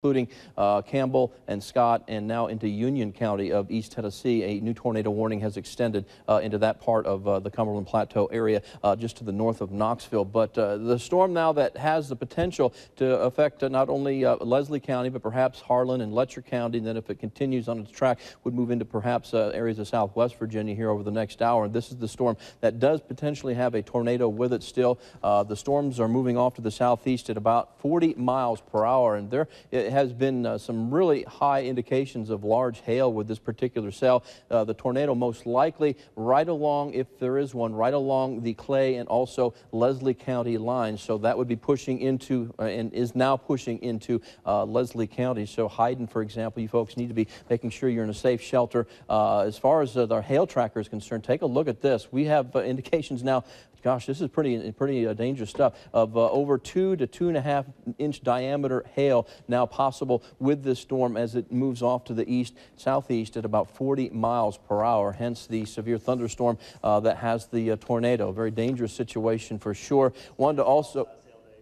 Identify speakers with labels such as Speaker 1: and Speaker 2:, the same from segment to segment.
Speaker 1: including Campbell and Scott, and now into Union County of East Tennessee. A new tornado warning has extended into that part of the Cumberland Plateau area, just to the north of Knoxville. But the storm now that has the potential to affect not only Leslie County, but perhaps Harlan and Letcher County, and then if it continues on its track, would move into perhaps areas of southwest Virginia here over the next hour. And this is the storm that does potentially have a tornado with it still. The storms are moving off to the southeast at about 40 miles per hour, and there it has been some really high indications of large hail with this particular cell. The tornado most likely right along, if there is one, right along the Clay and also Leslie County line. So that would be pushing into and is now pushing into Leslie County. So Hayden, for example, you folks need to be making sure you're in a safe shelter. As far as the hail tracker is concerned, take a look at this. We have indications now. Gosh, this is pretty dangerous stuff of over 2 to 2.5 inch diameter hail now possible with this storm as it moves off to the east southeast at about 40 miles per hour. Hence the severe thunderstorm that has the tornado. Very dangerous situation for sure. Wanted to also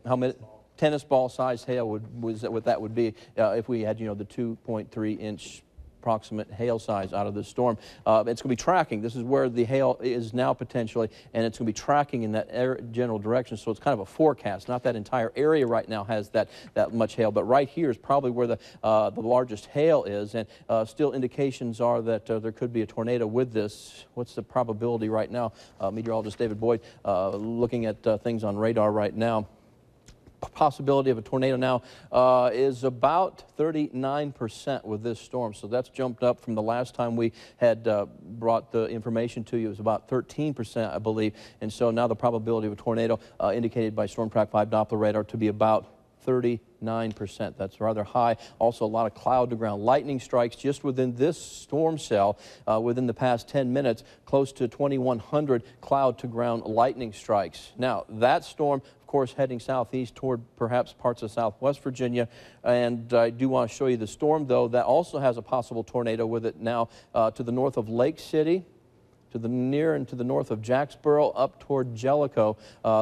Speaker 1: how many tennis ball size hail was what that would be if we had the 2.3 inch approximate hail size out of this storm. It's going to be tracking. This is where the hail is now potentially, and it's going to be tracking in that general direction. So it's kind of a forecast. Not that entire area right now has that much hail, but right here is probably where the largest hail is. And still indications are that there could be a tornado with this. What's the probability right now? Meteorologist David Boyd looking at things on radar right now. Possibility of a tornado now is about 39% with this storm. So that's jumped up from the last time we had brought the information to you. It was about 13%, I believe. And so now the probability of a tornado indicated by StormTrack 5 Doppler radar to be about 39%. That's rather high. Also a lot of cloud to ground lightning strikes just within this storm cell within the past 10 minutes, close to 2,100 cloud to ground lightning strikes. Now that storm, of course, heading southeast toward perhaps parts of southwest Virginia. And I do want to show you the storm, though, that also has a possible tornado with it now to the north of Lake City, to the near and to the north of Jacksboro, up toward Jellicoe.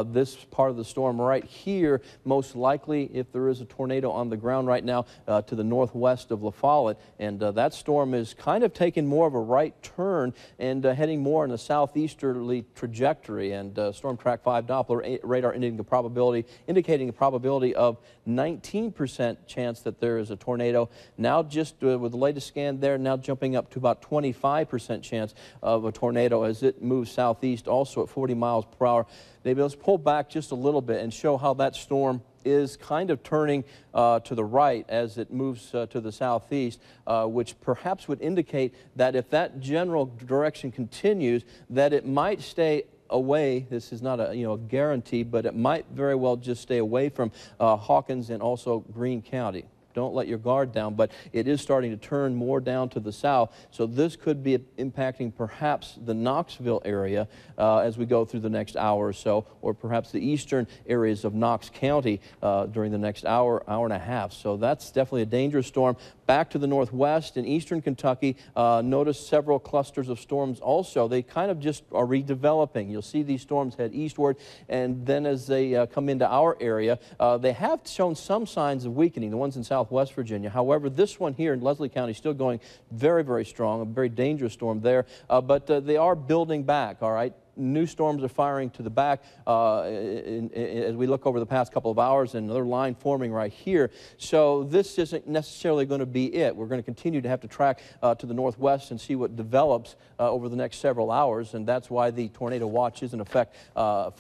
Speaker 1: This part of the storm right here, most likely, if there is a tornado on the ground right now, to the northwest of La Follette. And that storm is kind of taking more of a right turn and heading more in a southeasterly trajectory. And StormTrack 5 Doppler radar indicating the probability of 19% chance that there is a tornado. Now just with the latest scan there, now jumping up to about 25% chance of a tornado as it moves southeast, also at 40 miles per hour. Maybe let's pull back just a little bit and show how that storm is kind of turning to the right as it moves to the southeast, which perhaps would indicate that if that general direction continues, that it might stay away. This is not a guarantee, but it might very well just stay away from Hawkins and also Greene County. Don't let your guard down, but it is starting to turn more down to the south. So this could be impacting perhaps the Knoxville area as we go through the next hour or so, or perhaps the eastern areas of Knox County during the next hour and a half. So that's definitely a dangerous storm. Back to the northwest in eastern Kentucky, notice several clusters of storms also. They kind of just are redeveloping. You'll see these storms head eastward, and then as they come into our area, they have shown some signs of weakening, the ones in southwest Virginia. However, this one here in Leslie County is still going very, very strong, a very dangerous storm there, but they are building back, all right? New storms are firing to the back as we look over the past couple of hours, and another line forming right here. So this isn't necessarily going to be it. We're going to continue to have to track to the northwest and see what develops over the next several hours, and that's why the tornado watch is in effect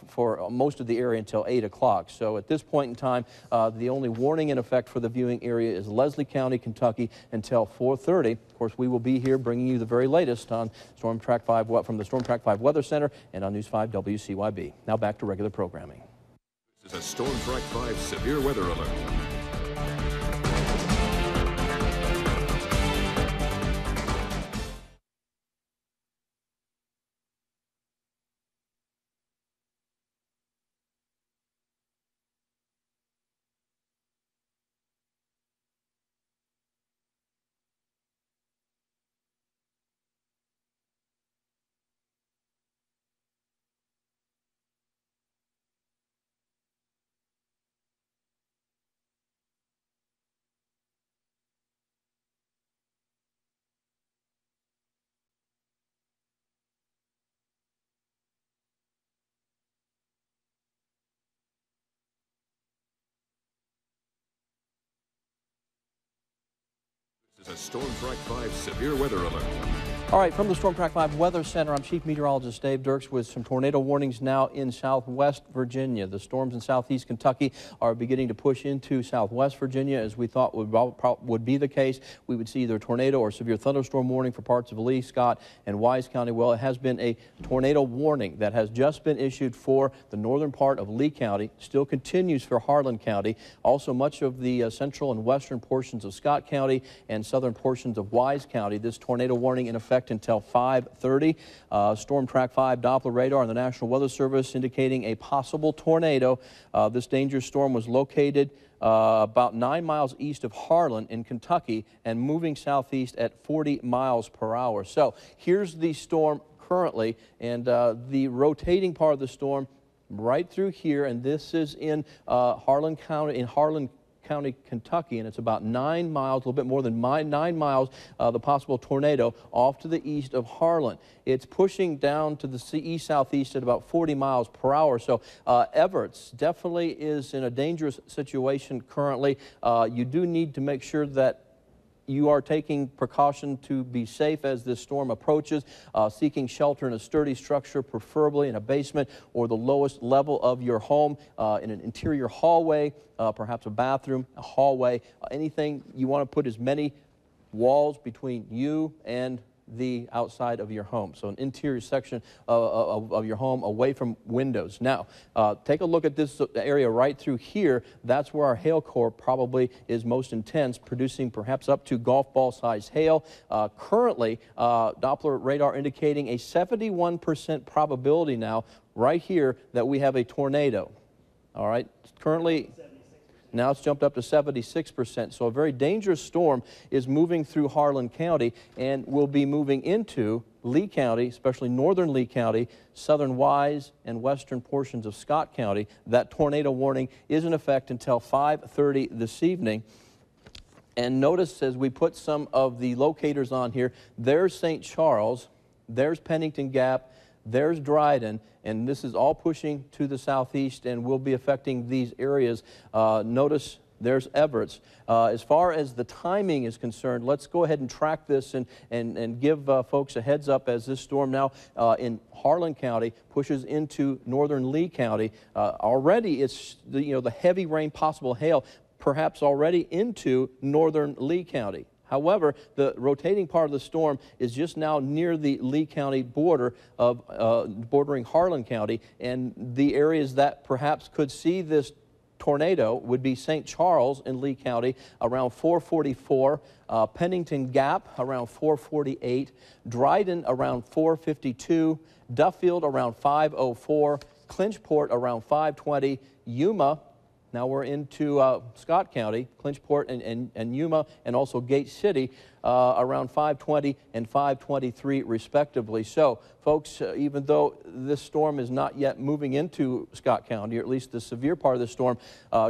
Speaker 1: for most of the area until 8 o'clock. So at this point in time, the only warning in effect for the viewing area is Leslie County, Kentucky, until 4:30. Of course, we will be here bringing you the very latest on StormTrack 5 from the StormTrack 5 Weather Center and on News 5 WCYB. Now back to regular programming.
Speaker 2: This is a StormTrack 5 severe weather alert. This is a StormTrack 5 severe weather alert.
Speaker 1: All right, from the StormTrack 5 Weather Center, I'm Chief Meteorologist Dave Dirks with some tornado warnings now in southwest Virginia. The storms in southeast Kentucky are beginning to push into southwest Virginia, as we thought would be the case. We would see either a tornado or severe thunderstorm warning for parts of Lee, Scott, and Wise County. Well, it has been a tornado warning that has just been issued for the northern part of Lee County, still continues for Harlan County, also much of the central and western portions of Scott County and southern portions of Wise County. This tornado warning in effect until 5:30. StormTrack 5 Doppler radar on the National Weather Service indicating a possible tornado. This dangerous storm was located about 9 miles east of Harlan in Kentucky and moving southeast at 40 miles per hour. So here's the storm currently, and the rotating part of the storm right through here, and this is in Harlan County, Kentucky, and it's about 9 miles, a little bit more than 9 miles, the possible tornado off to the east of Harlan. It's pushing down to the east-southeast at about 40 miles per hour. So Everett's definitely is in a dangerous situation currently. You do need to make sure that you are taking precaution to be safe as this storm approaches, seeking shelter in a sturdy structure, preferably in a basement or the lowest level of your home, in an interior hallway, perhaps a bathroom, a hallway, anything. You want to put as many walls between you and the outside of your home. So an interior section of your home away from windows. Now, take a look at this area right through here. That's where our hail core probably is most intense, producing perhaps up to golf ball sized hail. Currently, Doppler radar indicating a 71% probability now right here that we have a tornado. All right, currently now it's jumped up to 76%. So a very dangerous storm is moving through Harlan County and will be moving into Lee County, especially northern Lee County, southern Wise, and western portions of Scott County. That tornado warning is in effect until 5:30 this evening. And notice as we put some of the locators on here, there's St. Charles, there's Pennington Gap, there's Dryden, and this is all pushing to the southeast and will be affecting these areas. Notice there's Everett's. As far as the timing is concerned, let's go ahead and track this and give folks a heads up as this storm now in Harlan County pushes into northern Lee County. Already it's the heavy rain, possible hail, perhaps already into northern Lee County. However, the rotating part of the storm is just now near the Lee County border of bordering Harlan County, and the areas that perhaps could see this tornado would be St. Charles in Lee County around 4:44, Pennington Gap around 4:48, Dryden around 4:52, Duffield around 5:04, Clinchport around 5:20, Yuma. Now we're into Scott County, Clinchport and Yuma, and also Gate City around 5:20 and 5:23 respectively. So, folks, even though this storm is not yet moving into Scott County, or at least the severe part of the storm,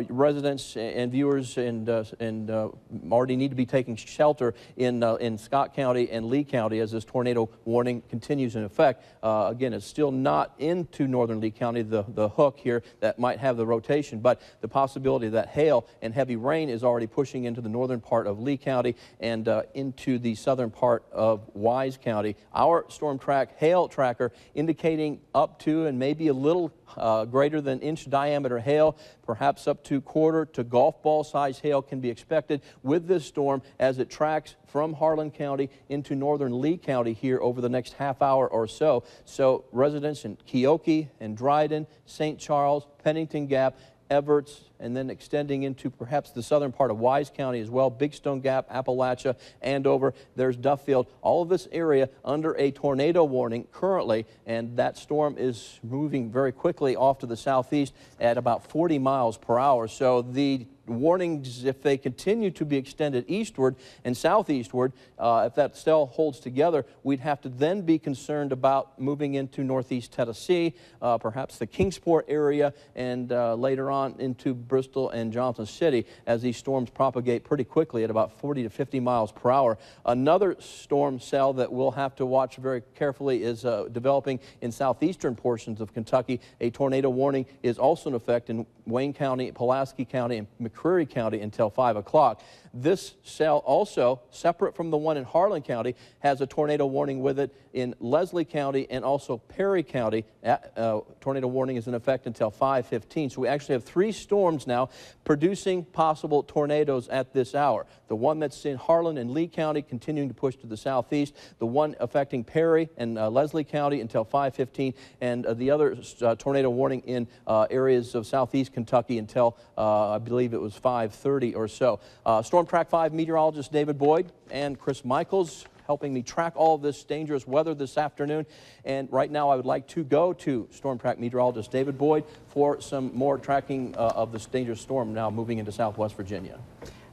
Speaker 1: residents and viewers already need to be taking shelter in Scott County and Lee County as this tornado warning continues in effect. Again, it's still not into northern Lee County, the hook here that might have the rotation, but the possibility that hail and heavy rain is already pushing into the northern part of Lee County and into the southern part of Wise County. Our StormTrack hail tracker indicating up to and maybe a little greater than inch diameter hail, perhaps up to quarter to golf ball size hail can be expected with this storm as it tracks from Harlan County into northern Lee County here over the next half hour or so. So residents in Keokee and Dryden, St. Charles, Pennington Gap, Everett's, and then extending into perhaps the southern part of Wise County as well, Big Stone Gap, Appalachia, Andover, there's Duffield, all of this area under a tornado warning currently, and that storm is moving very quickly off to the southeast at about 40 miles per hour. So the warnings, if they continue to be extended eastward and southeastward, if that still holds together, we'd have to then be concerned about moving into northeast Tennessee, perhaps the Kingsport area, and later on into Bristol and Johnson City as these storms propagate pretty quickly at about 40 to 50 miles per hour. Another storm cell that we'll have to watch very carefully is developing in southeastern portions of Kentucky. A tornado warning is also in effect in Wayne County, Pulaski County, and McCreary County until 5 o'clock. This cell also, separate from the one in Harlan County, has a tornado warning with it in Leslie County and also Perry County. Tornado warning is in effect until 5:15. So we actually have 3 storms now producing possible tornadoes at this hour. The one that's in Harlan and Lee County continuing to push to the southeast. The one affecting Perry and Leslie County until 5:15. And the other tornado warning in areas of southeast Kentucky until I believe it was 5:30 or so. StormTrack 5 meteorologist David Boyd and Chris Michaels helping me track all of this dangerous weather this afternoon. And right now I would like to go to StormTrack meteorologist David Boyd for some more tracking of this dangerous storm now moving into southwest Virginia.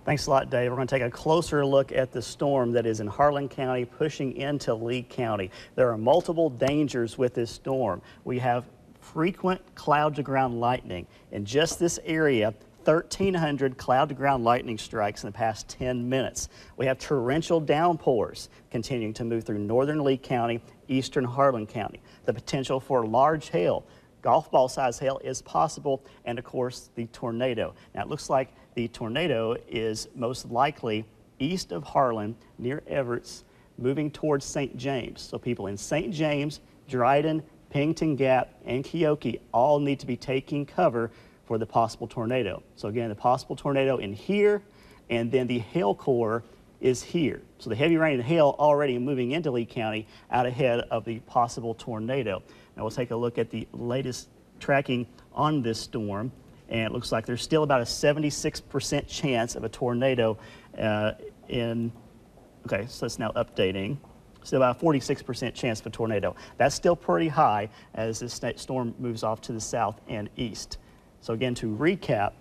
Speaker 3: Thanks a lot, Dave. We're going to take a closer look at the storm that is in Harlan County pushing into Lee County. There are multiple dangers with this storm. We have frequent cloud-to-ground lightning. In just this area, 1,300 cloud-to-ground lightning strikes in the past 10 minutes. We have torrential downpours continuing to move through northern Lee County, eastern Harlan County. The potential for large hail, golf ball size hail is possible, and of course the tornado. Now it looks like the tornado is most likely east of Harlan near Everett's, moving towards St. James. So people in St. James, Dryden, Pennington Gap, and Keokee all need to be taking cover for the possible tornado. So again, the possible tornado in here, and then the hail core is here. So the heavy rain and hail already moving into Lee County out ahead of the possible tornado. Now we'll take a look at the latest tracking on this storm, and it looks like there's still about a 76% chance of a tornado okay, so it's now updating. Still about a 46% chance of a tornado. That's still pretty high as this storm moves off to the south and east. So again, to recap,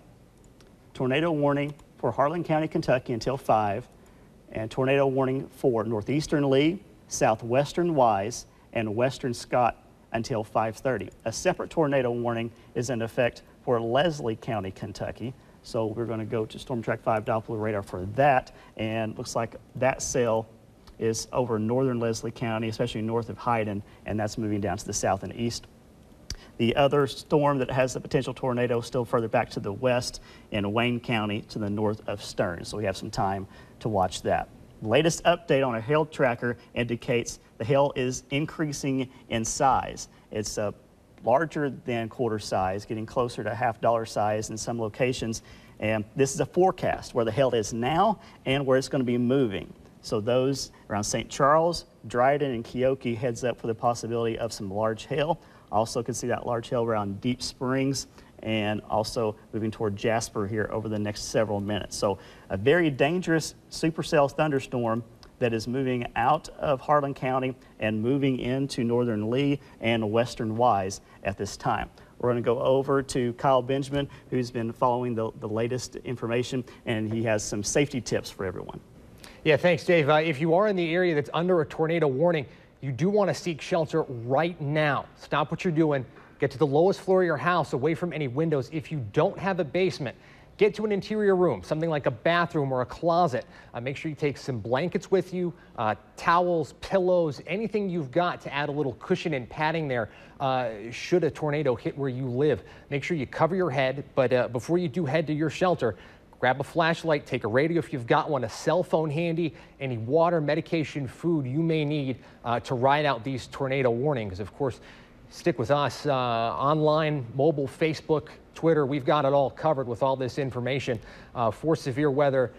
Speaker 3: tornado warning for Harlan County, Kentucky until 5, and tornado warning for northeastern Lee, southwestern Wise, and western Scott until 5:30. A separate tornado warning is in effect for Leslie County, Kentucky. So we're going to go to StormTrack 5 Doppler radar for that, and looks like that cell is over northern Leslie County, especially north of Hyden, and that's moving down to the south and east. The other storm that has the potential tornado still further back to the west in Wayne County to the north of Stearns. So we have some time to watch that. Latest update on a hail tracker indicates the hail is increasing in size. It's larger than quarter size, getting closer to $half size in some locations. And this is a forecast where the hail is now and where it's going to be moving. So those around St. Charles, Dryden, and Keokee heads up for the possibility of some large hail. Also can see that large hail around Deep Springs and also moving toward Jasper here over the next several minutes. So a very dangerous supercell thunderstorm that is moving out of Harlan County and moving into northern Lee and western Wise at this time. We're going to go over to Kyle Benjamin, who's been following the latest information, and he has some safety tips for everyone.
Speaker 4: Yeah, thanks, Dave. If you are in the area that's under a tornado warning, you do want to seek shelter right now. Stop what you're doing. Get to the lowest floor of your house, away from any windows. If you don't have a basement, get to an interior room, something like a bathroom or a closet. Make sure you take some blankets with you, towels, pillows, anything you've got to add a little cushion and padding there should a tornado hit where you live. Make sure you cover your head, but before you do head to your shelter, grab a flashlight, take a radio if you've got one, a cell phone handy, any water, medication, food you may need to ride out these tornado warnings. Of course, stick with us online, mobile, Facebook, Twitter. We've got it all covered with all this information. For severe weather,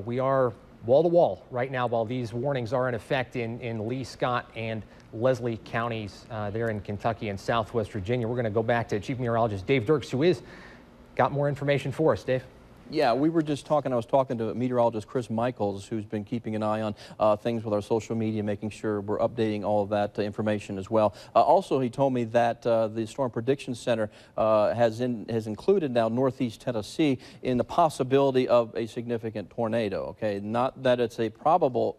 Speaker 4: we are wall to wall right now while these warnings are in effect in Lee, Scott, and Leslie counties there in Kentucky and Southwest Virginia. We're going to go back to Chief Meteorologist Dave Dirks, who is got more information for us. Dave?
Speaker 1: Yeah, we were just talking, I was talking to meteorologist Chris Michaels, who's been keeping an eye on things with our social media, making sure we're updating all of that information as well. Also, he told me that the Storm Prediction Center has included now northeast Tennessee in the possibility of a significant tornado, okay? Not that it's a probable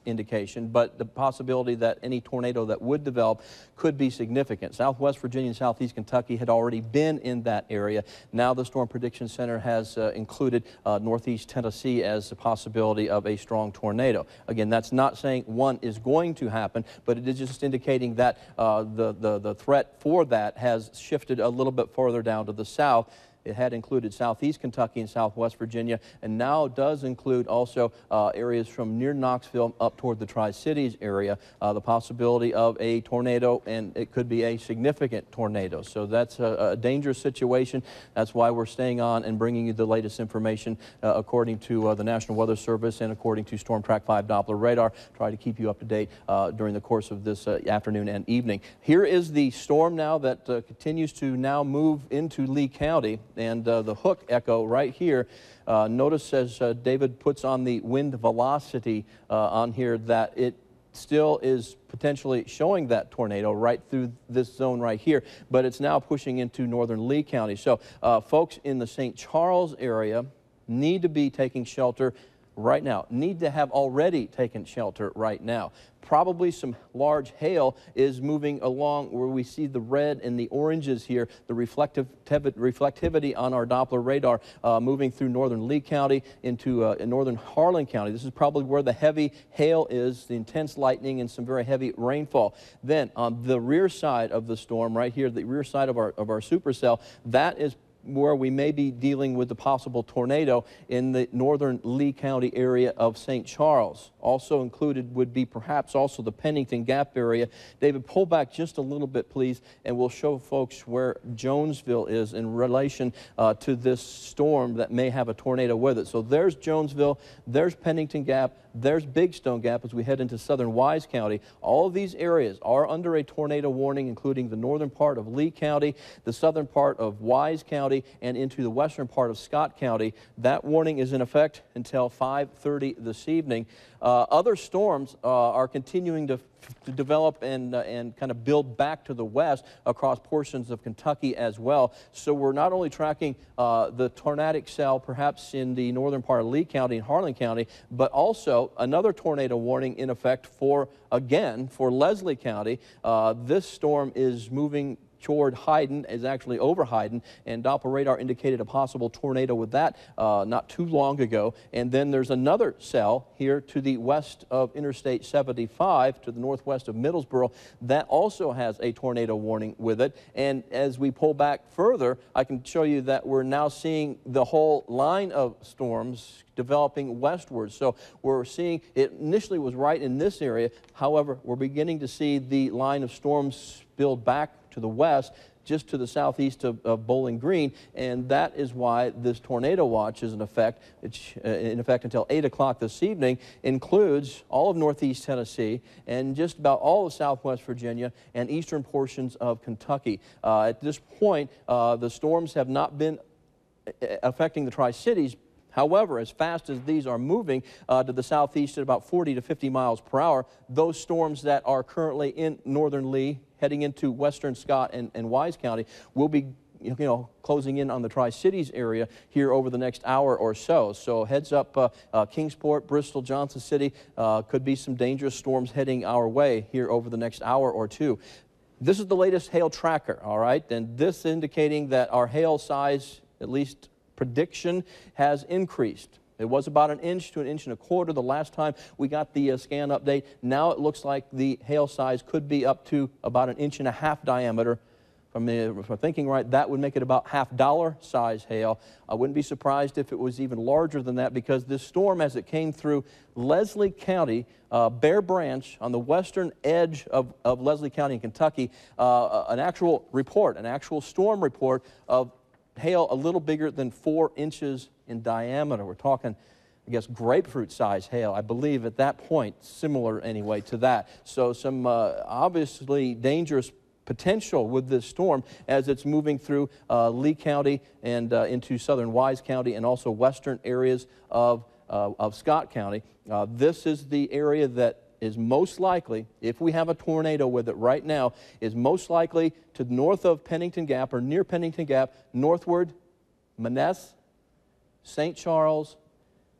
Speaker 1: indication, but the possibility that any tornado that would develop could be significant. Southwest Virginia and Southeast Kentucky had already been in that area. Now the Storm Prediction Center has included Northeast Tennessee as a possibility of a strong tornado. Again, that's not saying one is going to happen, but it is just indicating that the threat for that has shifted a little bit further down to the south. It had included southeast Kentucky and southwest Virginia, and now does include also areas from near Knoxville up toward the Tri-Cities area, the possibility of a tornado, and it could be a significant tornado. So that's a dangerous situation. That's why we're staying on and bringing you the latest information according to the National Weather Service and according to StormTrack 5 Doppler radar. Try to keep you up to date during the course of this afternoon and evening. Here is the storm now that continues to now move into Lee County, and the hook echo right here. Notice as David puts on the wind velocity on here that it still is potentially showing that tornado right through this zone right here, but it's now pushing into northern Lee County. So folks in the St. Charles area need to be taking shelter right now, need to have already taken shelter right now. Probably some large hail is moving along where we see the red and the oranges here, the reflectivity on our Doppler radar moving through northern Lee County into northern Harlan County. This is probably where the heavy hail is, the intense lightning and some very heavy rainfall. Then on the rear side of the storm right here, the rear side of our supercell, that is where we may be dealing with the possible tornado in the northern Lee County area of St. Charles. Also included would be perhaps also the Pennington Gap area. David, pull back just a little bit, please, and we'll show folks where Jonesville is in relation to this storm that may have a tornado with it. So there's Jonesville, there's Pennington Gap, there's Big Stone Gap as we head into southern Wise County. All of these areas are under a tornado warning, including the northern part of Lee County, the southern part of Wise County, and into the western part of Scott County. That warning is in effect until 5:30 this evening. Other storms are continuing to develop and kind of build back to the west across portions of Kentucky as well. So we're not only tracking the tornadic cell perhaps in the northern part of Lee County and Harlan County, but also another tornado warning in effect for Leslie County. This storm is moving toward Hyden, is actually over Hyden, and Doppler radar indicated a possible tornado with that not too long ago. And then there's another cell here to the west of Interstate 75, to the northwest of Middlesboro, that also has a tornado warning with it. And as we pull back further, I can show you that we're now seeing the whole line of storms developing westward. So we're seeing it initially was right in this area. However, we're beginning to see the line of storms build back to the west, just to the southeast of Bowling Green, and that is why this tornado watch is in effect. It's in effect until 8 o'clock this evening, includes all of northeast Tennessee and just about all of southwest Virginia and eastern portions of Kentucky. At this point, the storms have not been affecting the Tri-Cities. However, as fast as these are moving to the southeast at about 40 to 50 miles per hour, those storms that are currently in northern Lee, heading into western Scott and Wise County, will be closing in on the Tri-Cities area here over the next hour or so. So heads up, Kingsport, Bristol, Johnson City, could be some dangerous storms heading our way here over the next hour or two. This is the latest hail tracker, all right, and this indicating that our hail size, at least prediction, has increased. It was about 1 inch to 1.25 inches the last time we got the scan update. Now it looks like the hail size could be up to about 1.5 inches diameter. If I'm thinking right, that would make it about $half size hail. I wouldn't be surprised if it was even larger than that, because this storm, as it came through Leslie County, Bear Branch, on the western edge of Leslie County in Kentucky, an actual storm report of hail a little bigger than 4 inches in diameter. We're talking, I guess, grapefruit size hail, I believe, at that point, similar anyway to that. So some obviously dangerous potential with this storm as it's moving through Lee County and into southern Wise County and also western areas of Scott County. This is the area that is most likely, if we have a tornado with it right now, is most likely to north of Pennington Gap or near Pennington Gap, northward, Maness, St. Charles,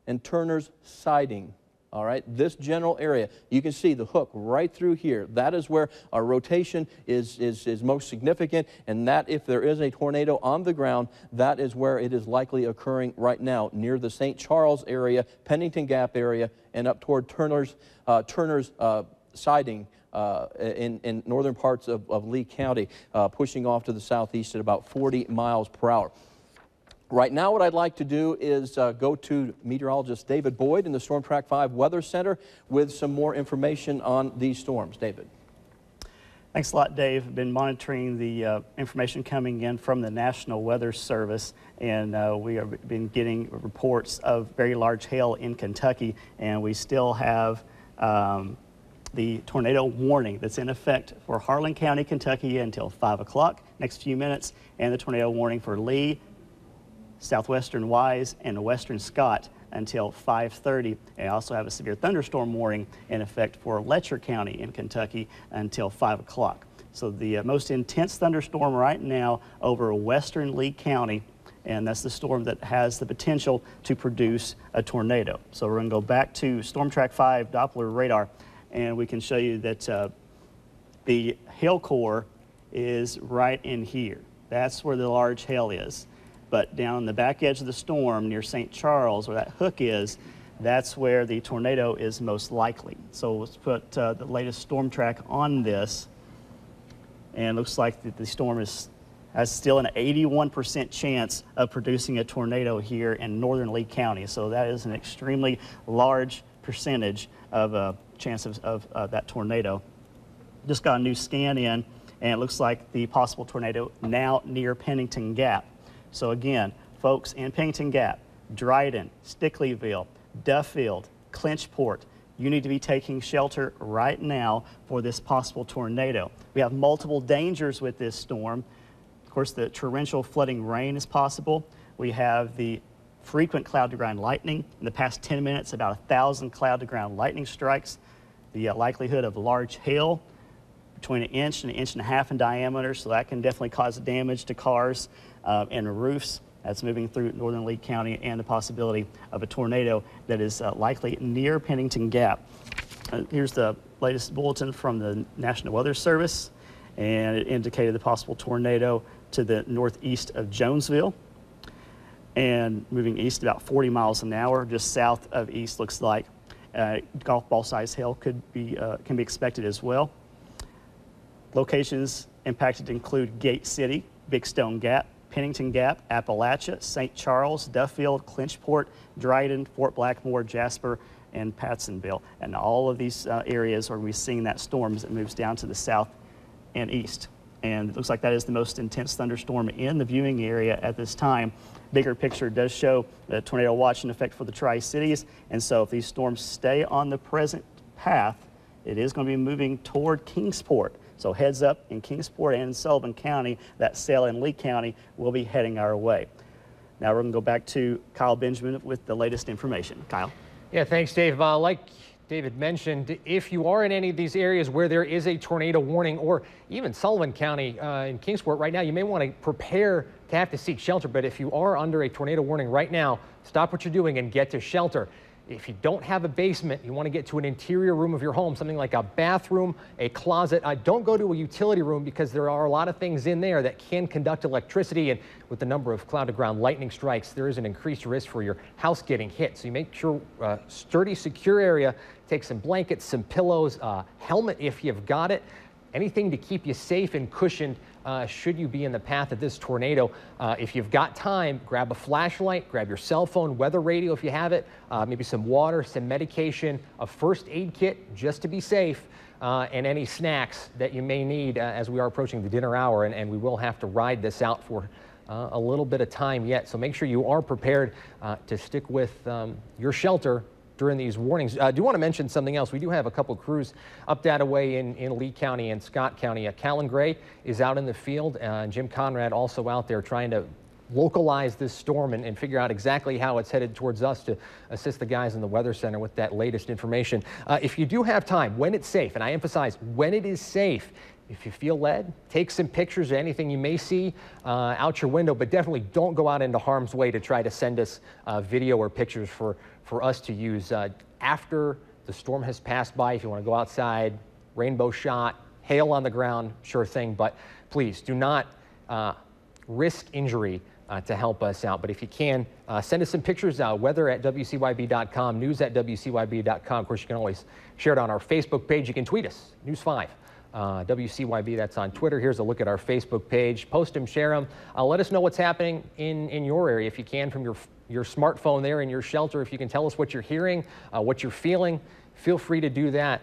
Speaker 1: and Turner's Siding. All right, this general area, you can see the hook right through here. That is where our rotation is most significant, and that if there is a tornado on the ground, that is where it is likely occurring right now, near the St. Charles area, Pennington Gap area, and up toward Turner's Siding in northern parts of Lee County, pushing off to the southeast at about 40 miles per hour. Right now, what I'd like to do is go to meteorologist David Boyd in the StormTrack 5 Weather Center with some more information on these storms. David.
Speaker 3: Thanks a lot, Dave. I've been monitoring the information coming in from the National Weather Service, and we have been getting reports of very large hail in Kentucky, and we still have the tornado warning that's in effect for Harlan County, Kentucky until 5 o'clock, next few minutes, and the tornado warning for Lee, southwestern Wise, and western Scott until 5:30. And I also have a severe thunderstorm warning in effect for Letcher County in Kentucky until 5 o'clock. So the most intense thunderstorm right now over western Lee County, and that's the storm that has the potential to produce a tornado. So we're going to go back to StormTrack 5 Doppler radar, and we can show you that the hail core is right in here. That's where the large hail is. But down the back edge of the storm near St. Charles, where that hook is, that's where the tornado is most likely. So let's put the latest StormTrack on this, and it looks like the storm has still an 81% chance of producing a tornado here in northern Lee County. So that is an extremely large percentage of chance of that tornado. Just got a new scan in, and it looks like the possible tornado now near Pennington Gap. So again, folks in Pennington Gap, Dryden, Stickleyville, Duffield, Clinchport, you need to be taking shelter right now for this possible tornado. We have multiple dangers with this storm. Of course, the torrential flooding rain is possible. We have the frequent cloud-to-ground lightning. In the past 10 minutes, about 1,000 cloud-to-ground lightning strikes. The likelihood of large hail between an inch and a half in diameter, so that can definitely cause damage to cars and roofs. That's moving through northern Lee County, and the possibility of a tornado that is likely near Pennington Gap. Here's the latest bulletin from the National Weather Service, and it indicated the possible tornado to the northeast of Jonesville, and moving east about 40 miles an hour, just south of east looks like. Golf ball size hail can be expected as well. Locations impacted include Gate City, Big Stone Gap, Pennington Gap, Appalachia, St. Charles, Duffield, Clinchport, Dryden, Fort Blackmore, Jasper, and Patsonville. And all of these areas are we seeing that storm as it moves down to the south and east. And it looks like that is the most intense thunderstorm in the viewing area at this time. Bigger picture does show the tornado watch in effect for the Tri-Cities. And so if these storms stay on the present path, it is going to be moving toward Kingsport. So heads up in Kingsport and in Sullivan County, that cell in Lee County will be heading our way. Now we're going to go back to Kyle Benjamin with the latest information. Kyle.
Speaker 4: Yeah, thanks, Dave. Like David mentioned, if you are in any of these areas where there is a tornado warning, or even Sullivan County in Kingsport right now, you may want to prepare to have to seek shelter. But if you are under a tornado warning right now, stop what you're doing and get to shelter. If you don't have a basement, you want to get to an interior room of your home, something like a bathroom, a closet. Don't go to a utility room, because there are a lot of things in there that can conduct electricity. And with the number of cloud-to-ground lightning strikes, there is an increased risk for your house getting hit. So you make sure sturdy, secure area. Take some blankets, some pillows, helmet if you've got it. Anything to keep you safe and cushioned should you be in the path of this tornado. If you've got time, grab a flashlight, grab your cell phone, weather radio if you have it, maybe some water, some medication, a first aid kit just to be safe, and any snacks that you may need as we are approaching the dinner hour, and we will have to ride this out for a little bit of time yet. So make sure you are prepared to stick with your shelter during these warnings. I do want to mention something else. We do have a couple crews up that way in Lee County and Scott County. Callan Gray is out in the field, and Jim Conrad also out there trying to localize this storm and figure out exactly how it's headed towards us to assist the guys in the Weather Center with that latest information. If you do have time, when it's safe, and I emphasize when it is safe, if you feel led, take some pictures of anything you may see out your window, but definitely don't go out into harm's way to try to send us video or pictures for us to use after the storm has passed by. If you want to go outside, rainbow shot, hail on the ground, sure thing, but please do not risk injury to help us out. But if you can, send us some pictures, weather at WCYB.com, news at WCYB.com. Of course, you can always share it on our Facebook page. You can tweet us, News 5 WCYB. That's on Twitter. Here's a look at our Facebook page. Post them, share them. Let us know what's happening in your area if you can from your smartphone there in your shelter. If you can tell us what you're hearing, what you're feeling, feel free to do that.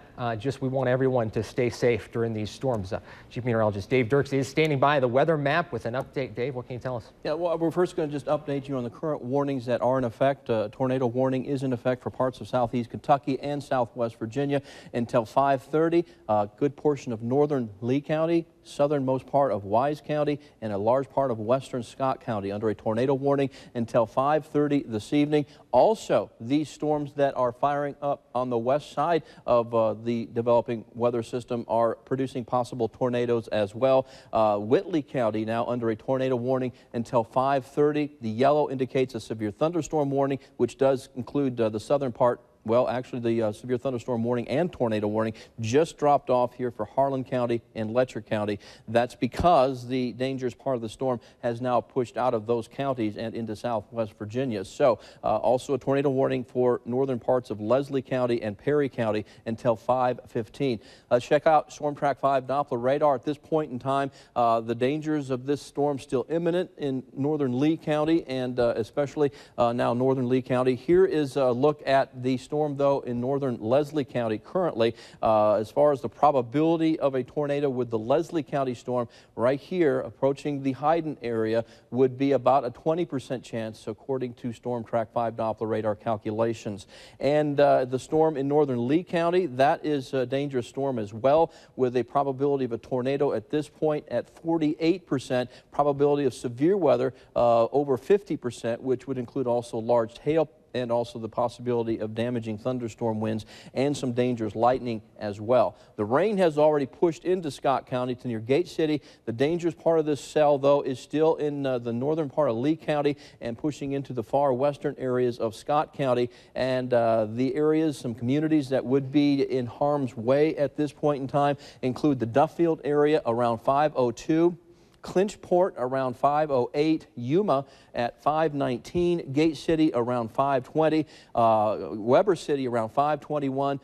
Speaker 4: We want everyone to stay safe during these storms. Chief Meteorologist Dave Dirks is standing by the weather map with an update. Dave, what can you tell us?
Speaker 1: Yeah, well, we're first going to just update you on the current warnings that are in effect. Tornado warning is in effect for parts of southeast Kentucky and southwest Virginia until 5:30. A good portion of northern Lee County, southernmost part of Wise County, and a large part of western Scott County under a tornado warning until 5:30 this evening. Also, these storms that are firing up on the west side of the developing weather system are producing possible tornadoes as well. Whitley County now under a tornado warning until 5:30. The yellow indicates a severe thunderstorm warning, which does include the southern part. Well, actually, the severe thunderstorm warning and tornado warning just dropped off here for Harlan County and Letcher County. That's because the dangerous part of the storm has now pushed out of those counties and into southwest Virginia. So also a tornado warning for northern parts of Leslie County and Perry County until 5:15. Let's check out StormTrack 5 Doppler radar. At this point in time, the dangers of this storm still imminent in northern Lee County and especially now northern Lee County. Here is a look at the storm, though, in northern Leslie County currently. As far as the probability of a tornado with the Leslie County storm right here approaching the Hayden area would be about a 20% chance, according to StormTrack 5 Doppler radar calculations. And the storm in northern Lee County, that is a dangerous storm as well, with a probability of a tornado at this point at 48%, probability of severe weather over 50%, which would include also large hail and also the possibility of damaging thunderstorm winds and some dangerous lightning as well. The rain has already pushed into Scott County to near Gate City. The dangerous part of this cell, though, is still in the northern part of Lee County and pushing into the far western areas of Scott County. And the areas, some communities that would be in harm's way at this point in time include the Duffield area around 5:02. Clinchport around 5:08, Yuma at 5:19, Gate City around 5:20, Weber City around 5:21.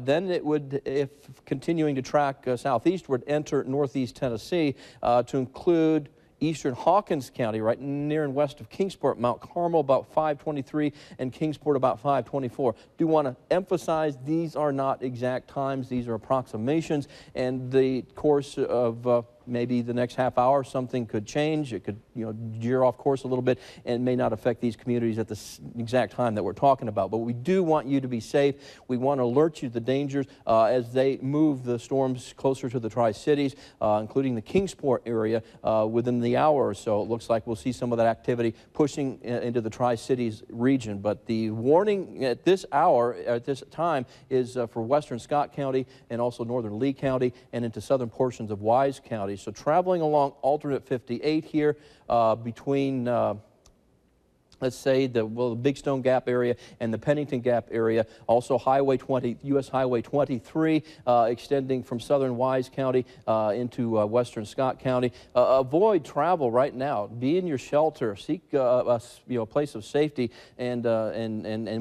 Speaker 1: Then it would, if continuing to track southeastward, enter northeast Tennessee to include eastern Hawkins County, right near and west of Kingsport, Mount Carmel about 5:23, and Kingsport about 5:24. Do want to emphasize these are not exact times, these are approximations, and the course of maybe the next half hour something could change. It could, veer off course a little bit and may not affect these communities at the exact time that we're talking about. But we do want you to be safe. We want to alert you to the dangers as they move the storms closer to the Tri-Cities, including the Kingsport area within the hour or so. It looks like we'll see some of that activity pushing into the Tri-Cities region. But the warning at this hour, at this time, is for western Scott County and also northern Lee County and into southern portions of Wise County. So traveling along alternate 58 here between let's say the Big Stone Gap area and the Pennington Gap area, also Highway 20, U.S. Highway 23, extending from southern Wise County into western Scott County. Avoid travel right now. Be in your shelter. Seek a place of safety and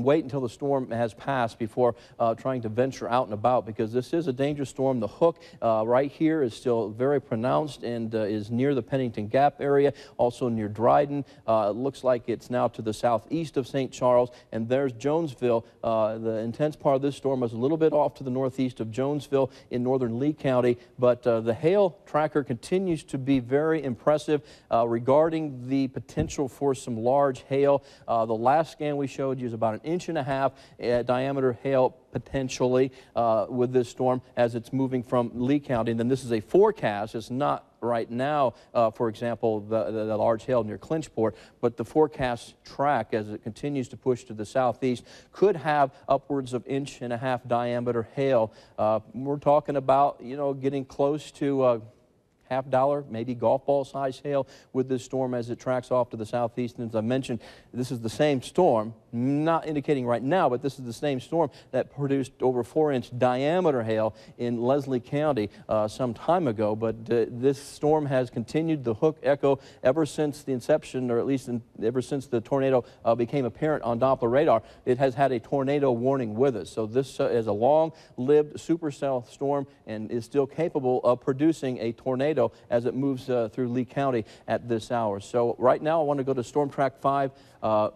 Speaker 1: wait until the storm has passed before trying to venture out and about, because this is a dangerous storm. The hook right here is still very pronounced and is near the Pennington Gap area, also near Dryden. It looks like it's now to the southeast of St. Charles, and there's Jonesville. The intense part of this storm was a little bit off to the northeast of Jonesville in northern Lee County, but the hail tracker continues to be very impressive regarding the potential for some large hail. The last scan we showed you is about 1.5 inch diameter hail potentially with this storm as it's moving from Lee County. And then this is a forecast. It's not right now, for example, the large hail near Clinchport, but the forecast track as it continues to push to the southeast could have upwards of 1.5 inch diameter hail. We're talking about, getting close to half-dollar, maybe golf ball size hail with this storm as it tracks off to the southeast. And as I mentioned, this is the same storm, not indicating right now, but this is the same storm that produced over 4-inch diameter hail in Leslie County some time ago. But this storm has continued the hook echo ever since the inception, or at least ever since the tornado became apparent on Doppler radar. It has had a tornado warning with us. So this is a long-lived supercell storm and is still capable of producing a tornado as it moves through Lee County at this hour. So right now I want to go to StormTrack 5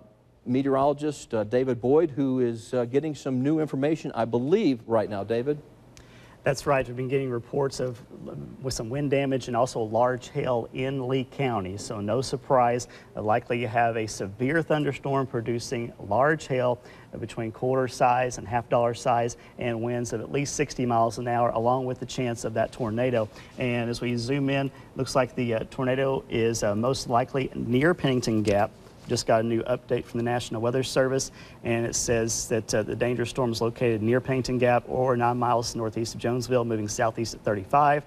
Speaker 1: meteorologist David Boyd, who is getting some new information, I believe, right now. David?
Speaker 3: That's right. We've been getting reports with some wind damage and also large hail in Lee County. So no surprise, likely you have a severe thunderstorm producing large hail between quarter size and half-dollar size and winds of at least 60 miles an hour, along with the chance of that tornado. And as we zoom in, looks like the tornado is most likely near Pennington Gap. Just got a new update from the National Weather Service, and it says that the danger storm is located near Pennington Gap or 9 miles northeast of Jonesville, moving southeast at 35.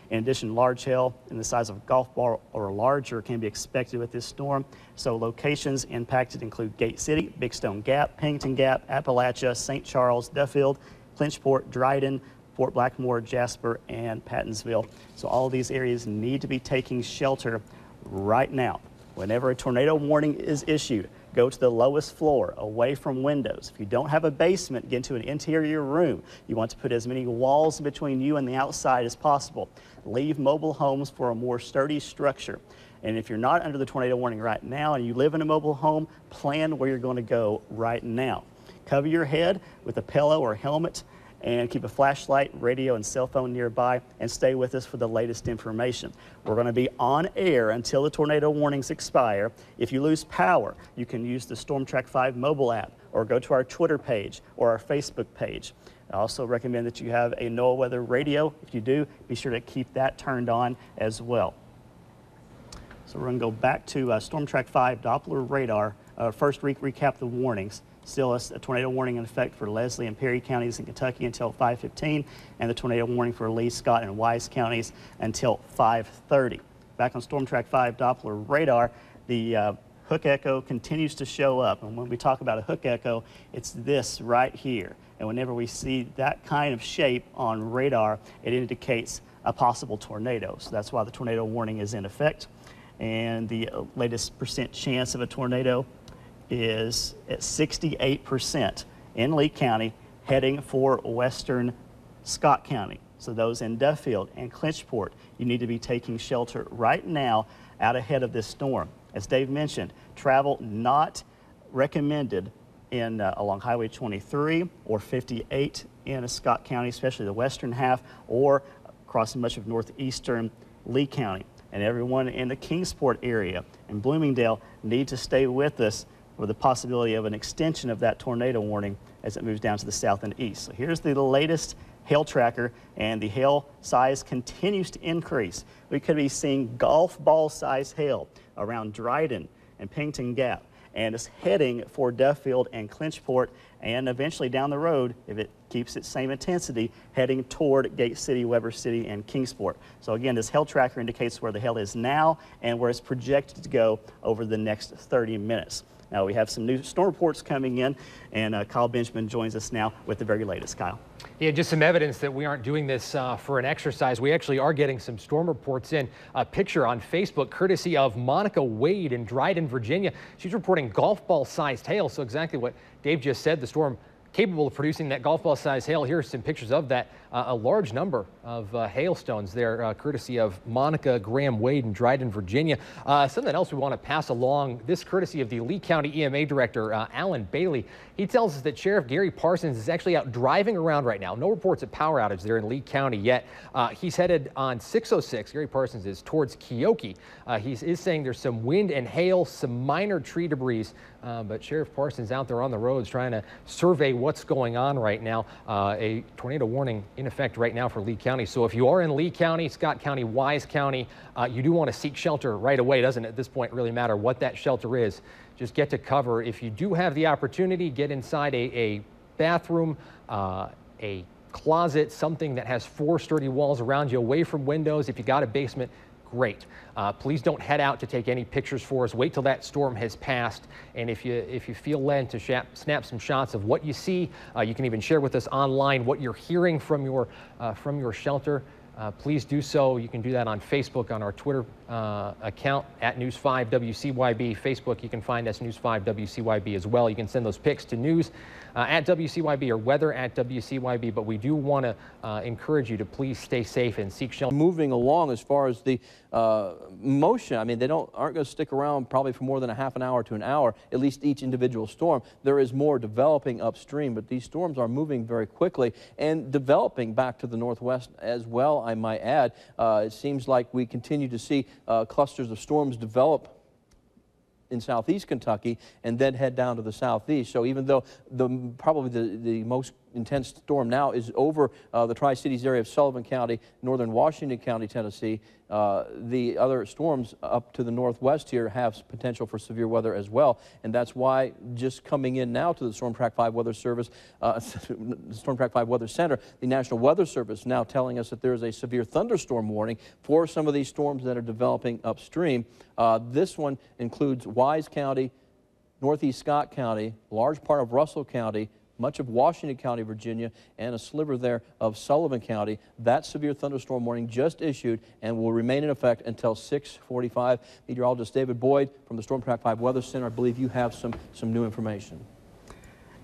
Speaker 3: In addition, large hail in the size of a golf ball or larger can be expected with this storm. So locations impacted include Gate City, Big Stone Gap, Pennington Gap, Appalachia, St. Charles, Duffield, Clinchport, Dryden, Fort Blackmore, Jasper, and Pattonsville. So all of these areas need to be taking shelter right now. Whenever a tornado warning is issued, go to the lowest floor, away from windows. If you don't have a basement, get into an interior room. You want to put as many walls between you and the outside as possible. Leave mobile homes for a more sturdy structure. And if you're not under the tornado warning right now and you live in a mobile home, plan where you're going to go right now. Cover your head with a pillow or helmet, and keep a flashlight, radio, and cell phone nearby, and stay with us for the latest information. We're going to be on air until the tornado warnings expire. If you lose power, you can use the StormTrack 5 mobile app, or go to our Twitter page or our Facebook page. I also recommend that you have a NOAA weather radio. If you do, be sure to keep that turned on as well. So we're going to go back to StormTrack 5 Doppler radar. First, recap the warnings. Still a tornado warning in effect for Leslie and Perry counties in Kentucky until 5:15, and the tornado warning for Lee, Scott, and Wise counties until 5:30. Back on StormTrack 5 Doppler radar, the hook echo continues to show up. And when we talk about a hook echo, it's this right here. And whenever we see that kind of shape on radar, it indicates a possible tornado. So that's why the tornado warning is in effect. And the latest percent chance of a tornado is at 68% in Lee County, heading for western Scott County. So those in Duffield and Clinchport, you need to be taking shelter right now out ahead of this storm. As Dave mentioned, travel not recommended in along Highway 23 or 58 in Scott County, especially the western half, or crossing much of northeastern Lee County. And everyone in the Kingsport area and Bloomingdale need to stay with us for the possibility of an extension of that tornado warning as it moves down to the south and east. So here's the latest hail tracker, and the hail size continues to increase. We could be seeing golf ball size hail around Dryden and Pennington Gap, and it's heading for Duffield and Clinchport, and eventually down the road, if it keeps its same intensity, heading toward Gate City, Weber City, and Kingsport. So again, this hail tracker indicates where the hail is now and where it's projected to go over the next 30 minutes. Now we have some new storm reports coming in, and Kyle Benjamin joins us now with the very latest. Kyle.
Speaker 4: Yeah, just some evidence that we aren't doing this for an exercise. We actually are getting some storm reports in. A picture on Facebook courtesy of Monica Wade in Dryden, Virginia. She's reporting golf ball sized hail. So exactly what Dave just said, the storm capable of producing that golf ball size hail. Here are some pictures of that. A large number of hailstones there, courtesy of Monica Graham Wade in Dryden, Virginia. Something else we want to pass along, this courtesy of the Lee County EMA Director, Alan Bailey. He tells us that Sheriff Gary Parsons is actually out driving around right now. No reports of power outage there in Lee County yet. He's headed on 606. Gary Parsons is towards Keokee. He is saying there's some wind and hail, some minor tree debris, but Sheriff Parsons out there on the roads trying to survey what's going on right now. A tornado warning in effect right now for Lee County. So if you are in Lee County, Scott County, Wise County, you do want to seek shelter right away. It doesn't at this point really matter what that shelter is. Just get to cover. If you do have the opportunity, get inside a bathroom, a closet, something that has 4 sturdy walls around you, away from windows. If you got a basement, great. Please don't head out to take any pictures for us. Wait till that storm has passed. And if you feel led to snap some shots of what you see, you can even share with us online what you're hearing from your shelter. Please do so. You can do that on Facebook, on our Twitter account at News 5 WCYB. Facebook, you can find us News 5 WCYB as well. You can send those pics to news at WCYB or weather at WCYB. But we do want to encourage you to please stay safe and seek shelter.
Speaker 1: Moving along as far as the motion, I mean, they aren't going to stick around probably for more than a half an hour to an hour, at least each individual storm. There is more developing upstream, but these storms are moving very quickly and developing back to the northwest as well, I might add. It seems like we continue to see clusters of storms develop in southeast Kentucky and then head down to the southeast. So even though probably the most intense storm now is over the Tri-Cities area of Sullivan County, northern Washington County, Tennessee, the other storms up to the northwest here have potential for severe weather as well. And that's why just coming in now to the StormTrack 5 Weather Service, StormTrack 5 Weather Center, the National Weather Service now telling us that there is a severe thunderstorm warning for some of these storms that are developing upstream. This one includes Wise County, northeast Scott County, large part of Russell County, much of Washington County, Virginia, and a sliver there of Sullivan County. That severe thunderstorm warning just issued and will remain in effect until 6:45. Meteorologist David Boyd from the StormTrack 5 Weather Center, I believe you have some new information.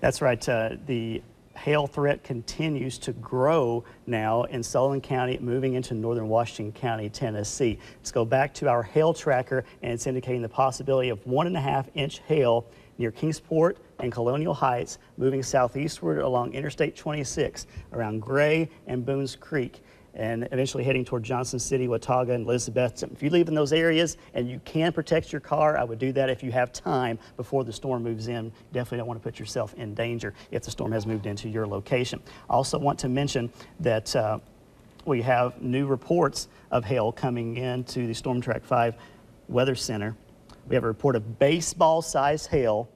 Speaker 3: That's right. The hail threat continues to grow now in Sullivan County, moving into northern Washington County, Tennessee. Let's go back to our hail tracker, and it's indicating the possibility of 1.5-inch hail near Kingsport and Colonial Heights, moving southeastward along Interstate 26 around Gray and Boones Creek, and eventually heading toward Johnson City, Watauga, and Elizabeth. If you live in those areas and you can protect your car, I would do that if you have time before the storm moves in. Definitely don't want to put yourself in danger if the storm has moved into your location. I also want to mention that we have new reports of hail coming into the StormTrack 5 Weather Center. We have a report of baseball-sized hail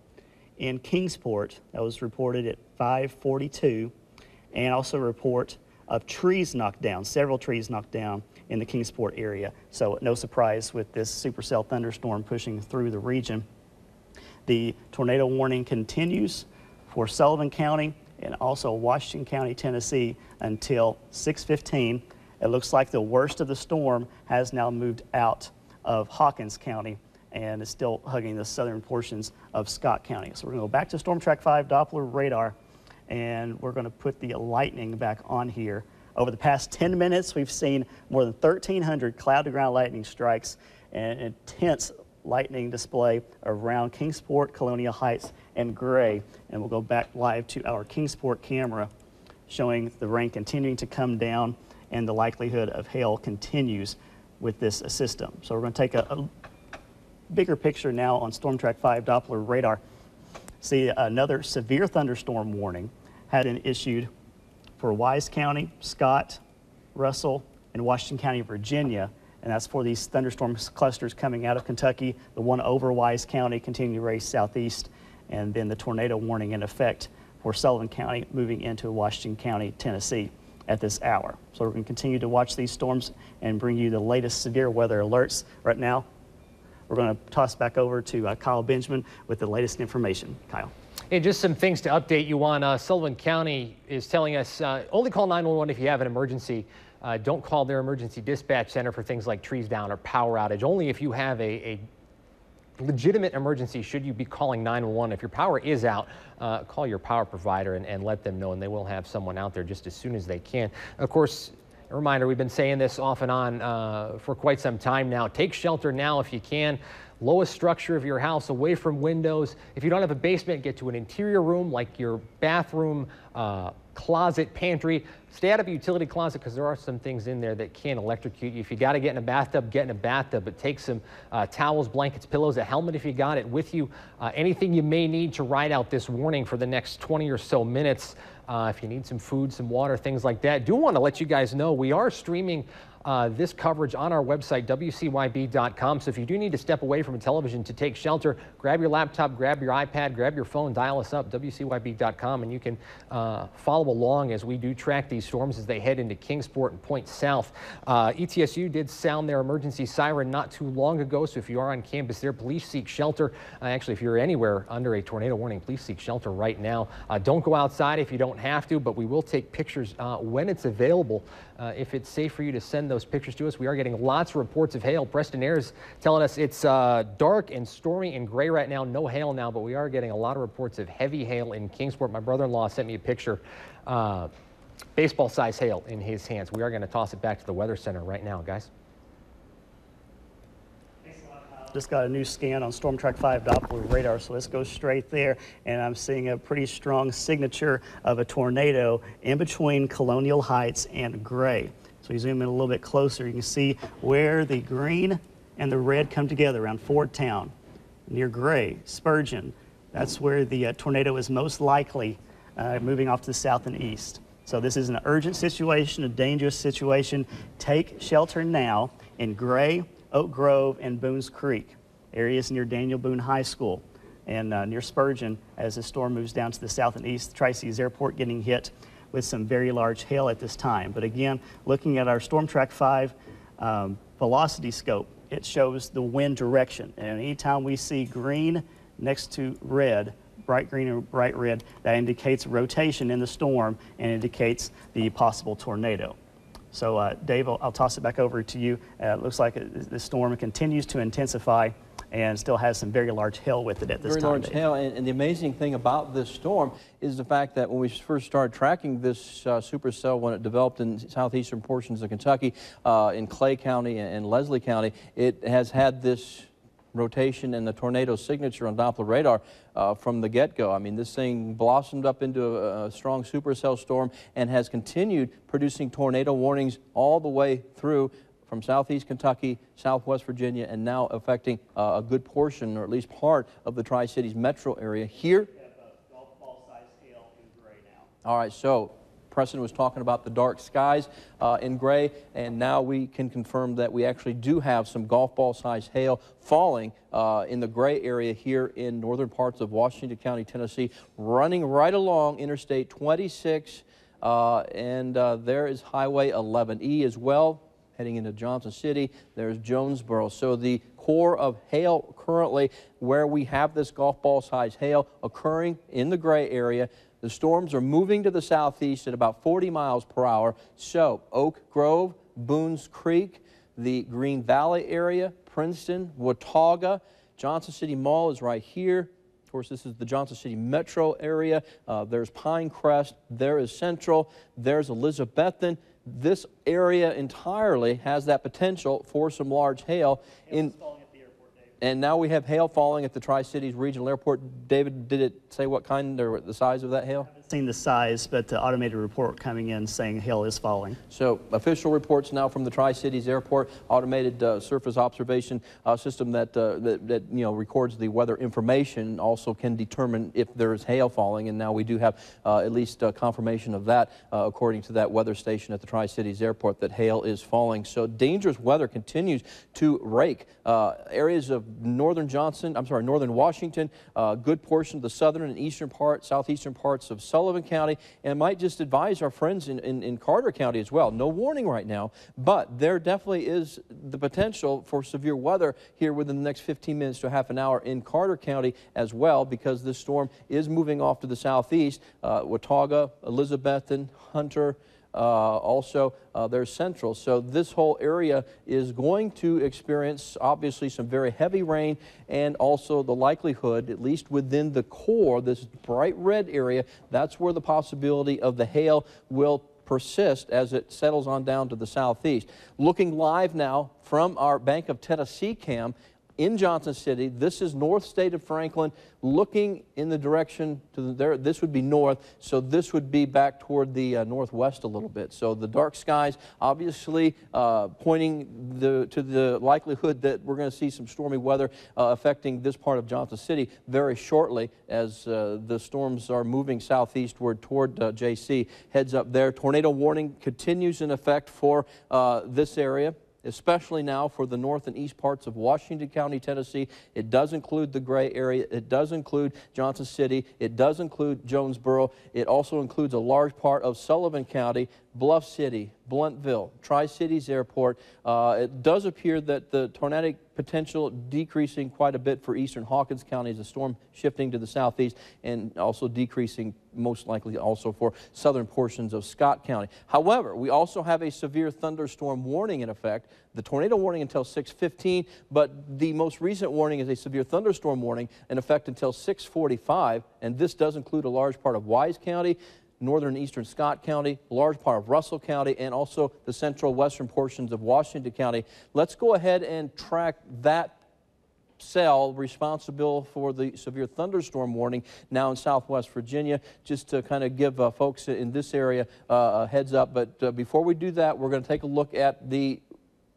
Speaker 3: in Kingsport. That was reported at 5:42, and also a report of trees knocked down, several trees knocked down in the Kingsport area. So no surprise with this supercell thunderstorm pushing through the region. The tornado warning continues for Sullivan County and also Washington County, Tennessee until 6:15. It looks like the worst of the storm has now moved out of Hawkins County and is still hugging the southern portions of Scott County. So we're going to go back to StormTrack 5 Doppler radar, and we're going to put the lightning back on here. Over the past 10 minutes, we've seen more than 1,300 cloud-to-ground lightning strikes and intense lightning display around Kingsport, Colonial Heights, and Gray. And we'll go back live to our Kingsport camera, showing the rain continuing to come down, and the likelihood of hail continues with this system. So we're going to take a bigger picture now on StormTrack 5 Doppler radar. See, another severe thunderstorm warning had been issued for Wise County, Scott, Russell, and Washington County, Virginia, and that's for these thunderstorm clusters coming out of Kentucky. The one over Wise County continuing to race southeast, and then the tornado warning in effect for Sullivan County moving into Washington County, Tennessee at this hour. So we're going to continue to watch these storms and bring you the latest severe weather alerts. Right now, we're going to toss back over to Kyle Benjamin with the latest information. Kyle.
Speaker 4: And just some things to update you on. Sullivan County is telling us only call 911 if you have an emergency. Don't call their emergency dispatch center for things like trees down or power outage. Only if you have a legitimate emergency should you be calling 911. If your power is out, call your power provider and let them know, and they will have someone out there just as soon as they can. Of course, a reminder, we've been saying this off and on for quite some time now. Take shelter now if you can. Lowest structure of your house, away from windows. If you don't have a basement, get to an interior room like your bathroom, closet, pantry. Stay out of a utility closet because there are some things in there that can electrocute you. If you got to get in a bathtub, get in a bathtub, but take some towels, blankets, pillows, a helmet if you got it with you. Anything you may need to ride out this warning for the next 20 or so minutes. If you need some food, some water, things like that. Do want to let you guys know we are streaming this coverage on our website, WCYB.com. So if you do need to step away from a television to take shelter, grab your laptop, grab your iPad, grab your phone, dial us up, WCYB.com, and you can follow along as we do track these storms as they head into Kingsport and point south. ETSU did sound their emergency siren not too long ago, so if you are on campus there, please seek shelter. Actually, if you're anywhere under a tornado warning, please seek shelter right now. Don't go outside if you don't have to, but we will take pictures when it's available. If it's safe for you to send those pictures to us. We are getting lots of reports of hail. Preston Ayers telling us it's dark and stormy and gray right now. No hail now, but we are getting a lot of reports of heavy hail in Kingsport. My brother-in-law sent me a picture, baseball-sized hail in his hands. We are going to toss it back to the Weather Center right now, guys.
Speaker 3: Just got a new scan on StormTrack 5 Doppler radar, so let's go straight there. And I'm seeing a pretty strong signature of a tornado in between Colonial Heights and Gray. So you zoom in a little bit closer, you can see where the green and the red come together around Fordtown, near Gray, Spurgeon. That's where the tornado is most likely moving off to the south and east. So this is an urgent situation, a dangerous situation. Take shelter now in Gray, Oak Grove, and Boones Creek, areas near Daniel Boone High School, and near Spurgeon as the storm moves down to the south and east. Tri-Cities Airport getting hit with some very large hail at this time. But again, looking at our StormTrack 5 velocity scope, it shows the wind direction. And anytime we see green next to red, bright green or bright red, that indicates rotation in the storm and indicates the possible tornado. So Dave, I'll toss it back over to you. It looks like the storm continues to intensify and still has some very large hail with it at this time.
Speaker 1: Very large hail, and the amazing thing about this storm is the fact that when we first started tracking this supercell, when it developed in southeastern portions of Kentucky, in Clay County and Leslie County, it has had this rotation and the tornado signature on Doppler radar from the get-go. I mean, this thing blossomed up into a strong supercell storm and has continued producing tornado warnings all the way through from southeast Kentucky, southwest Virginia, and now affecting a good portion, or at least part, of the Tri-Cities metro area here.
Speaker 3: We have golf ball-sized hail in Gray now.
Speaker 1: All right, so Preston was talking about the dark skies in Gray, and now we can confirm that we actually do have some golf ball-sized hail falling in the Gray area here in northern parts of Washington County, Tennessee, running right along Interstate 26, and there is Highway 11E as well, heading into Johnson City. There's Jonesboro. So the core of hail currently where we have this golf ball-sized hail occurring in the Gray area. The storms are moving to the southeast at about 40 miles per hour. So Oak Grove, Boones Creek, the Green Valley area, Princeton, Watauga, Johnson City Mall is right here. Of course, this is the Johnson City metro area. There's Pinecrest, there is Central, there's Elizabethton. This area entirely has that potential for some large hail. And now we have hail falling at the Tri-Cities Regional Airport. David, did it say what kind or the size of that hail?
Speaker 3: I haven't seen the size, but the automated report coming in saying hail is falling.
Speaker 1: So official reports now from the Tri-Cities Airport, automated surface observation system that records the weather information, also can determine if there is hail falling. And now we do have at least confirmation of that, according to that weather station at the Tri-Cities Airport, that hail is falling. So dangerous weather continues to rake areas of northern Washington, a good portion of the southern and eastern parts, southeastern parts of Sullivan County, and might just advise our friends in Carter County as well. No warning right now, but there definitely is the potential for severe weather here within the next 15 minutes to half an hour in Carter County as well, because this storm is moving off to the southeast. Watauga, Elizabethton, Hunter, also there's Central. So this whole area is going to experience obviously some very heavy rain, and also the likelihood, at least within the core, this bright red area, that's where the possibility of the hail will persist as it settles on down to the southeast. Looking live now from our Bank of Tennessee cam, in Johnson City. This is north state of Franklin, looking in the direction to there. This would be north, so this would be back toward the northwest a little bit. So the dark skies obviously pointing to the likelihood that we're going to see some stormy weather affecting this part of Johnson City very shortly as the storms are moving southeastward toward JC. Heads up there. Tornado warning continues in effect for this area, especially now for the north and east parts of Washington County, Tennessee. It does include the gray area. It does include Johnson City. It does include Jonesboro. It also includes a large part of Sullivan County, Bluff City, Blountville, Tri-Cities Airport. It does appear that the tornadic potential decreasing quite a bit for eastern Hawkins County as the storm shifting to the southeast, and also decreasing most likely also for southern portions of Scott County. However, we also have a severe thunderstorm warning in effect. The tornado warning until 6:15, but the most recent warning is a severe thunderstorm warning in effect until 6:45, and this does include a large part of Wise County, northern and eastern Scott County, a large part of Russell County, and also the central western portions of Washington County. Let's go ahead and track that cell responsible for the severe thunderstorm warning now in southwest Virginia, just to kind of give folks in this area a heads up. But before we do that, we're going to take a look at the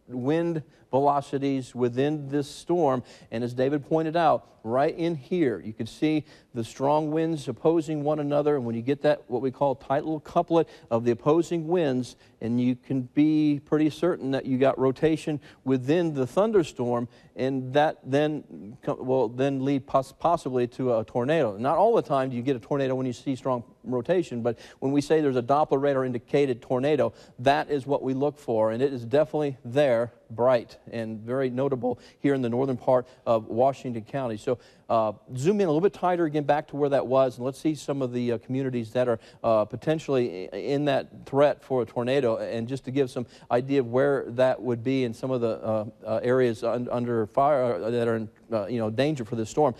Speaker 1: wind velocities within this storm, and as David pointed out, right in here you can see the strong winds opposing one another, and when you get that what we call tight little couplet of the opposing winds, and you can be pretty certain that you got rotation within the thunderstorm, and that then will then lead possibly to a tornado. Not all the time do you get a tornado when you see strong rotation, but when we say there's a Doppler radar indicated tornado, that is what we look for, and it is definitely there, bright and very notable here in the northern part of Washington County. So zoom in a little bit tighter again back to where that was, and let's see some of the communities that are potentially in that threat for a tornado, and just to give some idea of where that would be in some of the areas under fire that are in danger for this storm.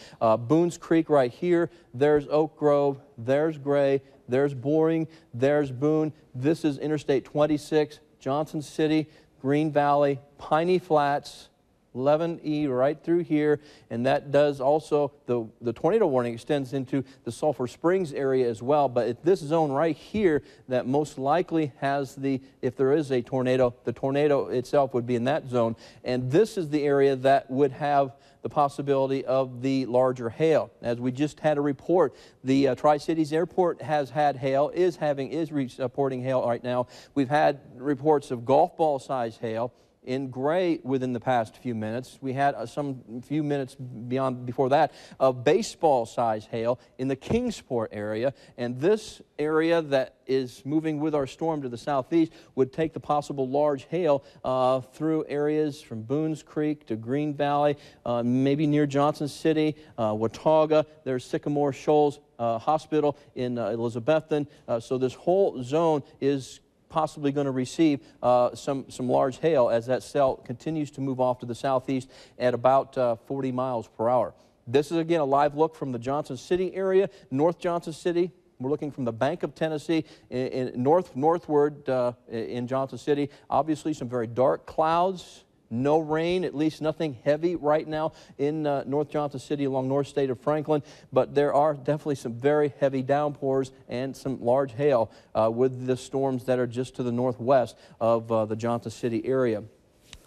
Speaker 1: Boones Creek right here, there's Oak Grove, there's Gray, there's Boring, there's Boone. This is Interstate 26, Johnson City, Green Valley, Piney Flats, 11E right through here, and that does also, the tornado warning extends into the Sulphur Springs area as well, but it's this zone right here that most likely has if there is a tornado, the tornado itself would be in that zone, and this is the area that would have the possibility of the larger hail. As we just had a report, the Tri-Cities Airport has had hail, is reporting hail right now. We've had reports of golf ball size hail in Gray within the past few minutes. We had some few minutes before that of baseball size hail in the Kingsport area, and this area that is moving with our storm to the southeast would take the possible large hail through areas from Boones Creek to Green Valley, maybe near Johnson City, Watauga. There's Sycamore Shoals Hospital in Elizabethton. So this whole zone is possibly going to receive some large hail as that cell continues to move off to the southeast at about 40 miles per hour. This is again a live look from the Johnson City area, North Johnson City. We're looking from the Bank of Tennessee northward in Johnson City. Obviously some very dark clouds. No rain, at least nothing heavy right now in North Johnson City along North State of Franklin, but there are definitely some very heavy downpours and some large hail with the storms that are just to the northwest of the Johnson City area.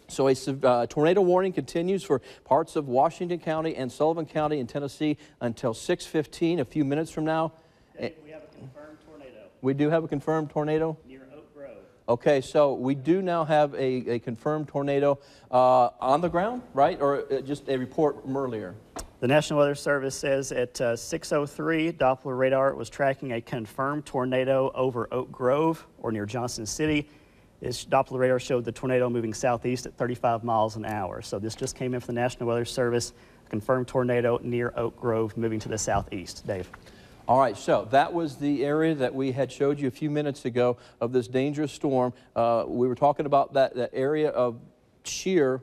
Speaker 1: So a tornado warning continues for parts of Washington County and Sullivan County in Tennessee until 6:15, a few minutes from now.
Speaker 3: Dave, we have a confirmed tornado.
Speaker 1: We do have a confirmed tornado?
Speaker 3: Near Oak Grove.
Speaker 1: Okay, so we do now have a confirmed tornado on the ground, right? Or just a report from earlier?
Speaker 3: The National Weather Service says at 6:03, Doppler radar was tracking a confirmed tornado over Oak Grove or near Johnson City. This Doppler radar showed the tornado moving southeast at 35 miles an hour. So this just came in from the National Weather Service, a confirmed tornado near Oak Grove moving to the southeast. Dave.
Speaker 1: All right, so that was the area that we had showed you a few minutes ago of this dangerous storm. We were talking about that area of shear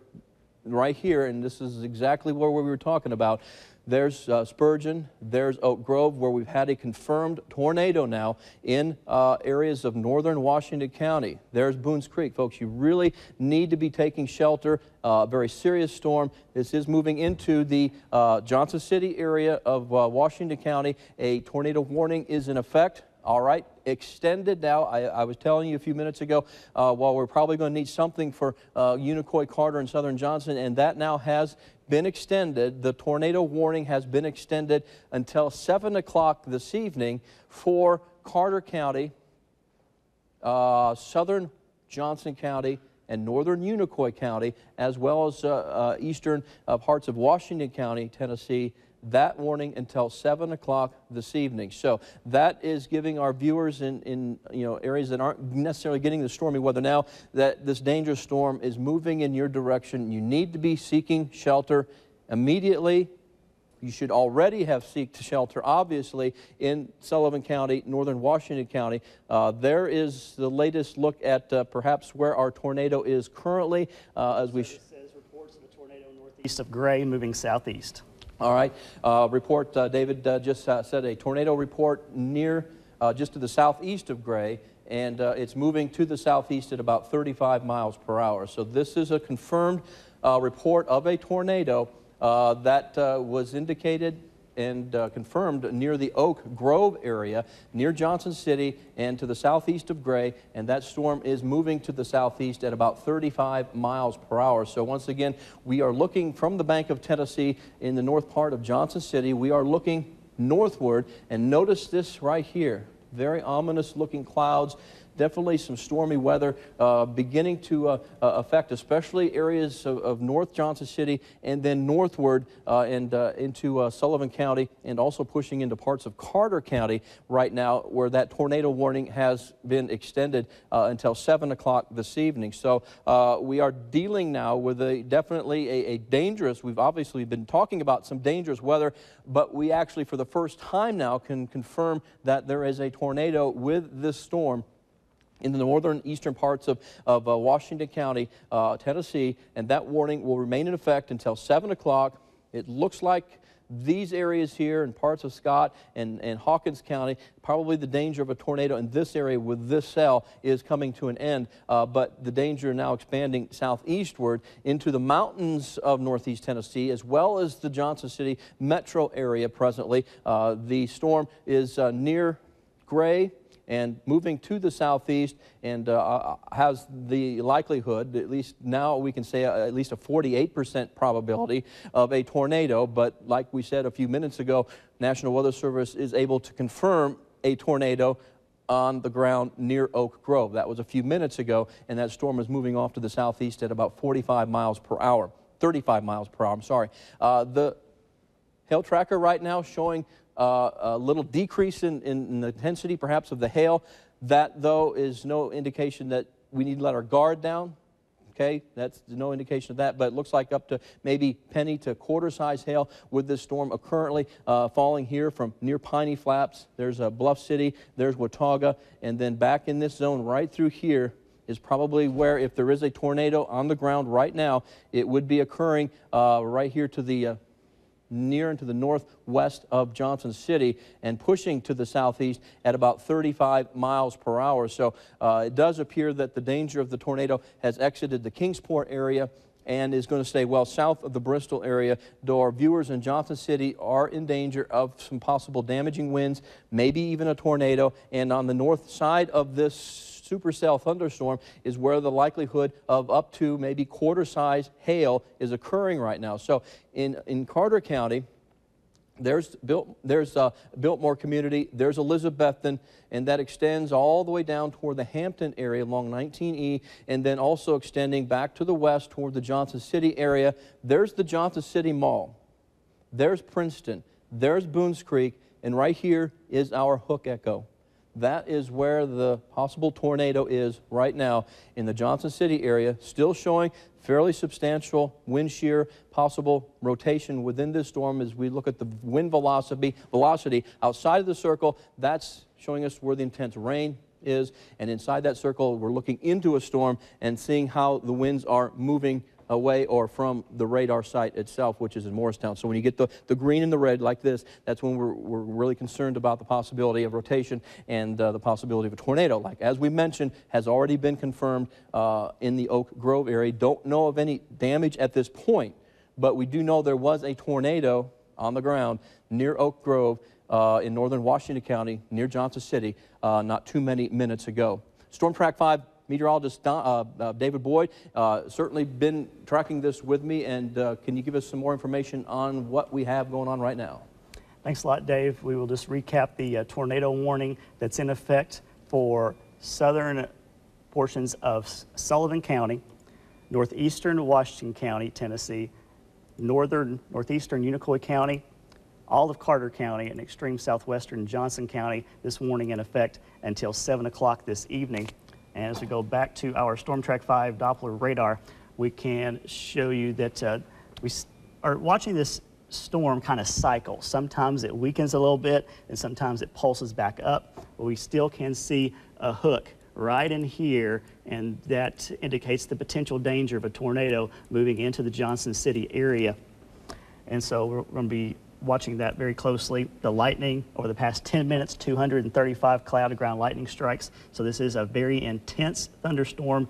Speaker 1: right here, and this is exactly where we were talking about. There's Spurgeon, there's Oak Grove, where we've had a confirmed tornado now in areas of northern Washington County. There's Boones Creek. Folks, you really need to be taking shelter. Very serious storm. This is moving into the Johnson City area of Washington County. A tornado warning is in effect. All right, extended now. I was telling you a few minutes ago, while we're probably going to need something for Unicoi, Carter, and Southern Johnson, and that now has been extended. The tornado warning has been extended until 7 o'clock this evening for Carter County, Southern Johnson County, and northern Unicoi County, as well as eastern parts of Washington County, Tennessee. That warning until 7 o'clock this evening. So that is giving our viewers in areas that aren't necessarily getting the stormy weather now that this dangerous storm is moving in your direction. You need to be seeking shelter immediately. You should already have sought shelter, obviously, in Sullivan County, northern Washington County. There is the latest look at perhaps where our tornado is currently. As we
Speaker 3: says reports of a tornado northeast of Gray moving southeast.
Speaker 1: All right. Report, David just said a tornado report near just to the southeast of Gray, and it's moving to the southeast at about 35 miles per hour. So this is a confirmed report of a tornado that was indicated and confirmed near the Oak Grove area, near Johnson City and to the southeast of Gray, and that storm is moving to the southeast at about 35 miles per hour. So once again, we are looking from the bank of Tennessee in the north part of Johnson City. We are looking northward, and notice this right here. Very ominous looking clouds. Definitely some stormy weather beginning to affect especially areas of North Johnson City and then northward and into Sullivan County, and also pushing into parts of Carter County right now, where that tornado warning has been extended until 7 o'clock this evening. So we are dealing now with definitely a dangerous, we've obviously been talking about some dangerous weather, but we actually for the first time now can confirm that there is a tornado with this storm in the northern eastern parts of Washington County, Tennessee, and that warning will remain in effect until 7 o'clock. It looks like these areas here and parts of Scott and Hawkins County, probably the danger of a tornado in this area with this cell is coming to an end, but the danger now expanding southeastward into the mountains of northeast Tennessee, as well as the Johnson City metro area presently. The storm is near Gray and moving to the southeast, and has the likelihood, at least now we can say at least a 48% probability of a tornado. But like we said a few minutes ago, National Weather Service is able to confirm a tornado on the ground near Oak Grove. That was a few minutes ago, and that storm is moving off to the southeast at about 45 miles per hour, 35 miles per hour, I'm sorry. The hail tracker right now showing a little decrease in the intensity perhaps of the hail. That, though, is no indication that we need to let our guard down. Okay, that's no indication of that, but it looks like up to maybe penny to quarter size hail with this storm currently falling here from near Piney Flaps. There's Bluff City, there's Watauga, and then back in this zone right through here is probably where, if there is a tornado on the ground right now, it would be occurring right here to the near and to the northwest of Johnson City and pushing to the southeast at about 35 miles per hour. So it does appear that the danger of the tornado has exited the Kingsport area and is going to stay well south of the Bristol area, though our viewers in Johnson City are in danger of some possible damaging winds, maybe even a tornado. And on the north side of this supercell thunderstorm is where the likelihood of up to maybe quarter-size hail is occurring right now. So in Carter County, there's Biltmore community, there's Elizabethton, and that extends all the way down toward the Hampton area along 19E, and then also extending back to the west toward the Johnson City area. There's the Johnson City Mall. There's Princeton. There's Boones Creek, and right here is our Hook Echo. That is where the possible tornado is right now in the Johnson City area, still showing fairly substantial wind shear, possible rotation within this storm as we look at the wind velocity outside of the circle. That's showing us where the intense rain is, and inside that circle we're looking into a storm and seeing how the winds are moving away or from the radar site itself, which is in Morristown. So when you get the green and the red like this, that's when we're really concerned about the possibility of rotation and the possibility of a tornado. Like, as we mentioned, has already been confirmed in the Oak Grove area. Don't know of any damage at this point, but we do know there was a tornado on the ground near Oak Grove in northern Washington County, near Johnson City, not too many minutes ago. StormTrack 5 meteorologist David Boyd certainly been tracking this with me, and can you give us some more information on what we have going on right now?
Speaker 3: Thanks a lot, Dave. We will just recap the tornado warning that's in effect for southern portions of Sullivan County, northeastern Washington County, Tennessee, northeastern Unicoi County, all of Carter County, and extreme southwestern Johnson County. This warning in effect until 7 o'clock this evening. And as we go back to our StormTrack 5 Doppler radar, we can show you that we are watching this storm kind of cycle. Sometimes it weakens a little bit, and sometimes it pulses back up, but we still can see a hook right in here, and that indicates the potential danger of a tornado moving into the Johnson City area. And so we're going to be watching that very closely. The lightning over the past 10 minutes, 235 cloud-to-ground lightning strikes. So this is a very intense thunderstorm.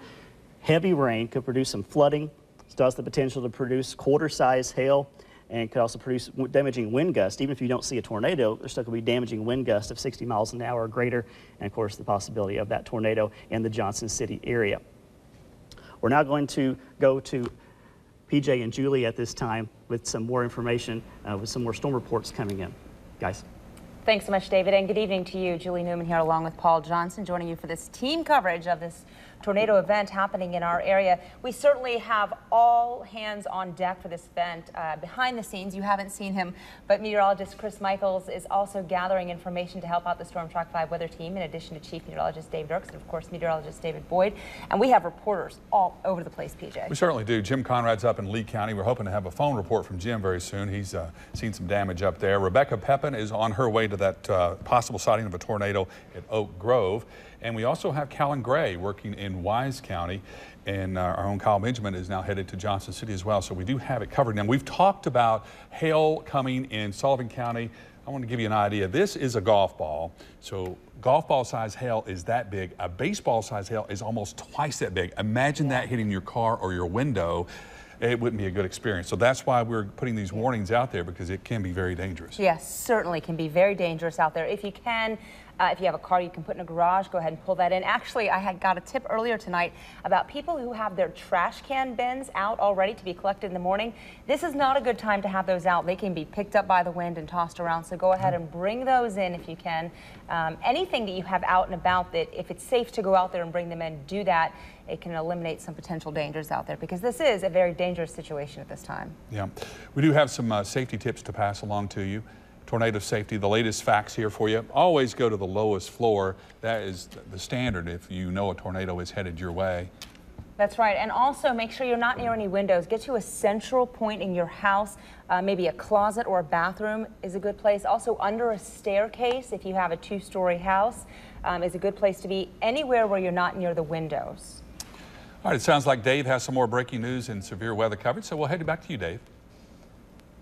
Speaker 3: Heavy rain could produce some flooding. Still has the potential to produce quarter-size hail, and could also produce damaging wind gusts. Even if you don't see a tornado, there's still going to be damaging wind gusts of 60 miles an hour or greater, and of course the possibility of that tornado in the Johnson City area. We're now going to go to PJ and Julie at this time with some more information, with some more storm reports coming in. Guys.
Speaker 5: Thanks so much, David, and good evening to you. Julie Newman here along with Paul Johnson, joining you for this team coverage of this tornado event happening in our area. We certainly have all hands on deck for this event. Behind the scenes, you haven't seen him, but meteorologist Chris Michaels is also gathering information to help out the StormTrack 5 weather team, in addition to Chief Meteorologist Dave Dirks and, of course, Meteorologist David Boyd. And we have reporters all over the place, PJ.
Speaker 6: We certainly do. Jim Conrad's up in Lee County. We're hoping to have a phone report from Jim very soon. He's seen some damage up there. Rebecca Pepin is on her way to that possible sighting of a tornado at Oak Grove. And we also have Callan Gray working in Wise County, and our own Kyle Benjamin is now headed to Johnson City as well. So we do have it covered. Now, we've talked about hail coming in Sullivan County. I want to give you an idea. This is a golf ball. So golf ball size hail is that big. A baseball size hail is almost twice that big. Imagine that hitting your car or your window. It wouldn't be a good experience. So that's why we're putting these warnings out there, because it can be very dangerous.
Speaker 5: Yes, certainly can be very dangerous out there. If you can, if you have a car you can put in a garage, go ahead and pull that in. Actually, I had got a tip earlier tonight about people who have their trash can bins out already to be collected in the morning. This is not a good time to have those out. They can be picked up by the wind and tossed around, so go ahead and bring those in if you can. Anything that you have out and about, that if it's safe to go out there and bring them in, do that. It can eliminate some potential dangers out there, because this is a very dangerous situation at this time. Yeah,
Speaker 6: we do have some safety tips to pass along to you. Tornado safety, the latest facts here for you. Always go to the lowest floor. That is the standard if you know a tornado is headed your way.
Speaker 5: That's right. And also make sure you're not near any windows. Get to a central point in your house. Maybe a closet or a bathroom is a good place. Also under a staircase, if you have a two-story house, is a good place to be. Anywhere where you're not near the windows.
Speaker 6: All right, it sounds like Dave has some more breaking news and severe weather coverage, so we'll head back to you, Dave.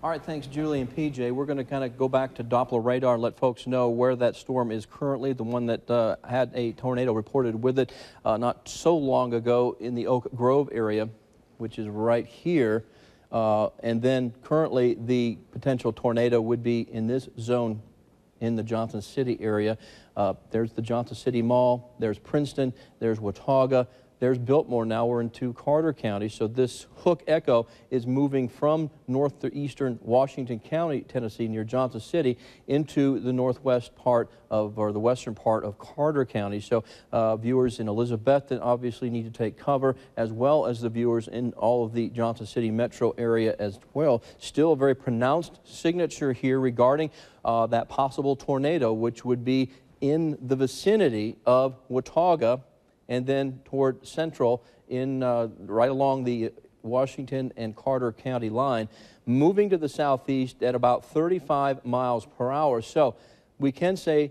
Speaker 1: All right, thanks, Julie and PJ. We're going to kind of go back to Doppler radar and let folks know where that storm is currently, the one that had a tornado reported with it not so long ago in the Oak Grove area, which is right here. And then currently the potential tornado would be in this zone in the Johnson City area. There's the Johnson City Mall, there's Princeton, there's Watauga, there's Biltmore. Now we're into Carter County. So this hook echo is moving from north to eastern Washington County, Tennessee, near Johnson City, into the northwest part of, or the western part of Carter County. So viewers in Elizabethton obviously need to take cover, as well as the viewers in all of the Johnson City metro area as well. Still a very pronounced signature here regarding that possible tornado, which would be in the vicinity of Watauga, and then toward central in right along the Washington and Carter County line, moving to the southeast at about 35 miles per hour. So we can say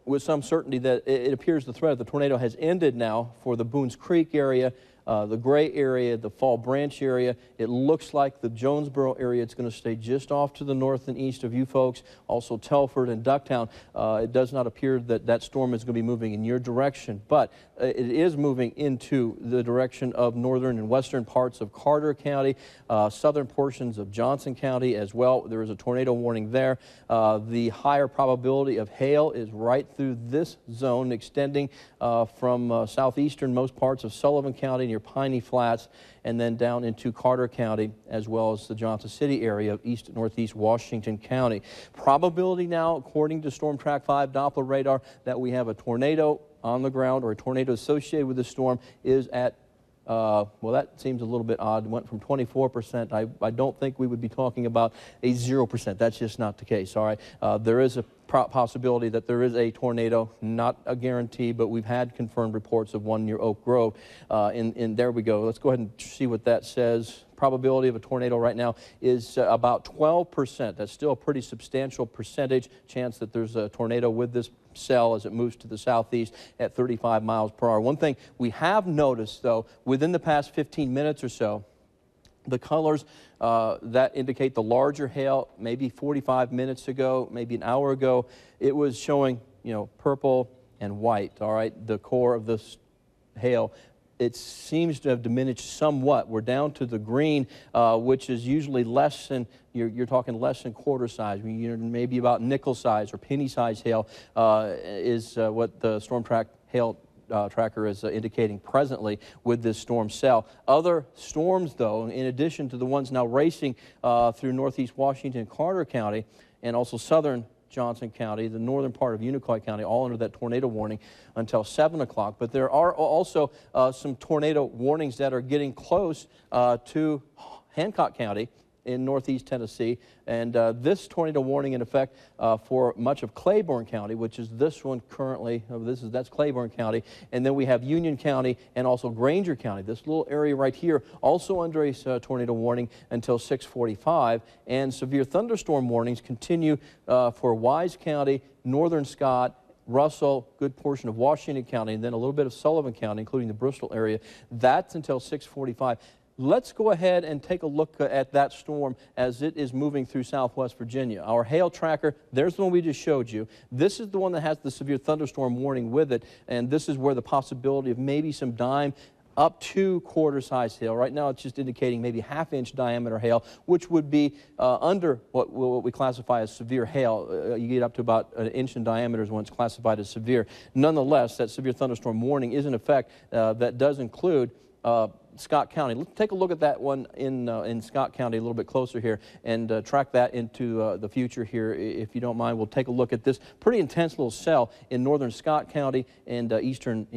Speaker 1: with some certainty that it appears the threat of the tornado has ended now for the Boones Creek area, The gray area, the Fall Branch area, it looks like the Jonesboro area, it's going to stay just off to the north and east of you folks. Also Telford and Ducktown. It does not appear that that storm is going to be moving in your direction, but it is moving into the direction of northern and western parts of Carter County, southern portions of Johnson County as well. There is a tornado warning there. The higher probability of hail is right through this zone, extending from southeastern most parts of Sullivan County near Piney Flats, and then down into Carter County, as well as the Johnson City area of east and northeast Washington County. Probability now, according to StormTrack 5 Doppler radar, that we have a tornado on the ground or a tornado associated with the storm is at well, that seems a little bit odd. It went from 24%. I don't think we would be talking about a 0%. That's just not the case, all right? There is a possibility that there is a tornado, not a guarantee, but we've had confirmed reports of one near Oak Grove. And there we go. Let's go ahead and see what that says. Probability of a tornado right now is about 12%. That's still a pretty substantial percentage chance that there's a tornado with this cell as it moves to the southeast at 35 miles per hour. One thing we have noticed, though, within the past 15 minutes or so, the colors that indicate the larger hail, maybe 45 minutes ago, maybe an hour ago, it was showing, you know, purple and white, all right, the core of this hail. It seems to have diminished somewhat. We're down to the green, which is usually less than, you're talking less than quarter size, maybe about nickel size or penny size hail is what the StormTrack hail tracker is indicating presently with this storm cell. Other storms, though, in addition to the ones now racing through northeast Washington, Carter County, and also southern Johnson County, the northern part of Unicoi County, all under that tornado warning until 7 o'clock. But there are also some tornado warnings that are getting close to Hancock County in northeast Tennessee, and this tornado warning in effect for much of Claiborne County, which is this one currently. That's Claiborne County, and then we have Union County and also Granger County. This little area right here also under a tornado warning until 6:45, and severe thunderstorm warnings continue for Wise County, northern Scott, Russell, good portion of Washington County, and then a little bit of Sullivan County, including the Bristol area. That's until 6:45. Let's go ahead and take a look at that storm as it is moving through southwest Virginia. Our hail tracker, there's the one we just showed you. This is the one that has the severe thunderstorm warning with it, and this is where the possibility of maybe some dime up to quarter-size hail. Right now it's just indicating maybe half-inch diameter hail, which would be under what we classify as severe hail. You get up to about an inch in diameter is when it's classified as severe. Nonetheless, that severe thunderstorm warning is in effect. That does include Scott County. Let's take a look at that one in Scott County a little bit closer here and track that into the future here. If you don't mind, we'll take a look at this pretty intense little cell in northern Scott County and eastern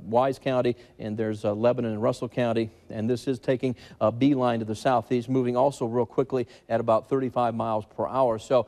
Speaker 1: Wise County, and there's Lebanon and Russell County, and this is taking a beeline to the southeast, moving also real quickly at about 35 miles per hour. So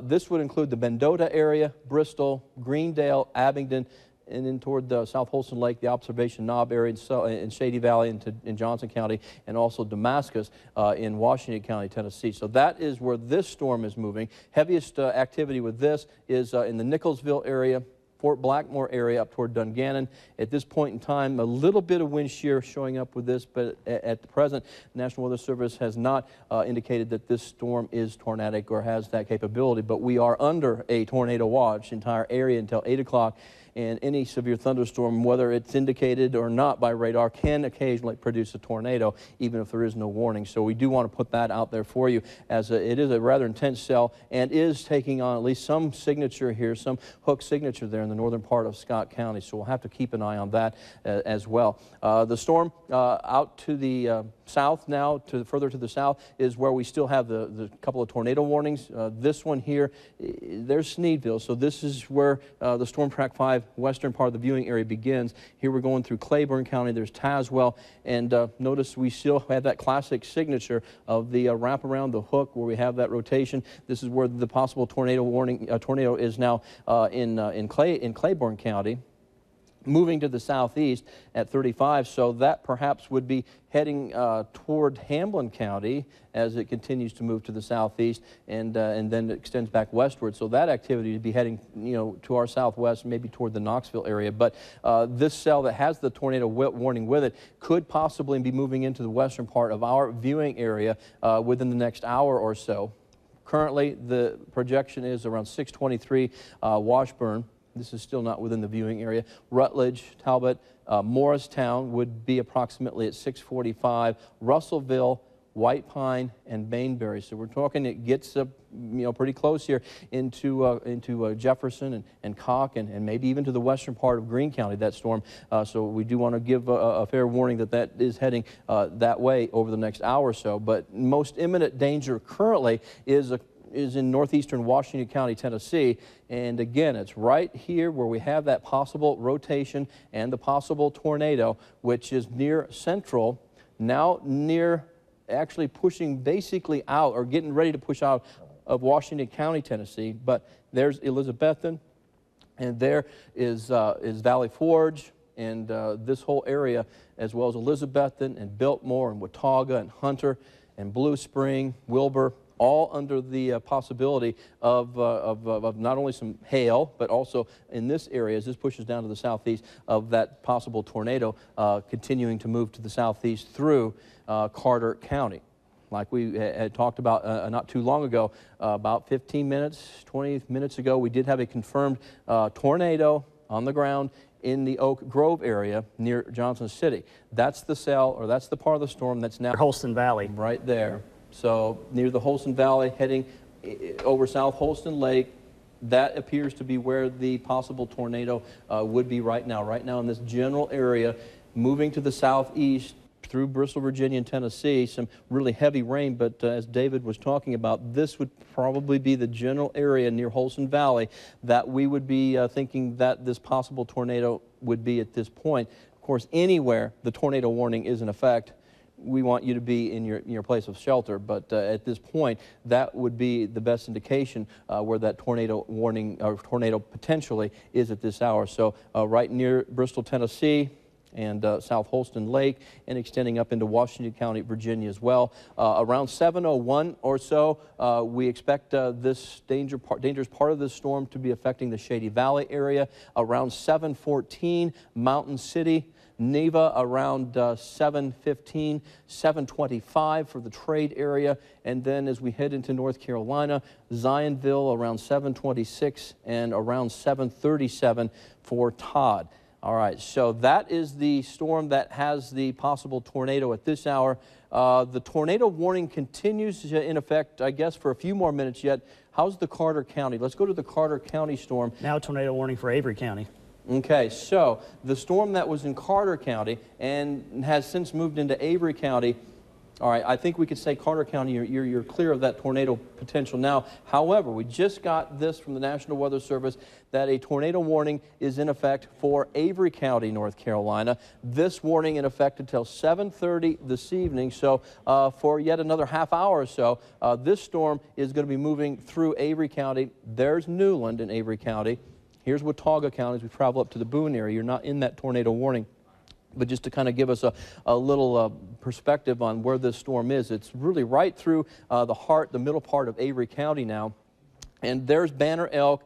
Speaker 1: this would include the Mendota area, Bristol, Greendale, Abingdon, and then toward the South Holston Lake, the Observation Knob area in Shady Valley in Johnson County, and also Damascus in Washington County, Tennessee. So that is where this storm is moving. Heaviest activity with this is in the Nicholsville area, Fort Blackmore area up toward Dungannon. At this point in time, a little bit of wind shear showing up with this, but at the present, the National Weather Service has not indicated that this storm is tornadic or has that capability, but we are under a tornado watch, entire area until 8 o'clock. And any severe thunderstorm, whether it's indicated or not by radar, can occasionally produce a tornado, even if there is no warning. So we do want to put that out there for you, as it is a rather intense cell and is taking on at least some signature here, some hook signature there in the northern part of Scott County. So we'll have to keep an eye on that as well. The storm out to the south now, further to the south, is where we still have the couple of tornado warnings. This one here, there's Sneedville. So this is where the StormTrack 5 western part of the viewing area begins. Here we're going through Claiborne County. There's Tazewell, and notice we still have that classic signature of the wrap around the hook where we have that rotation. This is where the possible tornado warning tornado is now in Claiborne County. moving to the southeast at 35, so that perhaps would be heading toward Hamlin County as it continues to move to the southeast and then extends back westward. So that activity would be heading, to our southwest, maybe toward the Knoxville area. But this cell that has the tornado warning with it could possibly be moving into the western part of our viewing area within the next hour or so. Currently, the projection is around 623 Washburn. This is still not within the viewing area. Rutledge, Talbot, Morristown would be approximately at 645. Russellville, White Pine, and Bainbury. So we're talking it gets pretty close here into Jefferson and Cocke and maybe even to the western part of Greene County, that storm. So we do want to give a fair warning that is heading that way over the next hour or so. But most imminent danger currently is in northeastern Washington County, Tennessee. And again, it's right here where we have that possible rotation and the possible tornado, which is near central, now near actually pushing basically out or getting ready to push out of Washington County, Tennessee. But there's Elizabethton, and there is Valley Forge, and this whole area, as well as Elizabethton and Biltmore and Watauga and Hunter and Blue Spring, Wilbur, all under the possibility of not only some hail, but also in this area, as this pushes down to the southeast, of that possible tornado continuing to move to the southeast through Carter County. Like we had talked about not too long ago, about 15 minutes, 20 minutes ago, we did have a confirmed tornado on the ground in the Oak Grove area near Johnson City. That's the cell, or that's the part of the storm that's now
Speaker 3: Holston Valley.
Speaker 1: Right there. So near the Holston Valley, heading over South Holston Lake, that appears to be where the possible tornado would be right now. Right now in this general area, moving to the southeast through Bristol, Virginia, and Tennessee, some really heavy rain, but as David was talking about, this would probably be the general area near Holston Valley that we would be thinking that this possible tornado would be at this point. Of course, anywhere the tornado warning is in effect, we want you to be in your place of shelter, but at this point, that would be the best indication where that tornado warning or tornado potentially is at this hour. So right near Bristol, Tennessee, and South Holston Lake, and extending up into Washington County, Virginia as well. Around 7:01 or so, we expect this dangerous part of this storm to be affecting the Shady Valley area. Around 7:14, Mountain City, Neva around 7:15, 7:25 for the trade area, and then as we head into North Carolina, Zionville around 7:26 and around 7:37 for Todd. All right, so that is the storm that has the possible tornado at this hour. The tornado warning continues in effect, I guess, for a few more minutes yet. How's the Carter County? Let's go to the Carter County storm.
Speaker 3: Now a tornado warning for Avery County.
Speaker 1: Okay, so the storm that was in Carter County and has since moved into Avery County, all right, I think we could say Carter County, you're clear of that tornado potential now. However, we just got this from the National Weather Service that a tornado warning is in effect for Avery County, North Carolina. This warning in effect until 7:30 this evening. So for yet another half hour or so, this storm is going to be moving through Avery County. There's Newland in Avery County. Here's Watauga County as we travel up to the Boone area. You're not in that tornado warning. But just to kind of give us a little perspective on where this storm is, it's really right through the middle part of Avery County now. And there's Banner Elk,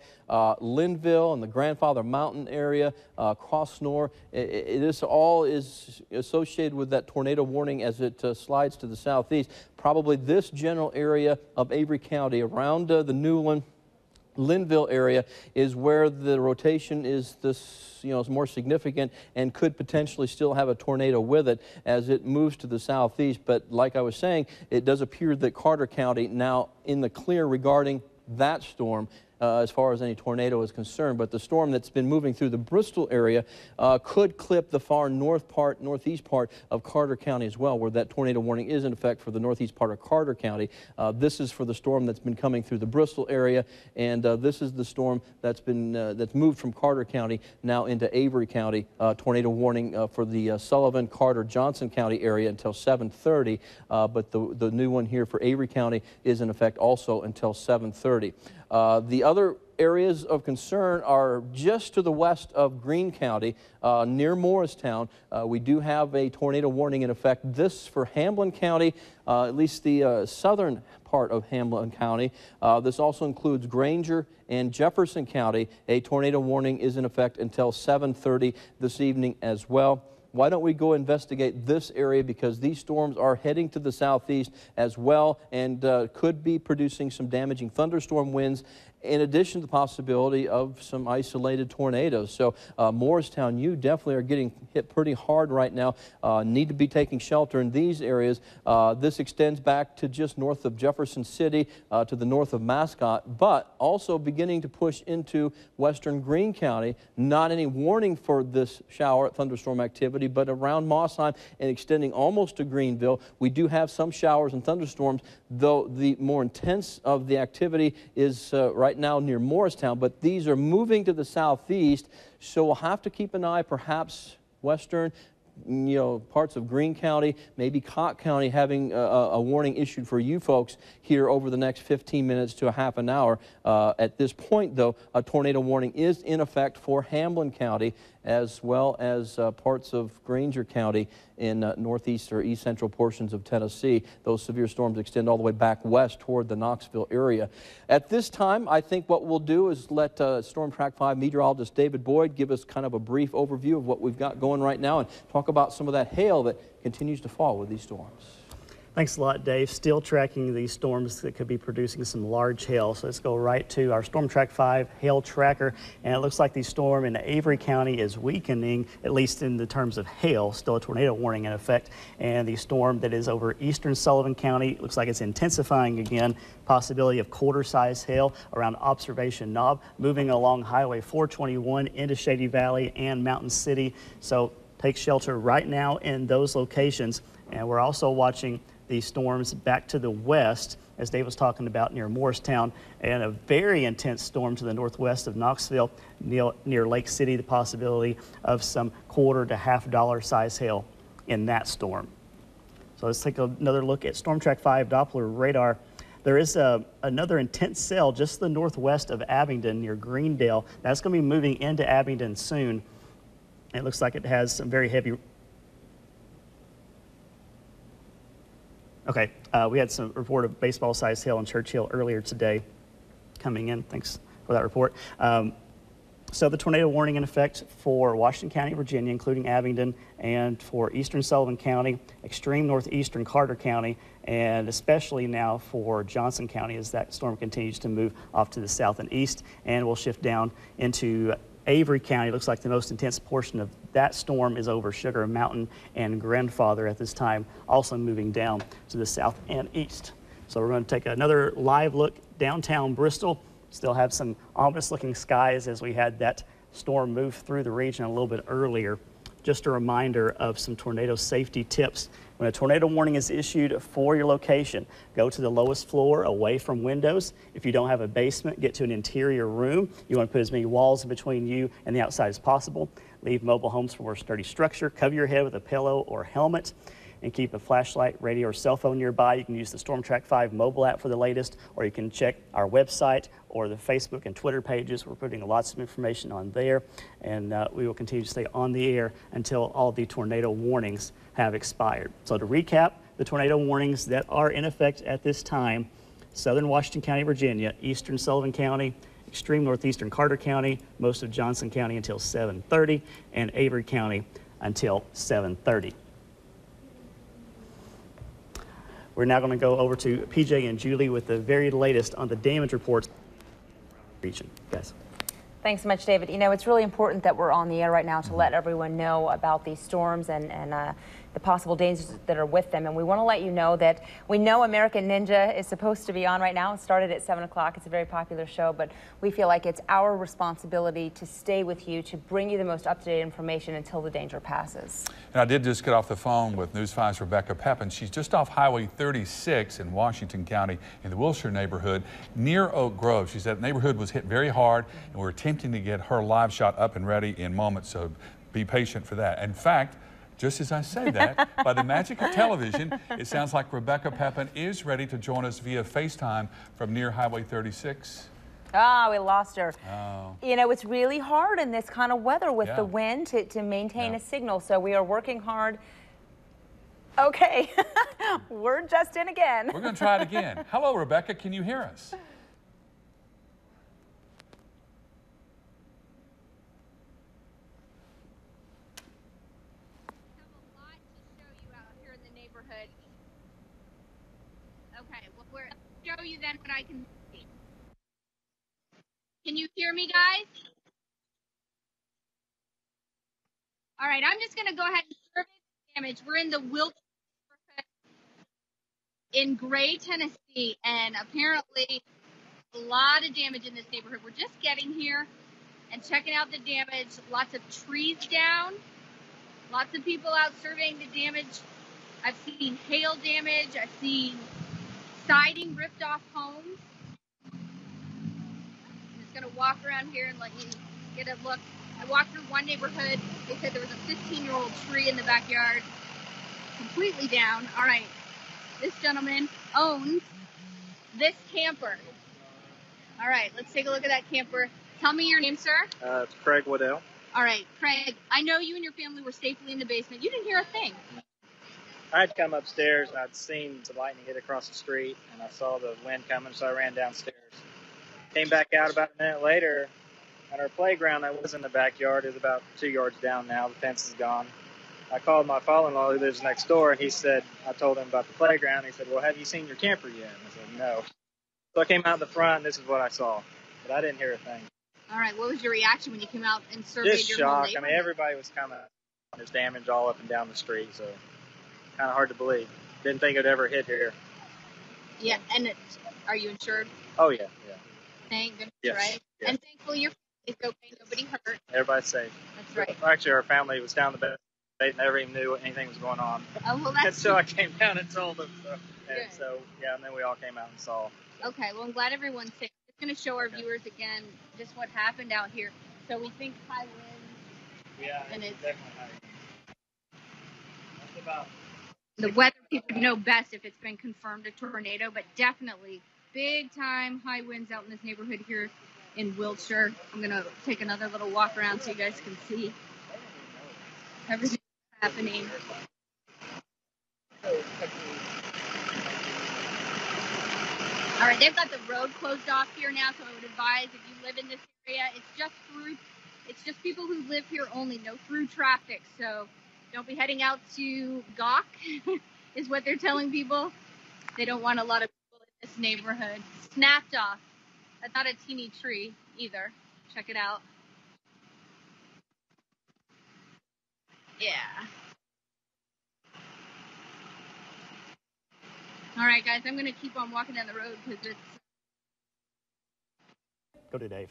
Speaker 1: Linville, and the Grandfather Mountain area, Cross Snore. This all is associated with that tornado warning as it slides to the southeast. Probably this general area of Avery County around the Newland, Linville area is where the rotation is is more significant and could potentially still have a tornado with it as it moves to the southeast. But like I was saying, it does appear that Carter County now in the clear regarding that storm as far as any tornado is concerned. But the storm that's been moving through the Bristol area could clip the far northeast part of Carter County as well, where that tornado warning is in effect for the northeast part of Carter County. This is for the storm that's been coming through the Bristol area, and this is the storm that's moved from Carter County now into Avery County. Tornado warning for the Sullivan, Carter, Johnson County area until 7:30, but the new one here for Avery County is in effect also until 7:30. The other areas of concern are just to the west of Greene County, near Morristown. We do have a tornado warning in effect. This for Hamlin County, at least the southern part of Hamlin County. This also includes Granger and Jefferson County. A tornado warning is in effect until 7:30 this evening as well. Why don't we go investigate this area, because these storms are heading to the southeast as well and could be producing some damaging thunderstorm winds, in addition to the possibility of some isolated tornadoes. So Morristown, you definitely are getting hit pretty hard right now. Need to be taking shelter in these areas. This extends back to just north of Jefferson City, to the north of Mascot, but also beginning to push into western Greene County. Not any warning for this shower thunderstorm activity, but around Mossheim and extending almost to Greenville. We do have some showers and thunderstorms, though the more intense of the activity is right now near Morristown, but these are moving to the southeast, so we'll have to keep an eye, perhaps western, parts of Greene County, maybe Cott County, having a warning issued for you folks here over the next 15 minutes to a half an hour. At this point, though, a tornado warning is in effect for Hamlin County, as well as parts of Granger County in northeast or east central portions of Tennessee. Those severe storms extend all the way back west toward the Knoxville area. At this time, I think what we'll do is let StormTrack 5 meteorologist David Boyd give us kind of a brief overview of what we've got going right now and talk about some of that hail that continues to fall with these storms.
Speaker 3: Thanks a lot, Dave. Still tracking these storms that could be producing some large hail. So let's go right to our StormTrack 5 hail tracker. And it looks like the storm in Avery County is weakening, at least in the terms of hail. Still a tornado warning in effect. And the storm that is over eastern Sullivan County looks like it's intensifying again. Possibility of quarter-size hail around Observation Knob, moving along Highway 421 into Shady Valley and Mountain City. So take shelter right now in those locations. And we're also watching the storms back to the west, as Dave was talking about, near Morristown, and a very intense storm to the northwest of Knoxville, near Lake City, the possibility of some quarter to $half size hail in that storm. So let's take another look at StormTrack 5 Doppler radar. There is another intense cell just to the northwest of Abingdon near Greendale. That's going to be moving into Abingdon soon. It looks like it has some very heavy. Okay, we had some report of baseball-sized hail in Churchill earlier today coming in. Thanks for that report. So the tornado warning in effect for Washington County, Virginia, including Abingdon, and for eastern Sullivan County, extreme northeastern Carter County, and especially now for Johnson County as that storm continues to move off to the south and east, and will shift down into Avery County. Looks like the most intense portion of that storm is over Sugar Mountain and Grandfather at this time, also moving down to the south and east. So we're going to take another live look downtown Bristol. Still have some ominous looking skies as we had that storm move through the region a little bit earlier. Just a reminder of some tornado safety tips. When a tornado warning is issued for your location, go to the lowest floor away from windows. If you don't have a basement, get to an interior room. You want to put as many walls in between you and the outside as possible. Leave mobile homes for more sturdy structure. Cover your head with a pillow or helmet, and keep a flashlight, radio, or cell phone nearby. You can use the StormTrack 5 mobile app for the latest, or you can check our website or the Facebook and Twitter pages. We're putting lots of information on there, and we will continue to stay on the air until all the tornado warnings have expired. So to recap, the tornado warnings that are in effect at this time: southern Washington County, Virginia, eastern Sullivan County, extreme northeastern Carter County, most of Johnson County until 7:30, and Avery County until 7:30. We're now going to go over to PJ and Julie with the very latest on the damage reports region. Guys.
Speaker 5: Thanks so much, David. You know, it's really important that we're on the air right now to let everyone know about these storms and the possible dangers that are with them. And we want to let you know that we know American Ninja is supposed to be on right now. It started at 7 o'clock. It's a very popular show, but we feel like it's our responsibility to stay with you, to bring you the most up-to-date information until the danger passes.
Speaker 6: And I did just get off the phone with News 5's Rebecca Pepin. She's just off Highway 36 in Washington County in the Wilshire neighborhood near Oak Grove. She said the neighborhood was hit very hard, and we're attempting to get her live shot up and ready in moments, so be patient for that. In fact, just as I say that, by the magic of television, it sounds like Rebecca Pepin is ready to join us via FaceTime from near Highway 36.
Speaker 5: Ah, we lost her.
Speaker 6: Oh.
Speaker 5: You know, it's really hard in this kind of weather with the wind to maintain a signal. So we are working hard. Okay, we're just in again.
Speaker 6: We're going to try it again. Hello, Rebecca. Can you hear us?
Speaker 7: Okay, well, we'll show you then what I can see. Can you hear me, guys? All right, I'm just going to go ahead and survey the damage. We're in the Wilkes in Gray, Tennessee, and apparently a lot of damage in this neighborhood. We're just getting here and checking out the damage. Lots of trees down, lots of people out surveying the damage. I've seen hail damage. I've seen siding ripped off homes. I'm just going to walk around here and let you get a look. I walked through one neighborhood. They said there was a 15-year-old tree in the backyard, completely down. All right, this gentleman owns this camper. All right, let's take a look at that camper. Tell me your name, sir.
Speaker 8: It's Craig Waddell.
Speaker 7: All right, Craig, I know you and your family were safely in the basement. You didn't hear a thing.
Speaker 8: I had come upstairs and I'd seen the lightning hit across the street and I saw the wind coming, so I ran downstairs. Came back out about a minute later at our playground that was in the backyard. It was about 2 yards down now. The fence is gone. I called my father-in-law who lives next door and he said, I told him about the playground. He said, well, have you seen your camper yet? And I said, no. So I came out the front and this is what I saw, but I didn't hear a thing.
Speaker 7: All right, what was your reaction when you came out and surveyed
Speaker 8: Just
Speaker 7: your whole
Speaker 8: shock. I
Speaker 7: neighborhood?
Speaker 8: mean, everybody was kind of, there's damage all up and down the street, so kind of hard to believe. Didn't think it'd ever hit here.
Speaker 7: Yeah, and are you insured?
Speaker 8: Oh, yeah, yeah.
Speaker 7: Thank goodness,
Speaker 8: Yes,
Speaker 7: right?
Speaker 8: yes.
Speaker 7: And thankfully your family's okay, nobody hurt.
Speaker 8: Everybody's safe.
Speaker 7: That's right.
Speaker 8: Actually, our family was down the bed. They never even knew anything was going on.
Speaker 7: Oh, well, that's
Speaker 8: Until I came down and told them. So,
Speaker 7: Good.
Speaker 8: and so, yeah, and then we all came out and saw. So.
Speaker 7: okay. Well, I'm glad everyone's safe. I'm just going to show our viewers again just what happened out here. So we think high winds.
Speaker 8: Yeah,
Speaker 7: And it's
Speaker 8: definitely high. That's about.
Speaker 7: the weather people know best if it's been confirmed a tornado, but definitely big time high winds out in this neighborhood here in Wiltshire. I'm going to take another little walk around so you guys can see everything happening. All right, they've got the road closed off here now, so I would advise if you live in this area, it's just people who live here only, no through traffic. So don't be heading out to Gawk, is what they're telling people. They don't want a lot of people in this neighborhood. Snapped off. That's not a teeny tree either. Check it out. Yeah. All right, guys, I'm going to keep on walking down the road because it's...
Speaker 3: Go to Dave.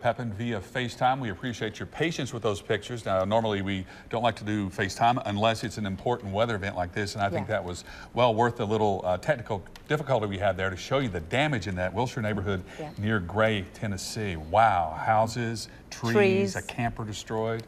Speaker 6: Happened via FaceTime. We appreciate your patience with those pictures. Now, normally we don't like to do FaceTime unless it's an important weather event like this, and I think that was well worth the little technical difficulty we had there to show you the damage in that Wilshire neighborhood near Gray, Tennessee. Wow, houses, trees, a camper destroyed.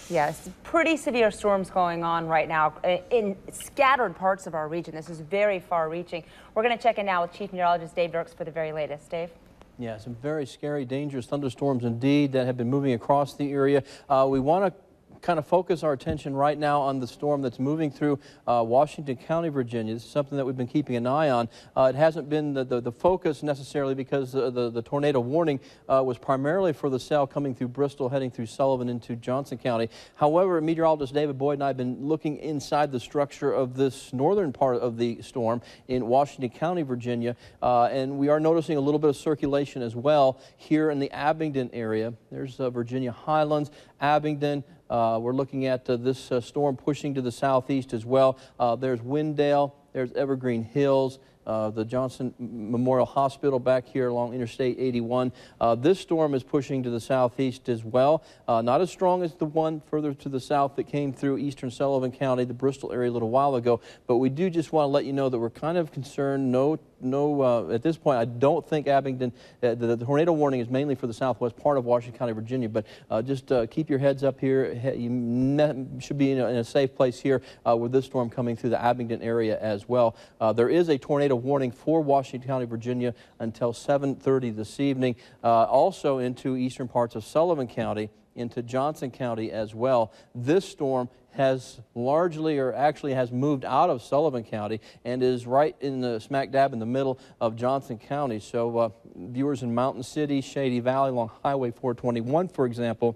Speaker 5: Yes, pretty severe storms going on right now in scattered parts of our region. This is very far-reaching. We're going to check in now with Chief Meteorologist Dave Dirks for the very latest. Dave?
Speaker 1: Yeah, some very scary, dangerous thunderstorms indeed that have been moving across the area. We want to kind of focus our attention right now on the storm that's moving through Washington County, Virginia. This is something that we've been keeping an eye on. It hasn't been the focus necessarily because the tornado warning was primarily for the cell coming through Bristol, heading through Sullivan into Johnson County. However, meteorologist David Boyd and I have been looking inside the structure of this northern part of the storm in Washington County, Virginia, and we are noticing a little bit of circulation as well here in the Abingdon area. There's Virginia Highlands, Abingdon. We're looking at this storm pushing to the southeast as well. There's Wendell, there's Evergreen Hills, the Johnson Memorial Hospital back here along Interstate 81. This storm is pushing to the southeast as well. Not as strong as the one further to the south that came through eastern Sullivan County, the Bristol area a little while ago. But we do just want to let you know that we're kind of concerned. At this point, I don't think Abingdon, the tornado warning is mainly for the southwest part of Washington County, Virginia, but just keep your heads up here. You should be in a safe place here with this storm coming through the Abingdon area as well. There is a tornado warning for Washington County, Virginia until 7:30 this evening, also into eastern parts of Sullivan County, into Johnson County as well. This storm has largely, or actually has moved out of Sullivan County and is right in the smack dab in the middle of Johnson County. So viewers in Mountain City, Shady Valley along Highway 421, for example,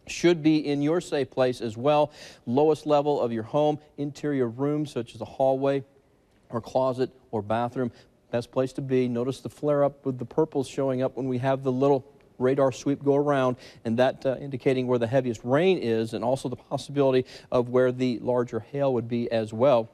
Speaker 1: should be in your safe place as well. Lowest level of your home, interior rooms such as a hallway or closet or bathroom, best place to be. Notice the flare up with the purples showing up when we have the little radar sweep go around, and that indicating where the heaviest rain is, and also the possibility of where the larger hail would be as well.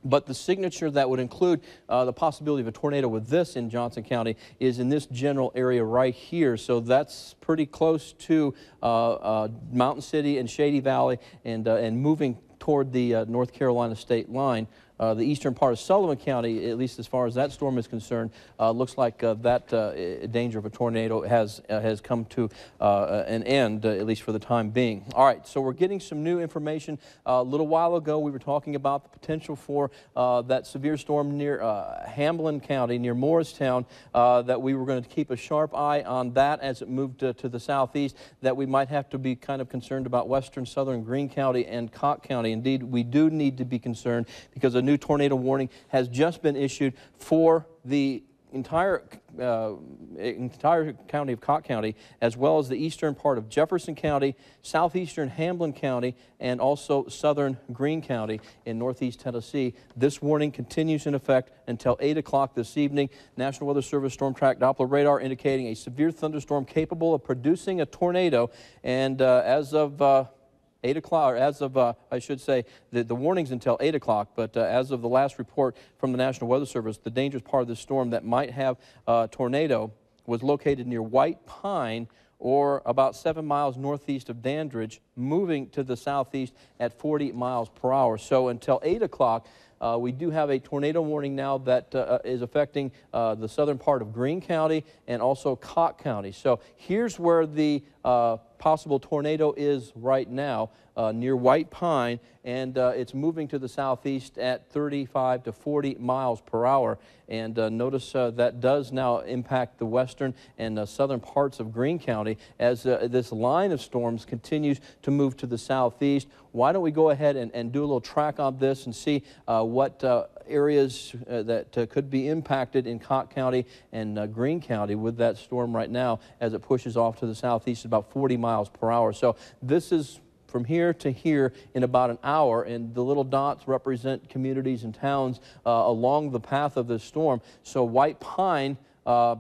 Speaker 1: But the signature that would include the possibility of a tornado with this in Johnson County is in this general area right here. So that's pretty close to Mountain City and Shady Valley, and moving toward the North Carolina state line. The eastern part of Sullivan County, at least as far as that storm is concerned, looks like that danger of a tornado has come to an end, at least for the time being. All right, so we're getting some new information. A little while ago, we were talking about the potential for that severe storm near Hamblin County, near Morristown, that we were going to keep a sharp eye on that as it moved to the southeast, that we might have to be kind of concerned about western, southern Greene County and Cocke County. Indeed, we do need to be concerned because a new tornado warning has just been issued for the entire county of Cocke County, as well as the eastern part of Jefferson County, southeastern Hamblin County, and also southern Greene County in northeast Tennessee. This warning continues in effect until 8 o'clock this evening. National Weather Service StormTrack Doppler radar indicating a severe thunderstorm capable of producing a tornado, and as of 8 o'clock, or as of, I should say, the warning's until 8 o'clock, but as of the last report from the National Weather Service, the dangerous part of this storm that might have a tornado was located near White Pine, or about 7 miles northeast of Dandridge, moving to the southeast at 40 miles per hour. So until 8 o'clock, we do have a tornado warning now that is affecting the southern part of Greene County and also Cocke County. So here's where the possible tornado is right now, near White Pine, and it's moving to the southeast at 35 to 40 miles per hour. And notice that does now impact the western and southern parts of Greene County as this line of storms continues to move to the southeast. Why don't we go ahead and do a little track on this and see what areas that could be impacted in Cocke County and Greene County with that storm right now as it pushes off to the southeast at about 40 miles per hour. So this is from here to here in about an hour, and the little dots represent communities and towns along the path of this storm. So White Pine,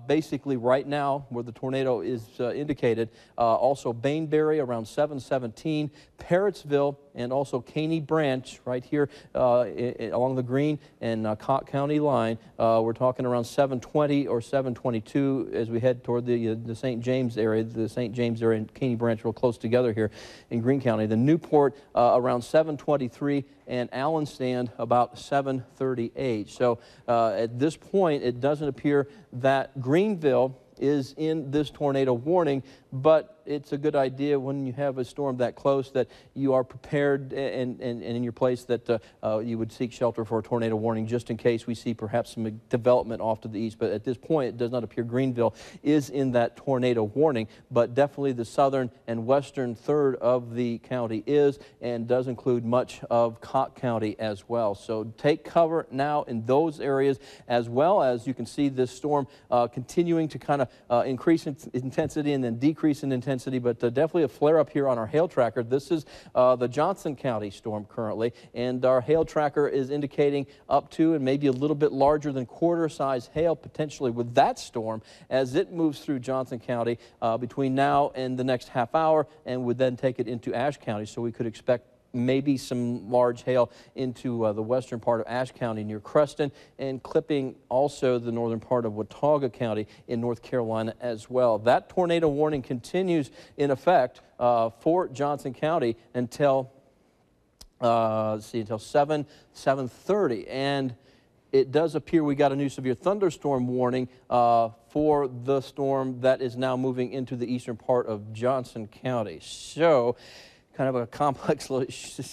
Speaker 1: basically right now where the tornado is indicated, also Bainbury around 717, Parrottsville, and also Caney Branch right here along the Greene and Cocke County line. We're talking around 720 or 722 as we head toward the St. James area. The St. James area and Caney Branch real close together here in Greene County. The Newport around 723, and Allenstand about 738. So at this point, it doesn't appear that Greenville is in this tornado warning, but it's a good idea when you have a storm that close that you are prepared and in your place that you would seek shelter for a tornado warning just in case we see perhaps some development off to the east. But at this point, it does not appear Greenville is in that tornado warning, but definitely the southern and western third of the county is, and does include much of Cocke County as well. So take cover now in those areas, as well as you can see this storm continuing to kind of increase in intensity and then decrease in intensity, but definitely a flare-up here on our hail tracker. This is the Johnson County storm currently, and our hail tracker is indicating up to and maybe a little bit larger than quarter-size hail potentially with that storm as it moves through Johnson County between now and the next half hour, and would then take it into Ashe County. So we could expect maybe some large hail into the western part of Ashe County near Creston, and clipping also the northern part of Watauga County in North Carolina as well. That tornado warning continues in effect for Johnson County until until 7:30, and it does appear we got a new severe thunderstorm warning for the storm that is now moving into the eastern part of Johnson County. So, kind of a complex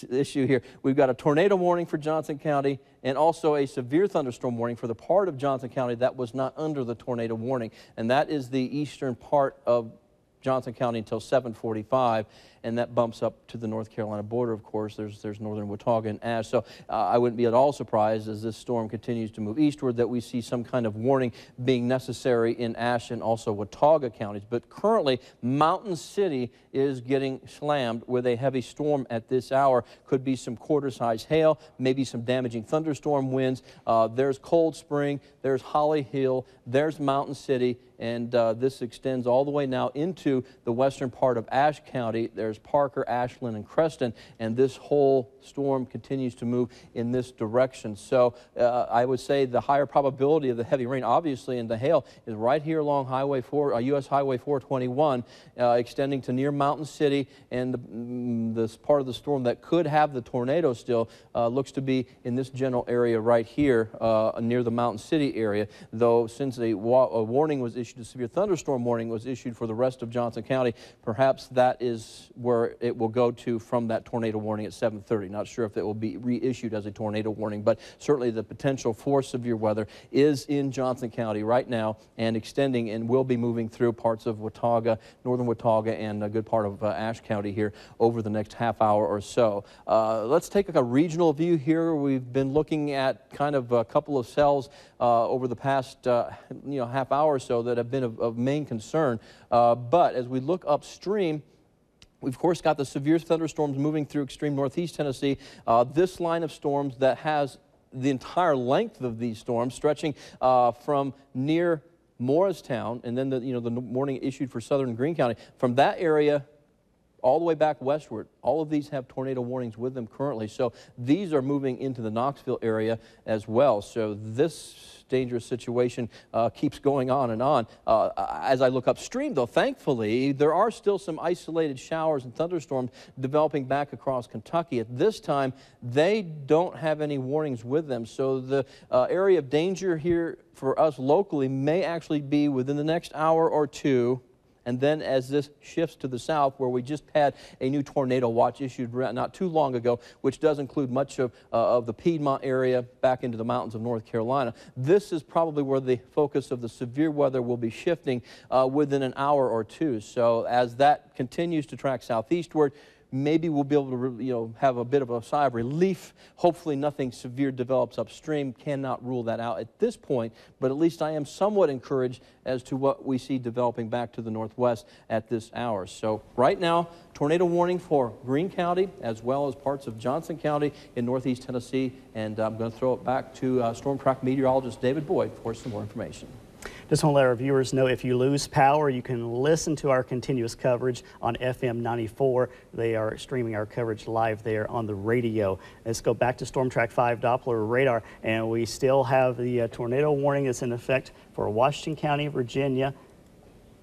Speaker 1: issue here. We've got a tornado warning for Johnson County and also a severe thunderstorm warning for the part of Johnson County that was not under the tornado warning, and that is the eastern part of Johnson County until 7:45, and that bumps up to the North Carolina border. Of course, there's northern Watauga and Ashe, so I wouldn't be at all surprised as this storm continues to move eastward that we see some kind of warning being necessary in Ashe and also Watauga counties. But currently, Mountain City is getting slammed with a heavy storm at this hour. Could be some quarter-size hail, maybe some damaging thunderstorm winds. There's Cold Spring, there's Holly Hill, there's Mountain City, and this extends all the way now into the western part of Ashe County. There's Parker, Ashland, and Creston, and this whole storm continues to move in this direction. So I would say the higher probability of the heavy rain, obviously, and the hail is right here along Highway 4, US Highway 421, extending to near Mountain City, and this part of the storm that could have the tornado still looks to be in this general area right here near the Mountain City area, though since a warning was issued, a severe thunderstorm warning was issued for the rest of Johnson County, perhaps that is where it will go to from that tornado warning at 7:30. Not sure if it will be reissued as a tornado warning, but certainly the potential for severe weather is in Johnson County right now and extending and will be moving through parts of Watauga, northern Watauga, and a good part of Ashe County here over the next half hour or so. Let's take a regional view here. We've been looking at kind of a couple of cells over the past half hour or so that have been of main concern. But as we look upstream, we've, of course, got the severe thunderstorms moving through extreme northeast Tennessee. This line of storms that has the entire length of these storms stretching from near Morristown, and then the warning issued for southern Greene County. From that area all the way back westward, all of these have tornado warnings with them currently. So these are moving into the Knoxville area as well. So this dangerous situation keeps going on and on. As I look upstream, though, thankfully, there are still some isolated showers and thunderstorms developing back across Kentucky. At this time, they don't have any warnings with them. So the area of danger here for us locally may actually be within the next hour or two. And then as this shifts to the south, where we just had a new tornado watch issued not too long ago, which does include much of the Piedmont area back into the mountains of North Carolina, this is probably where the focus of the severe weather will be shifting within an hour or two. So as that continues to track southeastward, maybe we'll be able to have a bit of a sigh of relief. Hopefully nothing severe develops upstream. Cannot rule that out at this point, but at least I am somewhat encouraged as to what we see developing back to the northwest at this hour. So right now, tornado warning for Greene County as well as parts of Johnson County in northeast Tennessee, and I'm going to throw it back to StormTrack meteorologist David Boyd for some more information.
Speaker 3: Just want to let our viewers know, if you lose power, you can listen to our continuous coverage on FM 94. They are streaming our coverage live there on the radio. Let's go back to StormTrack 5 Doppler radar, and we still have the tornado warning that's in effect for Washington County, Virginia,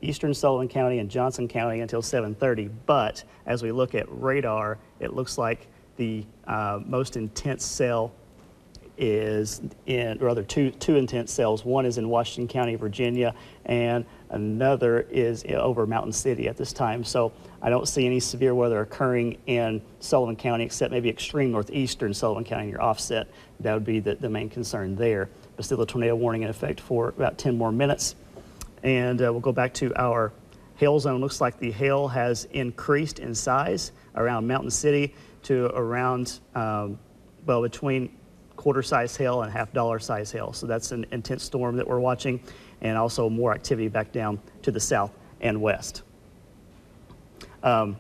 Speaker 3: eastern Sullivan County, and Johnson County until 7:30. But as we look at radar, it looks like the most intense cell is in, or rather two intense cells. One is in Washington County, Virginia, and another is over Mountain City at this time. So I don't see any severe weather occurring in Sullivan County except maybe extreme northeastern Sullivan County near Offset. That would be the main concern there. But still a tornado warning in effect for about 10 more minutes. And we'll go back to our hail zone. Looks like the hail has increased in size around Mountain City to around, between quarter-size hail and half-dollar-size hail. So that's an intense storm that we're watching, and also more activity back down to the south and west. As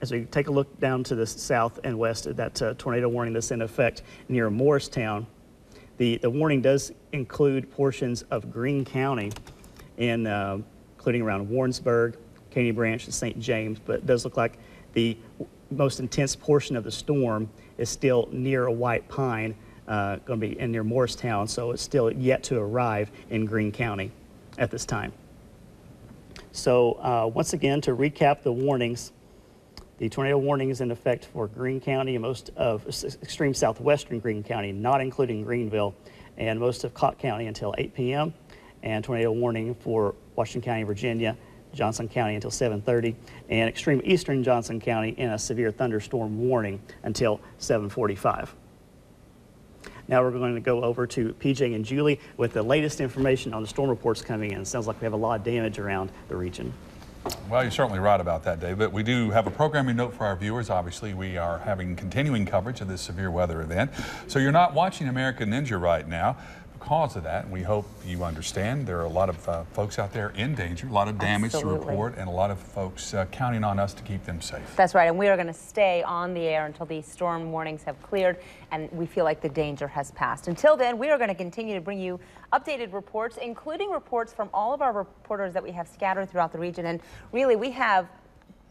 Speaker 3: we take a look down to the south and west at that tornado warning that's in effect near Morristown, the warning does include portions of Greene County, including around Warrensburg, Caney Branch, and St. James, but it does look like The most intense portion of the storm is still near a white pine, going to be in near Morristown, so it's still yet to arrive in Greene County at this time. So once again, to recap the warnings, the tornado warning is in effect for Greene County and most of extreme southwestern Greene County, not including Greenville, and most of Cott County until 8 p.m. and tornado warning for Washington County, Virginia, Johnson County until 7:30, and extreme eastern Johnson County in a severe thunderstorm warning until 7:45. Now we're going to go over to PJ and Julie with the latest information on the storm reports coming in. It sounds like we have a lot of damage around the region.
Speaker 6: Well, you're certainly right about that, Dave, but we do have a programming note for our viewers. Obviously, we are having continuing coverage of this severe weather event. So you're not watching American Ninja right now because of that, and we hope you understand. There are a lot of folks out there in danger, a lot of damage to report, and a lot of folks counting on us to keep them safe.
Speaker 5: That's right, and we are going to stay on the air until these storm warnings have cleared and we feel like the danger has passed. Until then, we are going to continue to bring you updated reports, including reports from all of our reporters that we have scattered throughout the region. And really, we have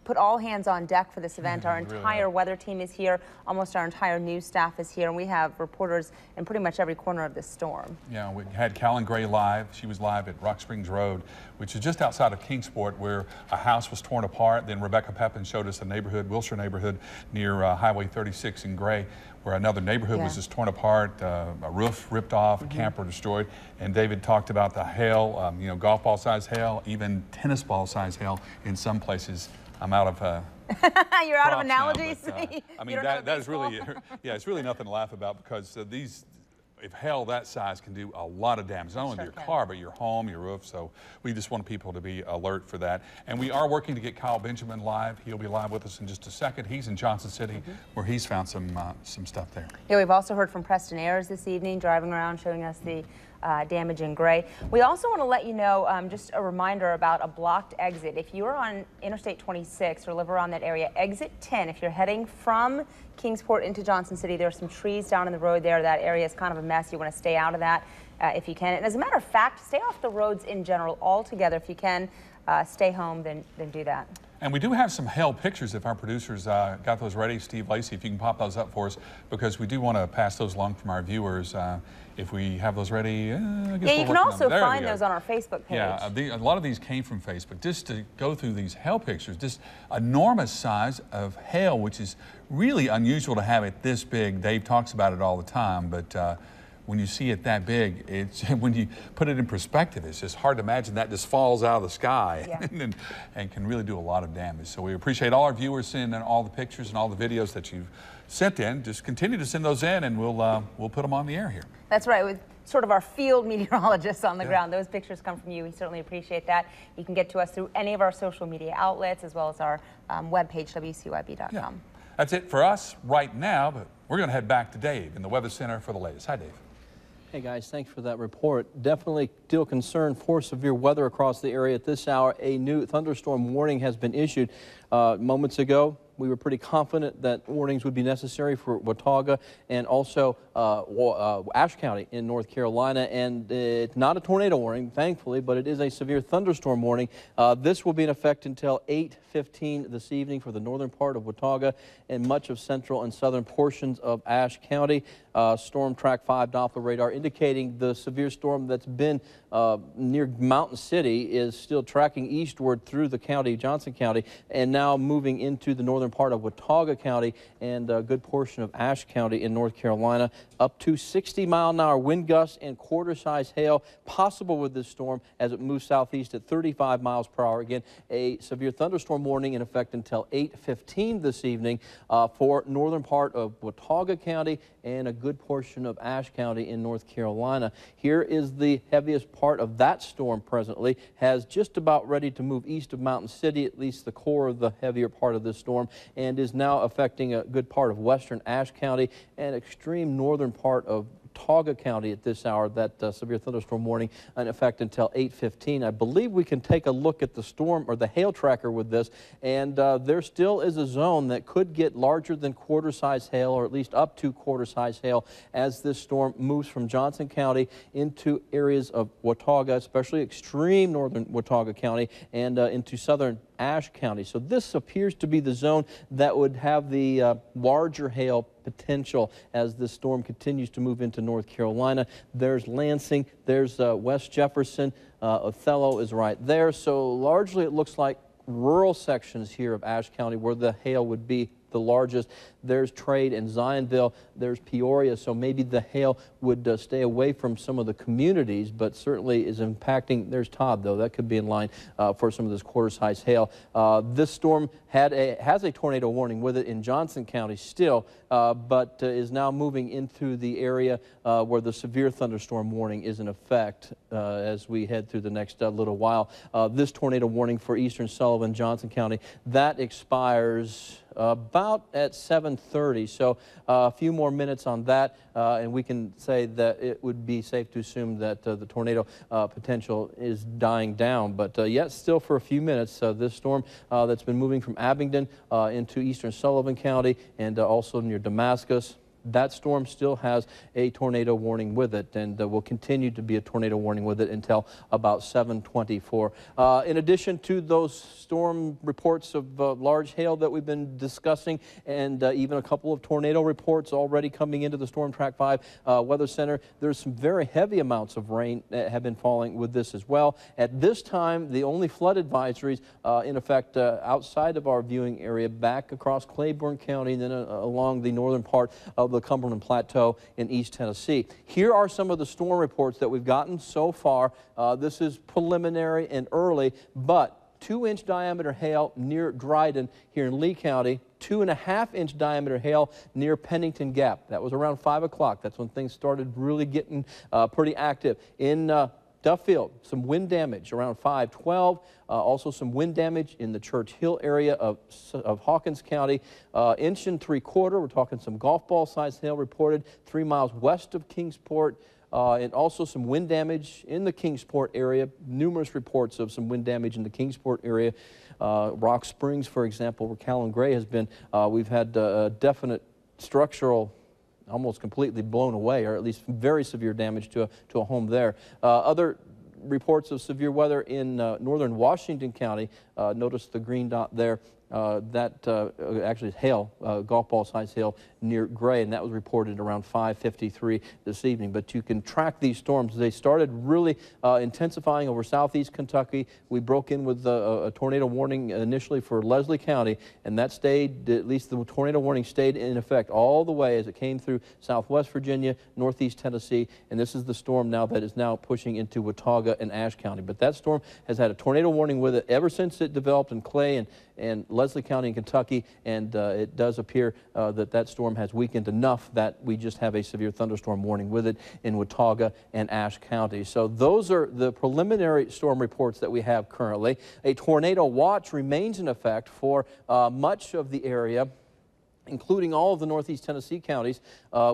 Speaker 5: put all hands on deck for this event. Our entire weather team is here. Almost our entire news staff is here. And we have reporters in pretty much every corner of this storm. Yeah,
Speaker 6: we had Callan Gray live. She was live at Rock Springs Road, which is just outside of Kingsport, where a house was torn apart. Then Rebecca Pepin showed us a neighborhood, Wilshire neighborhood, near Highway 36 in Gray, where another neighborhood was just torn apart, a roof ripped off, a camper destroyed. And David talked about the hail, you know, golf ball size hail, even tennis ball size hail in some places. I'm out of
Speaker 5: You're out of analogies?
Speaker 6: Now, but, I mean, that is really, yeah, it's really nothing to laugh about, because if hail that size can do a lot of damage, not only to your car, but your home, your roof. So we just want people to be alert for that. And we are working to get Kyle Benjamin live. He'll be live with us in just a second. He's in Johnson City, where he's found some stuff there. Yeah,
Speaker 5: we've also heard from Preston Ayers this evening, driving around, showing us the damage in Gray. We also want to let you know, just a reminder about a blocked exit. If you are on Interstate 26 or live around that area, exit 10, if you're heading from Kingsport into Johnson City, there are some trees down in the road there. That area is kind of a mess. You want to stay out of that if you can. And as a matter of fact, stay off the roads in general altogether. If you can stay home, then do that.
Speaker 6: And we do have some hail pictures if our producers got those ready. Steve Lacey, if you can pop those up for us, because we do want to pass those along from our viewers. If we have those ready, I guess
Speaker 5: you can also find those on our Facebook page.
Speaker 6: Yeah, a lot of these came from Facebook. Just to go through these hail pictures, just enormous size of hail, which is really unusual to have it this big. Dave talks about it all the time, but when you see it that big, when you put it in perspective, it's just hard to imagine that just falls out of the sky and can really do a lot of damage. So we appreciate all our viewers sending in all the pictures and all the videos that you've sent in. Just continue to send those in, and we'll put them on the air here.
Speaker 5: That's right. With sort of our field meteorologists on the ground. Those pictures come from you. We certainly appreciate that. You can get to us through any of our social media outlets, as well as our webpage, WCYB.com.
Speaker 6: Yeah. That's it for us right now, but we're going to head back to Dave in the Weather Center for the latest. Hi, Dave.
Speaker 1: Hey guys, thanks for that report. Definitely still concerned for severe weather across the area at this hour. A new thunderstorm warning has been issued moments ago. We were pretty confident that warnings would be necessary for Watauga and also Ashe County in North Carolina. And it's not a tornado warning, thankfully, but it is a severe thunderstorm warning. This will be in effect until 8:15 this evening for the northern part of Watauga and much of central and southern portions of Ashe County. StormTrack 5 Doppler radar indicating the severe storm that's been near Mountain City is still tracking eastward through the county, Johnson County, and now moving into the northern part of Watauga County and a good portion of Ashe County in North Carolina. Up to 60-mile-an-hour wind gusts and quarter-size hail possible with this storm as it moves southeast at 35 miles per hour. Again, a severe thunderstorm warning in effect until 8:15 this evening for northern part of Watauga County and a good portion of Ashe County in North Carolina. Here is the heaviest part of that storm presently, has just about ready to move east of Mountain City, at least the core of the heavier part of this storm, and is now affecting a good part of western Ashe County and extreme northern part of Watauga County at this hour. That severe thunderstorm warning in effect until 8:15. I believe we can take a look at the storm or the hail tracker with this, and there still is a zone that could get larger than quarter-size hail, or at least up to quarter-size hail, as this storm moves from Johnson County into areas of Watauga, especially extreme northern Watauga County, and into southern Ashe County. So this appears to be the zone that would have the larger hail potential as this storm continues to move into North Carolina. There's Lansing, there's West Jefferson, Othello is right there. So largely it looks like rural sections here of Ashe County where the hail would be the largest. There's Trade and Zionville, there's Peoria, so maybe the hail would stay away from some of the communities, but certainly is impacting. There's Todd, though. That could be in line for some of this quarter-size hail. This storm has a tornado warning with it in Johnson County still, but is now moving into the area where the severe thunderstorm warning is in effect as we head through the next little while. This tornado warning for eastern Sullivan, Johnson County, that expires about at 7:30, so a few more minutes on that, and we can say that it would be safe to assume that the tornado potential is dying down, but yet still for a few minutes. This storm that's been moving from Abingdon into eastern Sullivan County and also near Damascus, that storm still has a tornado warning with it, and will continue to be a tornado warning with it until about 7:24. In addition to those storm reports of large hail that we've been discussing, and even a couple of tornado reports already coming into the StormTrack 5 Weather Center, there's some very heavy amounts of rain that have been falling with this as well. At this time, the only flood advisories in effect outside of our viewing area, back across Claiborne County and then along the northern part of the Cumberland Plateau in East Tennessee. Here are some of the storm reports that we've gotten so far. This is preliminary and early, but 2-inch diameter hail near Dryden here in Lee County, 2.5-inch diameter hail near Pennington Gap. That was around 5 o'clock. That's when things started really getting pretty active. In Duffield, some wind damage around 5:12. Also some wind damage in the Church Hill area of Hawkins County. 1.75 inches. We're talking some golf ball size hail reported 3 miles west of Kingsport. And also some wind damage in the Kingsport area. Numerous reports of some wind damage in the Kingsport area. Rock Springs, for example, where Callan Gray has been. We've had definite structural almost completely blown away, or at least very severe damage to a home there. Other reports of severe weather in northern Washington County. Notice the green dot there. Actually is hail, golf ball size hail near Gray, and that was reported around 5:53 this evening. But you can track these storms. They started really intensifying over southeast Kentucky. We broke in with a tornado warning initially for Leslie County, and that stayed, at least the tornado warning stayed in effect all the way as it came through southwest Virginia, northeast Tennessee, and this is the storm now that is now pushing into Watauga and Ashe County. But that storm has had a tornado warning with it ever since it developed in Clay and Leslie County in Kentucky, and it does appear that storm has weakened enough that we just have a severe thunderstorm warning with it in Watauga and Ashe County. So those are the preliminary storm reports that we have currently. A tornado watch remains in effect for much of the area, including all of the northeast Tennessee counties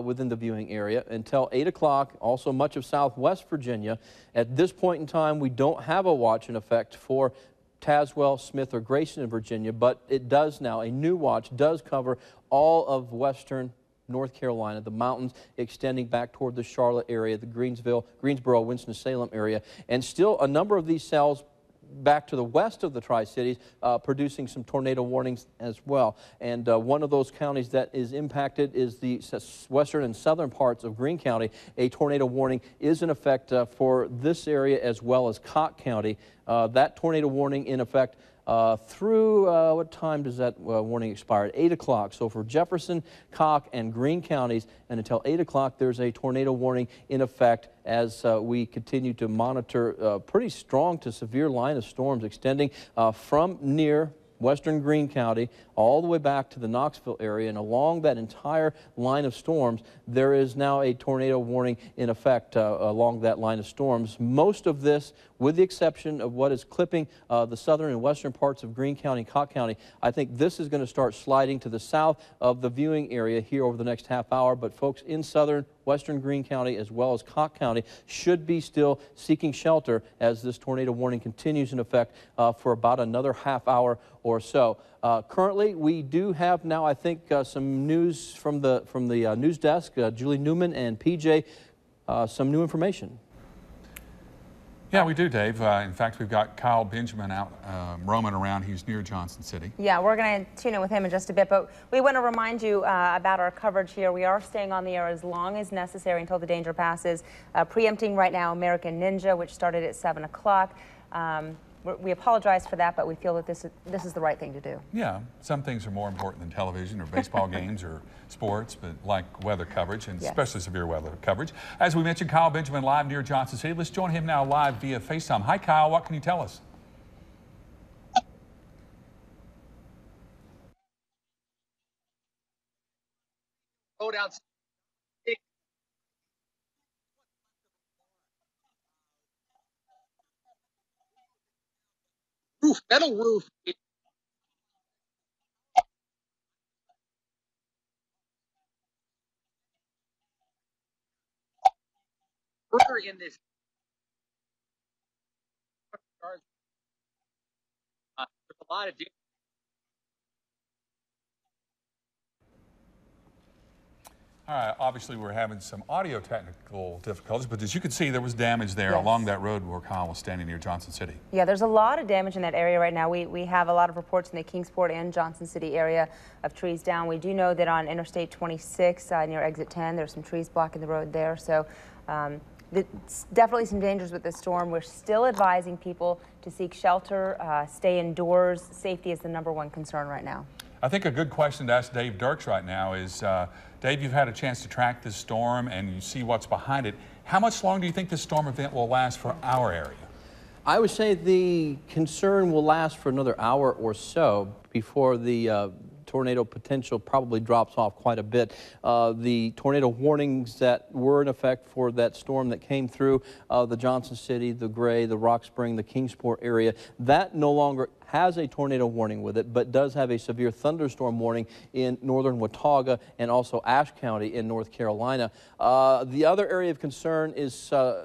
Speaker 1: within the viewing area until 8 o'clock, also much of southwest Virginia. At this point in time, we don't have a watch in effect for Tazewell, Smith, or Grayson in Virginia, but it does now. A new watch does cover all of western North Carolina, the mountains extending back toward the Charlotte area, the Greensboro, Winston-Salem area, and still a number of these cells back to the west of the Tri-Cities, producing some tornado warnings as well. And one of those counties that is impacted is the western and southern parts of Greene County. A tornado warning is in effect for this area as well as Cott County. That tornado warning in effect through, what time does that warning expire? At 8 o'clock. So for Jefferson, Cocke, and Greene counties, and until 8 o'clock, there's a tornado warning in effect as we continue to monitor pretty strong to severe line of storms extending from near western Greene County all the way back to the Knoxville area, and along that entire line of storms there is now a tornado warning in effect along that line of storms. Most of this, with the exception of what is clipping the southern and western parts of Greene County and Cocke County, I think this is going to start sliding to the south of the viewing area here over the next half hour. But folks in southern western Greene County as well as Cocke County should be still seeking shelter as this tornado warning continues in effect for about another half hour or so. Currently, we do have now, I think, some news from the news desk. Julie Newman and PJ, some new information.
Speaker 6: Yeah, we do, Dave. In fact, we've got Kyle Benjamin out roaming around. He's near Johnson City.
Speaker 5: Yeah, we're going to tune in with him in just a bit, but we want to remind you about our coverage here. We are staying on the air as long as necessary until the danger passes. Preempting right now American Ninja, which started at 7 o'clock. We apologize for that, but we feel that this is the right thing to do.
Speaker 6: Yeah, some things are more important than television or baseball games or sports, but like weather coverage, and especially severe weather coverage. As we mentioned, Kyle Benjamin live near Johnson City. Let's join him now live via FaceTime. Hi, Kyle. What can you tell us?
Speaker 9: Road outside. Metal roof. Further in this. There's a lot of.
Speaker 6: All right, obviously we're having some audio technical difficulties, but as you can see, there was damage there along that road where Kyle was standing near Johnson City.
Speaker 5: Yeah, there's a lot of damage in that area right now. We have a lot of reports in the Kingsport and Johnson City area of trees down. We do know that on Interstate 26 near Exit 10, there's some trees blocking the road there. So it's definitely some dangers with this storm. We're still advising people to seek shelter, stay indoors. Safety is the #1 concern right now.
Speaker 6: I think a good question to ask Dave Dirks right now is, Dave, you've had a chance to track this storm and you see what's behind it. How much longer do you think this storm event will last for our area?
Speaker 1: I would say the concern will last for another hour or so before the tornado potential probably drops off quite a bit. The tornado warnings that were in effect for that storm that came through the Johnson City, the Gray, the Rock Spring, the Kingsport area, that no longer has a tornado warning with it, but does have a severe thunderstorm warning in northern Watauga and also Ashe County in North Carolina. The other area of concern is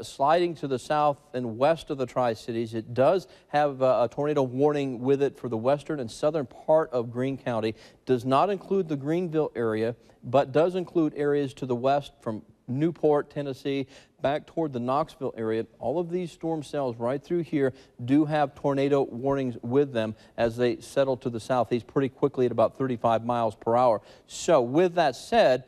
Speaker 1: sliding to the south and west of the Tri-Cities. It does have a tornado warning with it for the western and southern part of Greene County. Does not include the Greenville area, but does include areas to the west from Newport, Tennessee, back toward the Knoxville area. All of these storm cells right through here do have tornado warnings with them as they settle to the southeast pretty quickly at about 35 miles per hour. So with that said,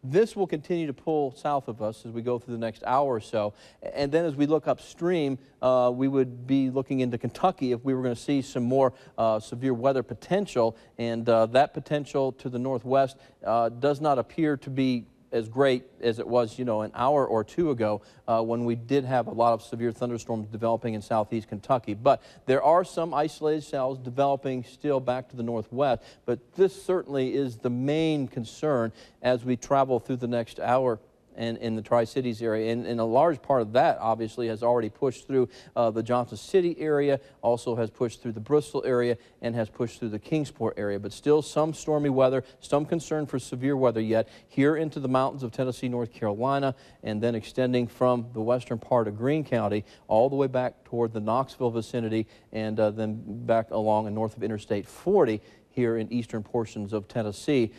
Speaker 1: this will continue to pull south of us as we go through the next hour or so. And then as we look upstream, we would be looking into Kentucky if we were going to see some more severe weather potential. And that potential to the northwest does not appear to be as great as it was, you know, an hour or two ago when we did have a lot of severe thunderstorms developing in southeast Kentucky. But there are some isolated cells developing still back to the northwest. But this certainly is the main concern as we travel through the next hour and in the Tri-Cities area. And a large part of that obviously has already pushed through the Johnson City area, also has pushed through the Bristol area, and has pushed through the Kingsport area. But still some stormy weather, some concern for severe weather yet here into the mountains of Tennessee, North Carolina, and then extending from the western part of Greene County all the way back toward the Knoxville vicinity, and then back along and north of Interstate 40 here in eastern portions of Tennessee.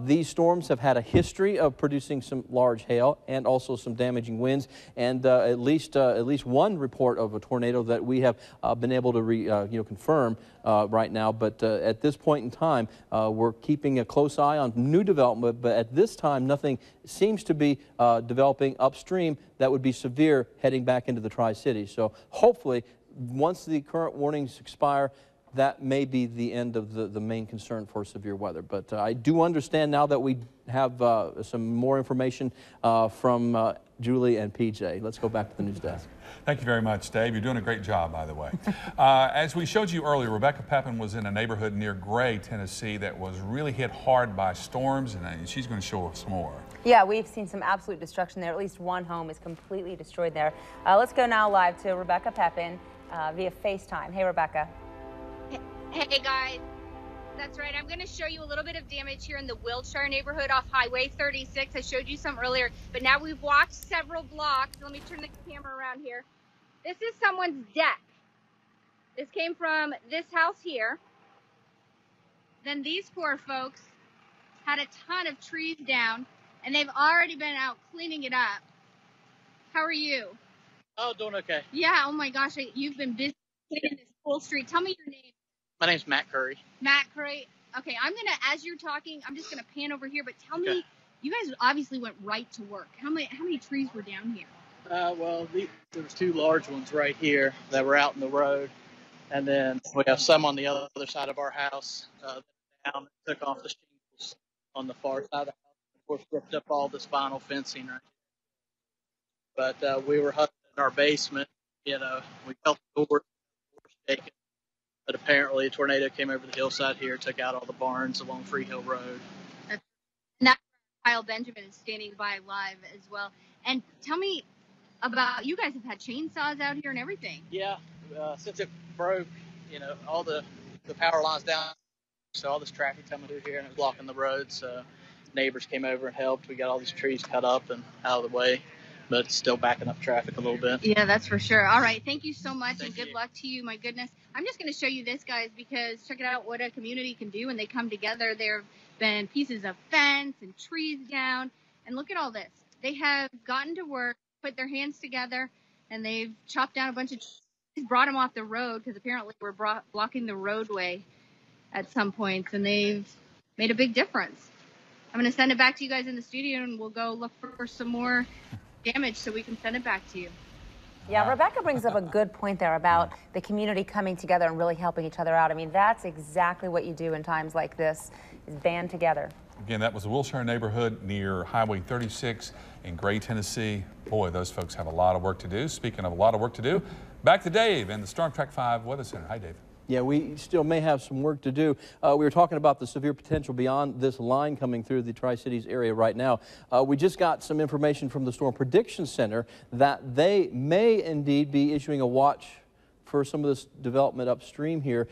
Speaker 1: These storms have had a history of producing some large hail and also some damaging winds, and at least one report of a tornado that we have been able to confirm right now. But at this point in time, we're keeping a close eye on new development. But at this time, nothing seems to be developing upstream that would be severe heading back into the Tri-Cities. So hopefully, once the current warnings expire, that may be the end of the main concern for severe weather. But I do understand now that we have some more information from Julie and PJ. Let's go back to the news desk.
Speaker 6: Thank you very much, Dave. You're doing a great job, by the way. As we showed you earlier, Rebecca Pepin was in a neighborhood near Gray, Tennessee that was really hit hard by storms, and she's going to show us more.
Speaker 5: Yeah, we've seen some absolute destruction there. At least one home is completely destroyed there. Let's go now live to Rebecca Pepin via FaceTime. Hey, Rebecca.
Speaker 7: Hey guys, that's right. I'm going to show you a little bit of damage here in the Wiltshire neighborhood off Highway 36. I showed you some earlier, but now we've walked several blocks. Let me turn the camera around here. This is someone's deck. This came from this house here. Then these poor folks had a ton of trees down, and they've already been out cleaning it up. How are you?
Speaker 10: Oh, doing okay.
Speaker 7: Yeah, oh my gosh, you've been busy cleaning this whole street. Tell me your name.
Speaker 10: My name's Matt Curry.
Speaker 7: Matt Curry. Okay, I'm gonna, as you're talking, I'm just gonna pan over here, but tell me, you guys obviously went right to work. How many trees were down here?
Speaker 10: Well, there was 2 large ones right here that were out in the road, and then we have some on the other side of our house down, took off the shingles on the far side of the house. Of course, ripped up all this vinyl fencing right here. But we were huddled in our basement. You know, we felt the doors shaking. But apparently a tornado came over the hillside here, took out all the barns along Free Hill Road.
Speaker 7: And that's where Kyle Benjamin is standing by live as well. And tell me about, you guys have had chainsaws out here and everything.
Speaker 10: Yeah, since it broke, you know, all the power lines down, so all this traffic coming through here and it was blocking the road. So neighbors came over and helped. We got all these trees cut up and out of the way, but it's still backing up traffic a little bit.
Speaker 7: Yeah, that's for sure. All right, thank you so much, and good
Speaker 10: you.
Speaker 7: luck to you. My goodness, I'm just going to show you this, guys, because check it out what a community can do when they come together. There have been pieces of fence and trees down, and look at all this. They have gotten to work, put their hands together, and they've chopped down a bunch of trees, brought them off the road, because apparently we're blocking the roadway at some points, and they've made a big difference. I'm going to send it back to you guys in the studio, and we'll go look for some more damage so we can send it back to you.
Speaker 5: Yeah, Rebecca brings up a good point there about the community coming together and really helping each other out. I mean, that's exactly what you do in times like this, is band together.
Speaker 6: Again, that was the Wilshire neighborhood near Highway 36 in Gray, Tennessee. Boy, those folks have a lot of work to do. Speaking of a lot of work to do, back to Dave in the StormTrack 5 Weather Center. Hi, Dave.
Speaker 1: Yeah, we still may have some work to do. We were talking about the severe potential beyond this line coming through the Tri-Cities area right now. We just got some information from the Storm Prediction Center that they may indeed be issuing a watch for some of this development upstream here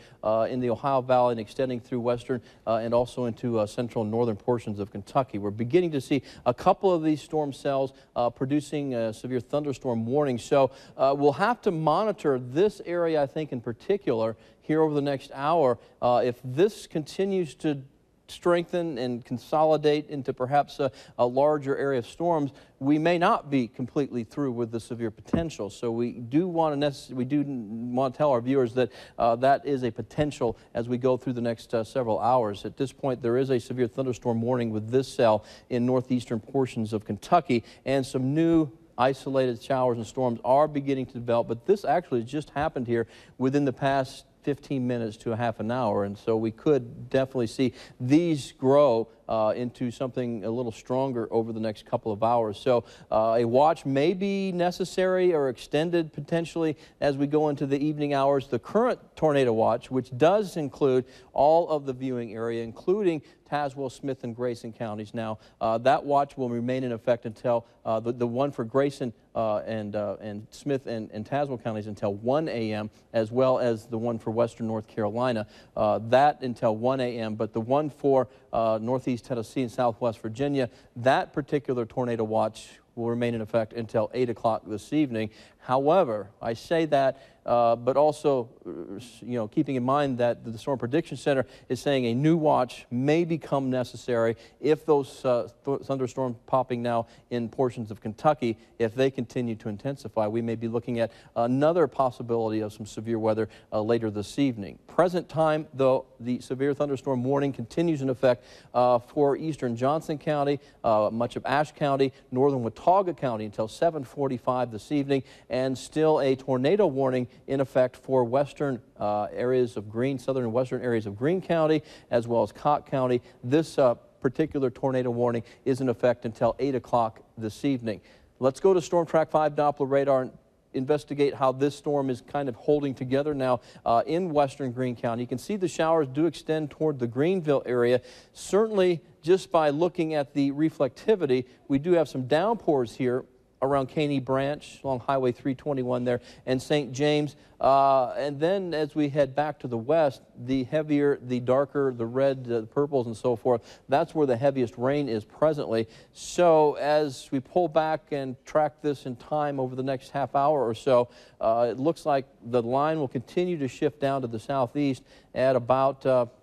Speaker 1: in the Ohio Valley and extending through western and also into central and northern portions of Kentucky. We're beginning to see a couple of these storm cells producing severe thunderstorm warnings. So we'll have to monitor this area, I think, in particular here over the next hour. If this continues to strengthen and consolidate into perhaps a larger area of storms, we may not be completely through with the severe potential. So we do want to tell our viewers that that is a potential as we go through the next several hours. At this point, there is a severe thunderstorm warning with this cell in northeastern portions of Kentucky, and some new isolated showers and storms are beginning to develop, but this actually just happened here within the past 15 minutes to a half an hour, and so we could definitely see these grow into something a little stronger over the next couple of hours. So a watch may be necessary or extended potentially as we go into the evening hours. The current tornado watch, which does include all of the viewing area, including Tazewell, Smith, and Grayson counties. Now, that watch will remain in effect until the one for Grayson and Smith and Tazewell counties until 1 a.m., as well as the one for western North Carolina, that until 1 a.m., but the one for northeast Tennessee and southwest Virginia, that particular tornado watch will remain in effect until 8 o'clock this evening. However, I say that, but also, keeping in mind that the Storm Prediction Center is saying a new watch may become necessary if those thunderstorms popping now in portions of Kentucky, if they continue to intensify, we may be looking at another possibility of some severe weather later this evening. Present time, though, the severe thunderstorm warning continues in effect for eastern Johnson County, much of Ashe County, northern Watauga County until 7:45 this evening, and still a tornado warning in effect for western areas of southern and western areas of Greene County, as well as Cott County. This particular tornado warning is in effect until 8 o'clock this evening. Let's go to StormTrack 5 Doppler radar and investigate how this storm is kind of holding together now in western Greene County. You can see the showers do extend toward the Greenville area. Certainly, just by looking at the reflectivity, we do have some downpours here around Caney Branch, along Highway 321 there, and St. James. And then as we head back to the west, the heavier, the darker, the red, the purples and so forth, that's where the heaviest rain is presently. So as we pull back and track this in time over the next half hour or so, it looks like the line will continue to shift down to the southeast at about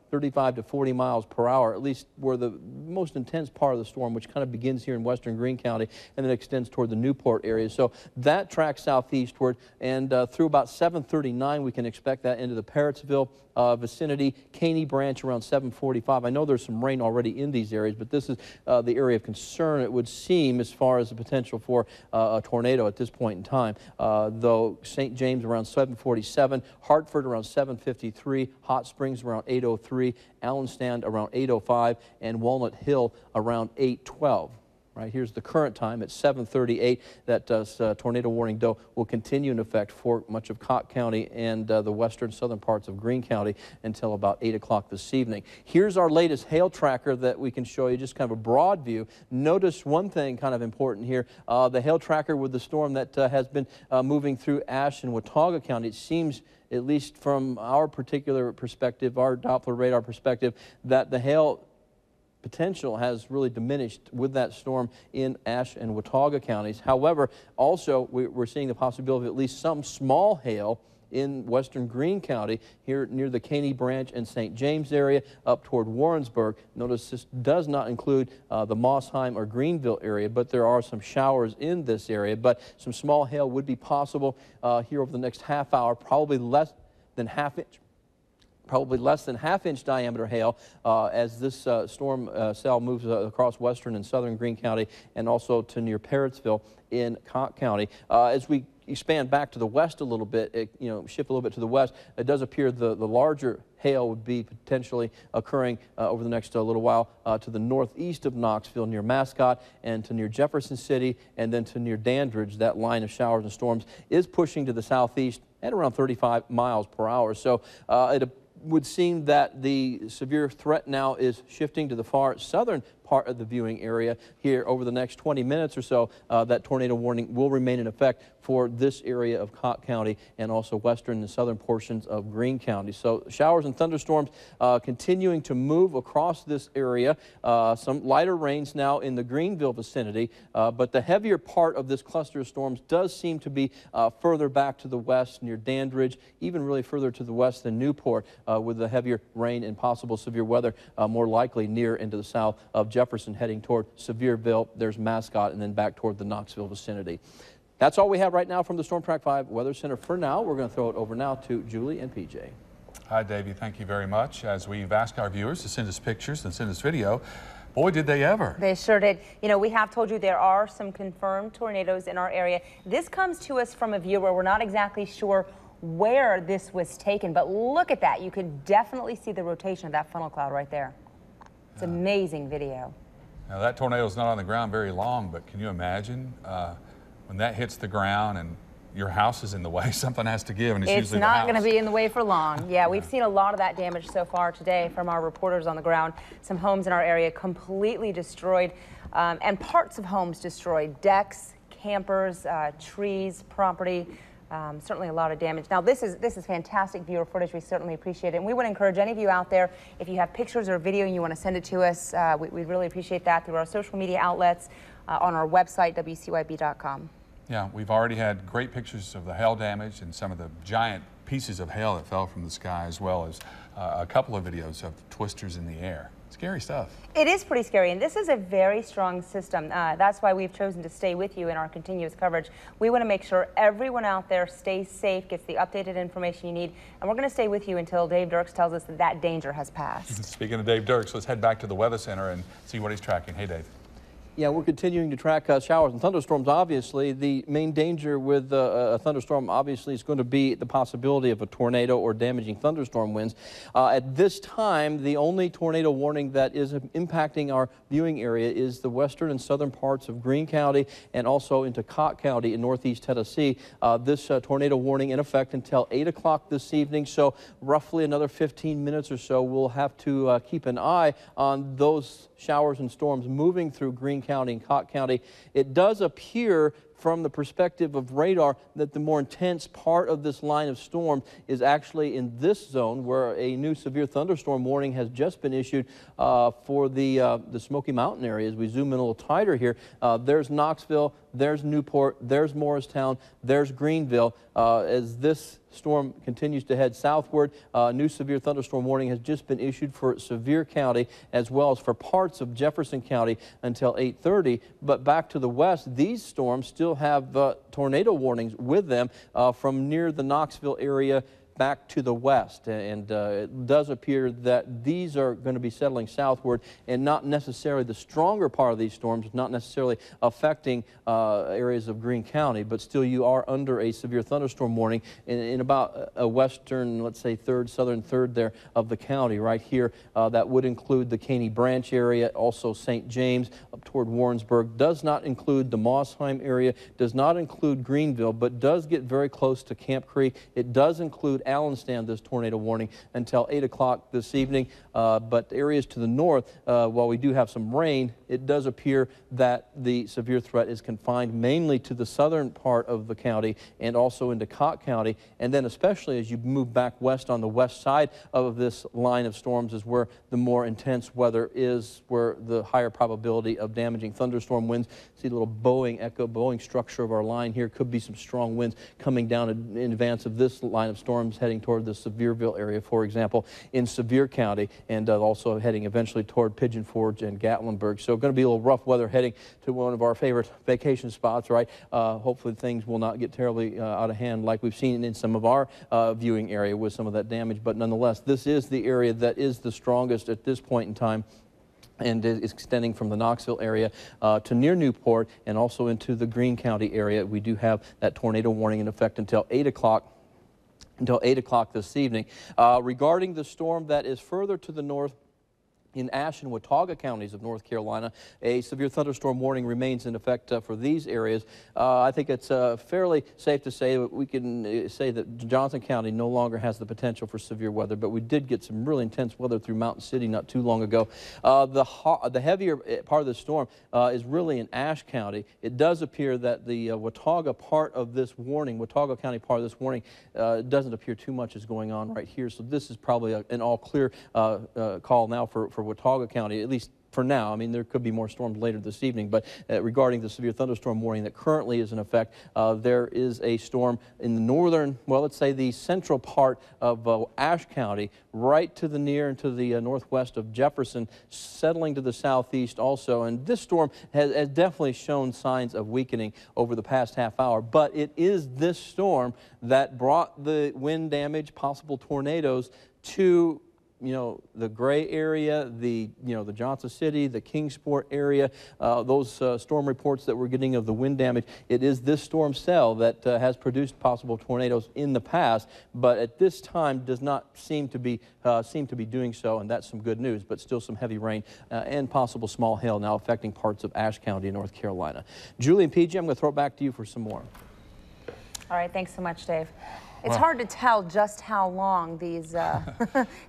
Speaker 1: 35 to 40 miles per hour, at least where the most intense part of the storm, which kind of begins here in western Greene County and then extends toward the Newport area. So that tracks southeastward, and through about 7:39 we can expect that into the Parrottsville vicinity. Caney Branch around 7:45. I know there's some rain already in these areas, but this is the area of concern, it would seem, as far as the potential for a tornado at this point in time. Though St. James around 7:47, Hartford around 7:53, Hot Springs around 8:03, Allenstand around 8:05, and Walnut Hill around 8:12. Right, here's the current time at 7:38. That tornado warning, though, will continue in effect for much of Cott County and the western southern parts of Greene County until about 8 o'clock this evening. Here's our latest hail tracker that we can show you, just kind of a broad view. Notice one thing kind of important here. The hail tracker with the storm that has been moving through Ashe and Watauga County. It seems, at least from our particular perspective, our Doppler radar perspective, that the hail potential has really diminished with that storm in Ashe and Watauga counties. However, also we're seeing the possibility of at least some small hail in western Greene County, here near the Caney Branch and St. James area, up toward Warrensburg. Notice this does not include the Mossheim or Greenville area, but there are some showers in this area. But some small hail would be possible here over the next half hour, probably less than half-inch diameter hail as this storm cell moves across western and southern Greene County and also to near Parrottsville in Cott County. As we expand back to the west a little bit, shift a little bit to the west, it does appear the larger hail would be potentially occurring over the next little while to the northeast of Knoxville near Mascot and to near Jefferson City and then to near Dandridge. That line of showers and storms is pushing to the southeast at around 35 miles per hour. So it would seem that the severe threat now is shifting to the far southern part of the viewing area here over the next 20 minutes or so. That tornado warning will remain in effect for this area of Cott County and also western and southern portions of Greene County. So showers and thunderstorms continuing to move across this area. Some lighter rains now in the Greenville vicinity, but the heavier part of this cluster of storms does seem to be further back to the west near Dandridge, even really further to the west than Newport, with the heavier rain and possible severe weather more likely near into the south of Jefferson, heading toward Sevierville. There's Mascot, and then back toward the Knoxville vicinity. That's all we have right now from the StormTrack 5 Weather Center for now. We're going to throw it over now to Julie and PJ.
Speaker 6: Hi, Davey. Thank you very much. As we've asked our viewers to send us pictures and send us video, boy, did they ever.
Speaker 5: They sure did. You know, we have told you there are some confirmed tornadoes in our area. This comes to us from a viewer. We're not exactly sure where this was taken, but look at that. You can definitely see the rotation of that funnel cloud right there. It's amazing video.
Speaker 6: Now, that tornado is not on the ground very long, but can you imagine when that hits the ground and your house is in the way, something has to give, and it's usually the house.
Speaker 5: It's not going to be in the way for long. Yeah, we've seen a lot of that damage so far today from our reporters on the ground. Some homes in our area completely destroyed, and parts of homes destroyed. Decks, campers, trees, property. Certainly a lot of damage. Now, this is fantastic viewer footage. We certainly appreciate it. And we would encourage any of you out there, if you have pictures or video and you want to send it to us, we'd really appreciate that through our social media outlets, on our website, WCYB.com.
Speaker 6: Yeah, we've already had great pictures of the hail damage and some of the giant pieces of hail that fell from the sky, as well as a couple of videos of twisters in the air. Scary stuff.
Speaker 5: It is pretty scary, and this is a very strong system. That's why we've chosen to stay with you in our continuous coverage. We want to make sure everyone out there stays safe, gets the updated information you need, and we're going to stay with you until Dave Dirks tells us that that danger has passed.
Speaker 6: Speaking of Dave Dirks, let's head back to the Weather Center and see what he's tracking. Hey, Dave.
Speaker 1: Yeah, we're continuing to track showers and thunderstorms, obviously. The main danger with a thunderstorm, obviously, is going to be the possibility of a tornado or damaging thunderstorm winds. At this time, the only tornado warning that is impacting our viewing area is the western and southern parts of Greene County and also into Cott County in northeast Tennessee. This tornado warning in effect until 8 o'clock this evening, so roughly another 15 minutes or so. We'll have to keep an eye on those showers and storms moving through Greene County and Cott County. It does appear from the perspective of radar that the more intense part of this line of storm is actually in this zone where a new severe thunderstorm warning has just been issued for the Smoky Mountain area. As we zoom in a little tighter here, there's Knoxville, there's Newport, there's Morristown, there's Greenville. As this storm continues to head southward, new severe thunderstorm warning has just been issued for Sevier County as well as for parts of Jefferson County until 8:30. But back to the west, these storms still have tornado warnings with them from near the Knoxville area back to the west, and it does appear that these are going to be settling southward and not necessarily the stronger part of these storms, not necessarily affecting areas of Greene County, but still you are under a severe thunderstorm warning in about a western, let's say southern third there of the county right here. That would include the Caney Branch area, also St. James up toward Warrensburg, does not include the Mossheim area, does not include Greenville, but does get very close to Camp Creek. It does include Allenstan, this tornado warning, until 8 o'clock this evening. But areas to the north, while we do have some rain, it does appear that the severe threat is confined mainly to the southern part of the county and also into Cott County. And then especially as you move back west on the west side of this line of storms is where the more intense weather is, where the higher probability of damaging thunderstorm winds. See the little Boeing structure of our line here. Could be some strong winds coming down in advance of this line of storms heading toward the Sevierville area, for example, in Sevier County, and also heading eventually toward Pigeon Forge and Gatlinburg. So going to be a little rough weather heading to one of our favorite vacation spots, right? Hopefully things will not get terribly out of hand like we've seen in some of our viewing area with some of that damage. But nonetheless, this is the area that is the strongest at this point in time, and is extending from the Knoxville area to near Newport and also into the Greene County area. We do have that tornado warning in effect until 8 o'clock. Until 8 o'clock this evening. Regarding the storm that is further to the north, in Ashe and Watauga counties of North Carolina, a severe thunderstorm warning remains in effect for these areas. I think it's fairly safe to say that we can say that Johnson County no longer has the potential for severe weather, but we did get some really intense weather through Mountain City not too long ago. The heavier part of the storm is really in Ashe County. It does appear that the Watauga part of this warning, Watauga County part of this warning, doesn't appear too much is going on right here. So this is probably an all clear call now for Watauga County, at least for now. I mean, there could be more storms later this evening, but regarding the severe thunderstorm warning that currently is in effect, there is a storm in the northern, well, let's say the central part of Ashe County, right to the near and to the northwest of Jefferson, settling to the southeast also. And this storm has definitely shown signs of weakening over the past half hour, but it is this storm that brought the wind damage, possible tornadoes to the Gray area, the Johnson City, the Kingsport area, those storm reports that we're getting of the wind damage. It is this storm cell that has produced possible tornadoes in the past, but at this time does not seem to be doing so, and that's some good news. But still some heavy rain and possible small hail now affecting parts of Ashe County in North Carolina. Julie and PJ, I'm going to throw it back to you for some more.
Speaker 5: All right, thanks so much, Dave. It's hard to tell just how long these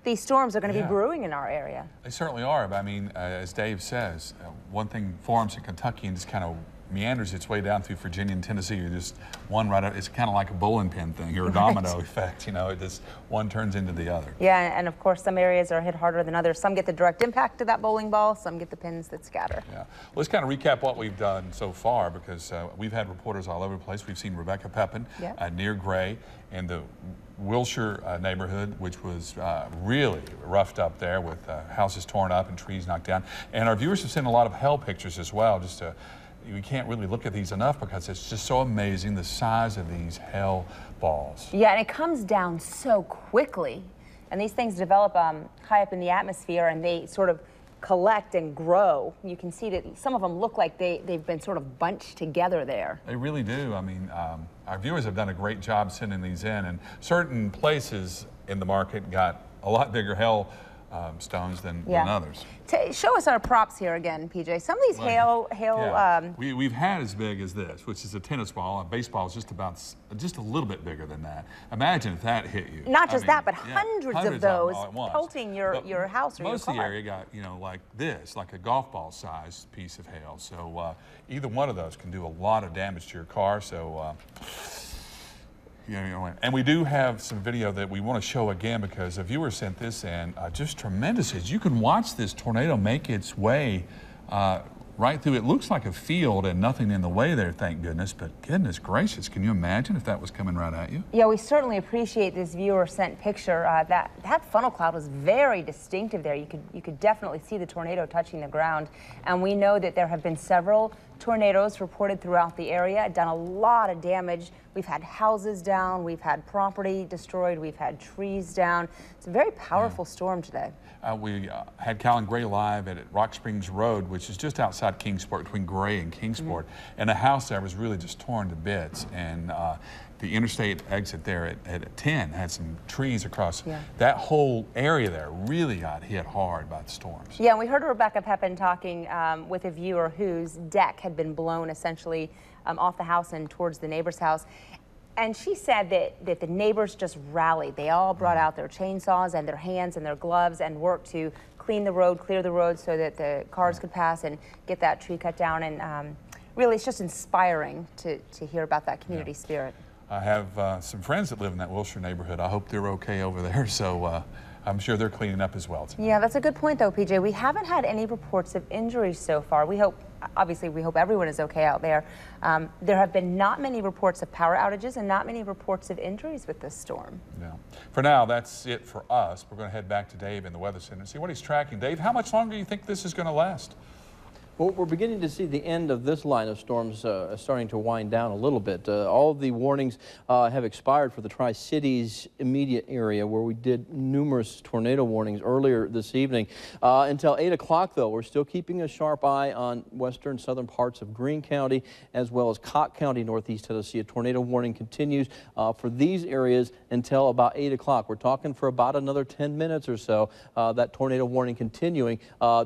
Speaker 5: these storms are going to be brewing in our area.
Speaker 6: They certainly are. But I mean, as Dave says, one thing forms in Kentucky and just kind of meanders its way down through Virginia and Tennessee. You just one right up. It's kind of like a bowling pin thing or a domino effect. You know, it just one turns into the other.
Speaker 5: Yeah, and of course some areas are hit harder than others. Some get the direct impact of that bowling ball. Some get the pins that scatter. Yeah.
Speaker 6: Well, let's kind of recap what we've done so far, because we've had reporters all over the place. We've seen Rebecca Pepin near Gray in the Wilshire neighborhood, which was really roughed up there with houses torn up and trees knocked down. And our viewers have sent a lot of hail pictures as well. Just we can't really look at these enough because it's just so amazing the size of these hail balls.
Speaker 5: Yeah, and it comes down so quickly. And these things develop high up in the atmosphere, and they sort of collect and grow. You can see that some of them look like they've been sort of bunched together there.
Speaker 6: They really do. I mean, our viewers have done a great job sending these in, and certain places in the market got a lot bigger hail stones than others.
Speaker 5: Show us our props here again, PJ. Some of these
Speaker 6: we've had as big as this, which is a tennis ball. A baseball is just a little bit bigger than that. Imagine if that hit you.
Speaker 5: Not just that, but hundreds of those pelting your house or your car.
Speaker 6: Most of the area got, like this, like a golf ball size piece of hail. So either one of those can do a lot of damage to your car. So and we do have some video that we want to show again because a viewer sent this in. Just tremendous. As you can watch this tornado make its way right through. It looks like a field and nothing in the way there, thank goodness. But goodness gracious, can you imagine if that was coming right at you?
Speaker 5: Yeah, we certainly appreciate this viewer sent picture. That funnel cloud was very distinctive there. You could definitely see the tornado touching the ground. And we know that there have been several tornadoes reported throughout the area, done a lot of damage. We've had houses down, we've had property destroyed, we've had trees down. It's a very powerful storm today.
Speaker 6: We had Cal and Gray live at Rock Springs Road, which is just outside Kingsport, between Gray and Kingsport. And the house there was really just torn to bits. And the interstate exit there at 10 had some trees across. That whole area there really got hit hard by the storms.
Speaker 5: Yeah, and we heard Rebecca Pepin talking with a viewer whose deck had been blown essentially off the house and towards the neighbor's house. And she said that the neighbors just rallied. They all brought out their chainsaws and their hands and their gloves and worked to clean the road, clear the road so that the cars could pass and get that tree cut down. And really, it's just inspiring to hear about that community spirit.
Speaker 6: I have some friends that live in that Wilshire neighborhood. I hope they're okay over there. So I'm sure they're cleaning up as well tonight.
Speaker 5: Yeah, that's a good point though, PJ. We haven't had any reports of injuries so far. We hope, obviously, we hope everyone is okay out there. There have been not many reports of power outages and not many reports of injuries with this storm.
Speaker 6: Yeah. For now, that's it for us. We're going to head back to Dave in the Weather Center and see what he's tracking. Dave, how much longer do you think this is going to last?
Speaker 1: Well, we're beginning to see the end of this line of storms starting to wind down a little bit. All of the warnings have expired for the Tri-Cities immediate area, where we did numerous tornado warnings earlier this evening. Until 8 o'clock, though, we're still keeping a sharp eye on western southern parts of Greene County, as well as Cott County, northeast Tennessee. A tornado warning continues for these areas until about 8 o'clock. We're talking for about another 10 minutes or so, that tornado warning continuing.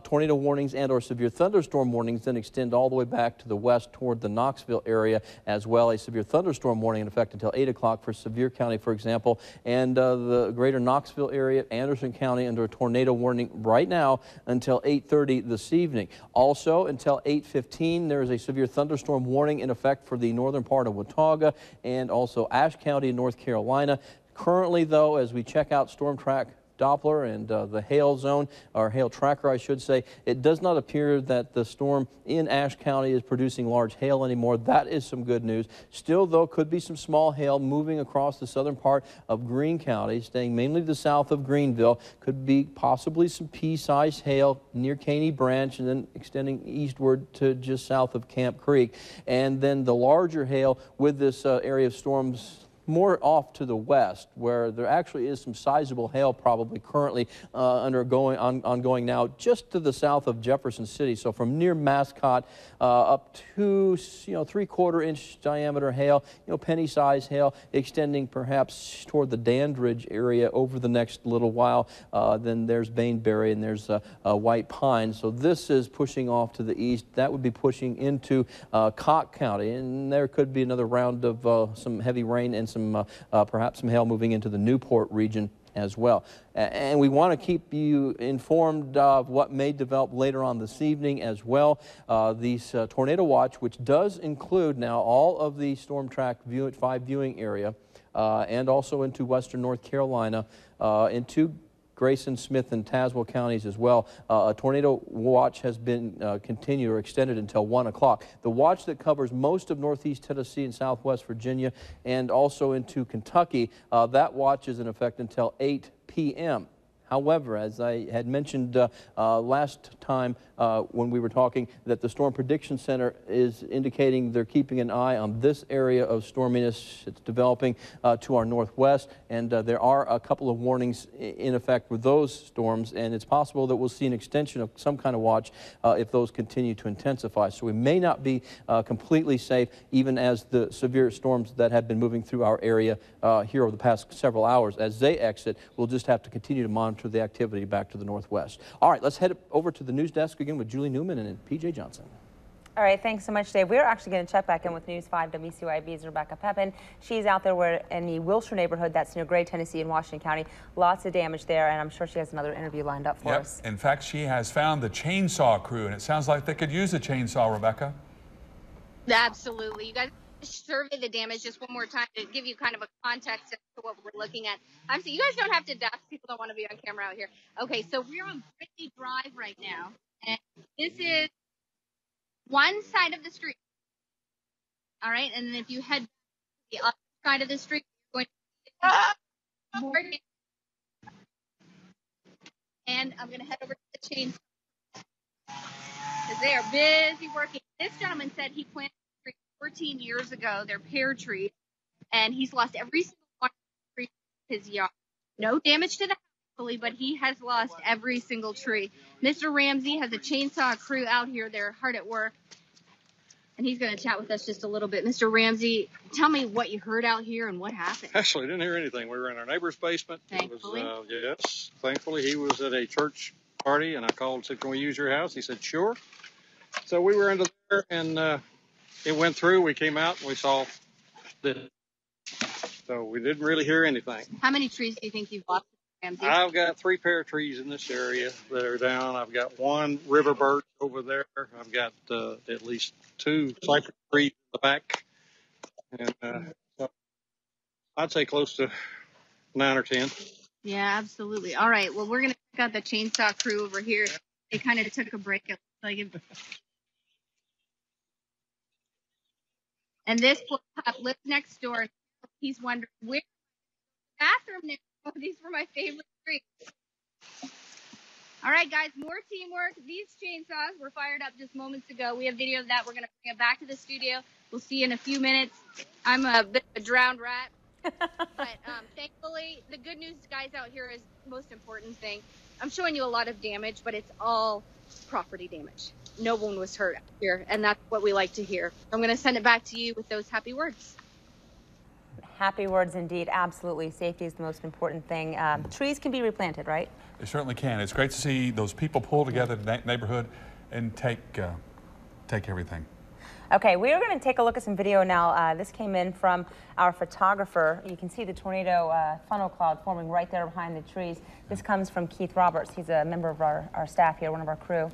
Speaker 1: Tornado warnings and or severe thunderstorm warnings then extend all the way back to the west toward the Knoxville area as well. A severe thunderstorm warning in effect until 8 o'clock for Sevier County, for example, and the greater Knoxville area, Anderson County under a tornado warning right now until 8:30 this evening. Also until 8:15 there is a severe thunderstorm warning in effect for the northern part of Watauga and also Ashe County in North Carolina. Currently, though, as we check out StormTrack Doppler and the hail zone, or hail tracker, I should say, it does not appear that the storm in Ashe County is producing large hail anymore. That is some good news. Still, though, could be some small hail moving across the southern part of Greene County, staying mainly to the south of Greenville. Could be possibly some pea-sized hail near Caney Branch and then extending eastward to just south of Camp Creek. And then the larger hail with this area of storms more off to the west, where there actually is some sizable hail probably currently ongoing now just to the south of Jefferson City. So from near Mascot up to 3/4 inch diameter hail, penny-sized hail extending perhaps toward the Dandridge area over the next little while. Then there's Bainbury and there's White Pine. So this is pushing off to the east. That would be pushing into Cott County, and there could be another round of some heavy rain and perhaps some hail moving into the Newport region as well. And we want to keep you informed of what may develop later on this evening as well. These tornado watch, which does include now all of the StormTrack 5 viewing area and also into western North Carolina, into Grayson, Smith, and Tazewell counties as well. A tornado watch has been continued or extended until 1 o'clock. The watch that covers most of northeast Tennessee and southwest Virginia and also into Kentucky, that watch is in effect until 8 p.m. However, as I had mentioned last time when we were talking, that the Storm Prediction Center is indicating they're keeping an eye on this area of storminess. It's developing to our northwest, and there are a couple of warnings in effect with those storms, and it's possible that we'll see an extension of some kind of watch if those continue to intensify. So we may not be completely safe, even as the severe storms that have been moving through our area here over the past several hours, as they exit, we'll just have to continue to monitor the activity back to the northwest. All right, let's head over to the news desk again with Julie Newman and PJ Johnson.
Speaker 5: All right, thanks so much, Dave. We're actually going to check back in with News 5 WCYB's Rebecca Pepin. She's out there in the Wilshire neighborhood, that's near Gray, Tennessee, in Washington County. Lots of damage there, and I'm sure she has another interview lined up for us.
Speaker 6: In fact, she has found the chainsaw crew, and it sounds like they could use a chainsaw, Rebecca.
Speaker 7: Absolutely. You guys survey the damage just one more time to give you kind of a context as to what we're looking at. So you guys don't have to duck. People don't want to be on camera out here. Okay, so we're on Brittany Drive right now, and this is one side of the street. All right, and then if you head to the other side of the street, you're going to and I'm going to head over to the chain because they are busy working. This gentleman said he planted a tree 14 years ago. They're pear trees, and he's lost every single one of the trees in his yard. No damage to the house, but he has lost every single tree. Mr. Ramsey has a chainsaw crew out here. They're hard at work, and he's going to chat with us just a little bit. Mr. Ramsey, tell me what you heard out here and what happened.
Speaker 11: Actually, I didn't hear anything. We were in our neighbor's basement.
Speaker 7: Thankfully.
Speaker 11: Yes, thankfully. He was at a church party, and I called and said, can we use your house? He said, sure. So we were into there, and it went through. We came out, and we saw this. So we didn't really hear anything.
Speaker 7: How many trees do you think you've lost, Ramsey?
Speaker 11: I've got 3 pear trees in this area that are down. I've got 1 river birch over there. I've got at least 2 cypress trees in the back. And so I'd say close to 9 or 10.
Speaker 7: Yeah, absolutely. All right. Well, we're going to check out the chainsaw crew over here. They kind of took a break. It looks like it. And this poor pup lives next door. He's wondering where the bathroom now. Oh, these were my favorite trees. All right, guys, more teamwork. These chainsaws were fired up just moments ago. We have video of that. We're going to bring it back to the studio. We'll see you in a few minutes. I'm a bit of a drowned rat. But thankfully, the good news, guys, out here is the most important thing. I'm showing you a lot of damage, but it's all property damage. No one was hurt out here, and that's what we like to hear. I'm going to send it back to you with those happy words.
Speaker 5: Happy words indeed. Absolutely. Safety is the most important thing. Trees can be replanted, right?
Speaker 6: They certainly can. It's great to see those people pull together the neighborhood and take everything.
Speaker 5: Okay, we are going to take a look at some video now. This came in from our photographer. You can see the tornado funnel cloud forming right there behind the trees. This comes from Keith Roberts. He's a member of our staff here, one of our crew.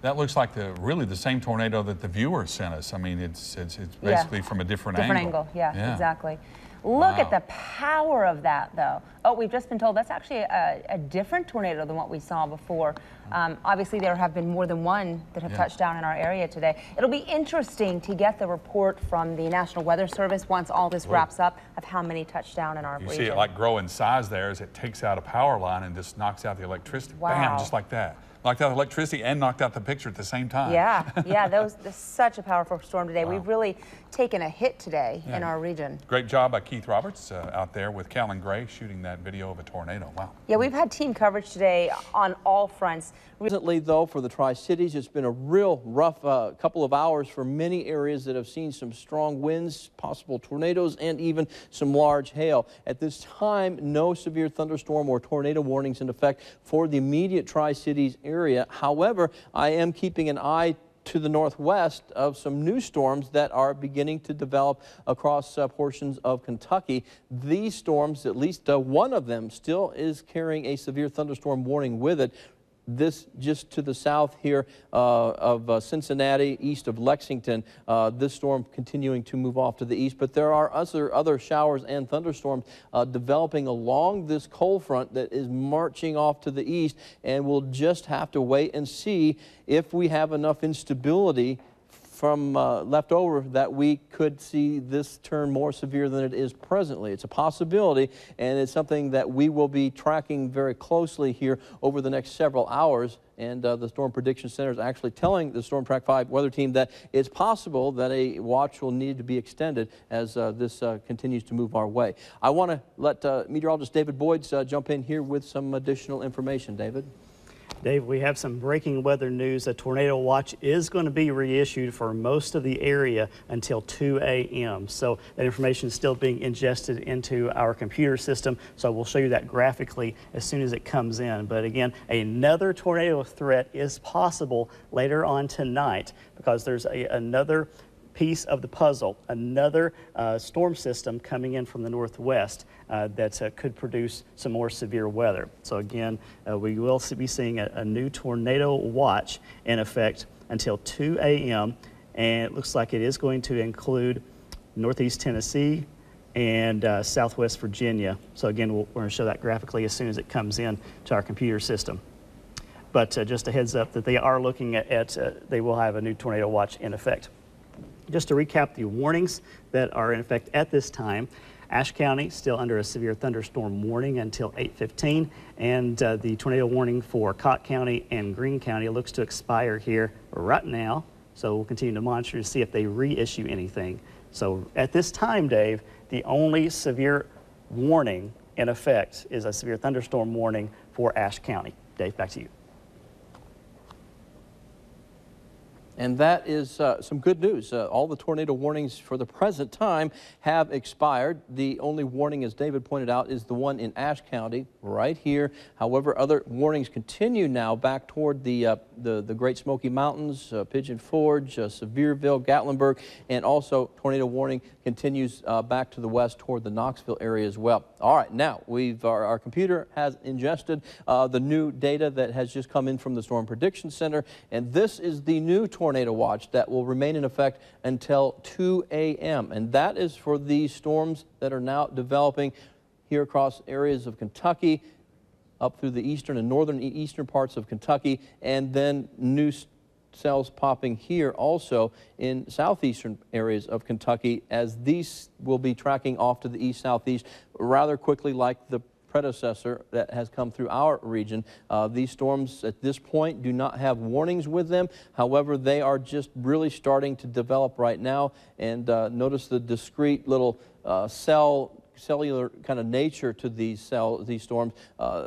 Speaker 6: That looks like really the same tornado that the viewer sent us. I mean, it's basically from a different angle.
Speaker 5: Yeah, exactly. Look at the power of that, though. Oh, we've just been told that's actually a different tornado than what we saw before. Obviously, there have been more than one that have touched down in our area today. It'll be interesting to get the report from the National Weather Service once all this wraps up of how many touched down in our region.
Speaker 6: You see it like grow in size there as it takes out a power line and just knocks out the electricity.
Speaker 5: Wow.
Speaker 6: Bam, just like that. Knocked out electricity and knocked out the picture at the same time.
Speaker 5: Yeah, that's such a powerful storm today. Wow. We've really taken a hit today in our region.
Speaker 6: Great job by Keith Roberts out there with Callan Gray shooting that video of a tornado. Wow.
Speaker 5: Yeah, we've had team coverage today on all fronts.
Speaker 1: Recently, though, for the Tri-Cities, it's been a real rough couple of hours for many areas that have seen some strong winds, possible tornadoes, and even some large hail. At this time, no severe thunderstorm or tornado warnings in effect for the immediate Tri-Cities area. However, I am keeping an eye to the northwest of some new storms that are beginning to develop across portions of Kentucky. These storms, at least one of them, still is carrying a severe thunderstorm warning with it. This just to the south here of Cincinnati, east of Lexington. This storm continuing to move off to the east, but there are other showers and thunderstorms developing along this cold front that is marching off to the east, and we'll just have to wait and see if we have enough instability from left over that we could see this turn more severe than it is presently. It's a possibility, and it's something that we will be tracking very closely here over the next several hours. And the Storm Prediction Center is actually telling the StormTrack 5 weather team that it's possible that a watch will need to be extended as this continues to move our way. I want to let meteorologist David Boyds jump in here with some additional information. David?
Speaker 3: Dave, we have some breaking weather news. A tornado watch is going to be reissued for most of the area until 2 a.m. So that information is still being ingested into our computer system. So we'll show you that graphically as soon as it comes in. But again, another tornado threat is possible later on tonight because there's another piece of the puzzle, another storm system coming in from the northwest that could produce some more severe weather. So again, we will be seeing a new tornado watch in effect until 2 a.m. and it looks like it is going to include northeast Tennessee and southwest Virginia. So again, we're going to show that graphically as soon as it comes in to our computer system. But just a heads up that they are looking at they will have a new tornado watch in effect. Just to recap the warnings that are in effect at this time, Ashe County still under a severe thunderstorm warning until 8:15, and the tornado warning for Cott County and Greene County looks to expire here right now. So we'll continue to monitor to see if they reissue anything. So at this time, Dave, the only severe warning in effect is a severe thunderstorm warning for Ashe County. Dave, back to you.
Speaker 1: And that is some good news. All the tornado warnings for the present time have expired. The only warning, as David pointed out, is the one in Ashe County right here. However, other warnings continue now back toward the Great Smoky Mountains, Pigeon Forge, Sevierville, Gatlinburg, and also tornado warning continues back to the west toward the Knoxville area as well. All right, now our computer has ingested the new data that has just come in from the Storm Prediction Center, and this is the new tornado watch that will remain in effect until 2 a.m. And that is for these storms that are now developing here across areas of Kentucky, up through the eastern and northern eastern parts of Kentucky, and then new cells popping here also in southeastern areas of Kentucky, as these will be tracking off to the east-southeast rather quickly, like the predecessor that has come through our region. These storms at this point do not have warnings with them. However, they are just really starting to develop right now. And notice the discrete little cellular kind of nature to these storms.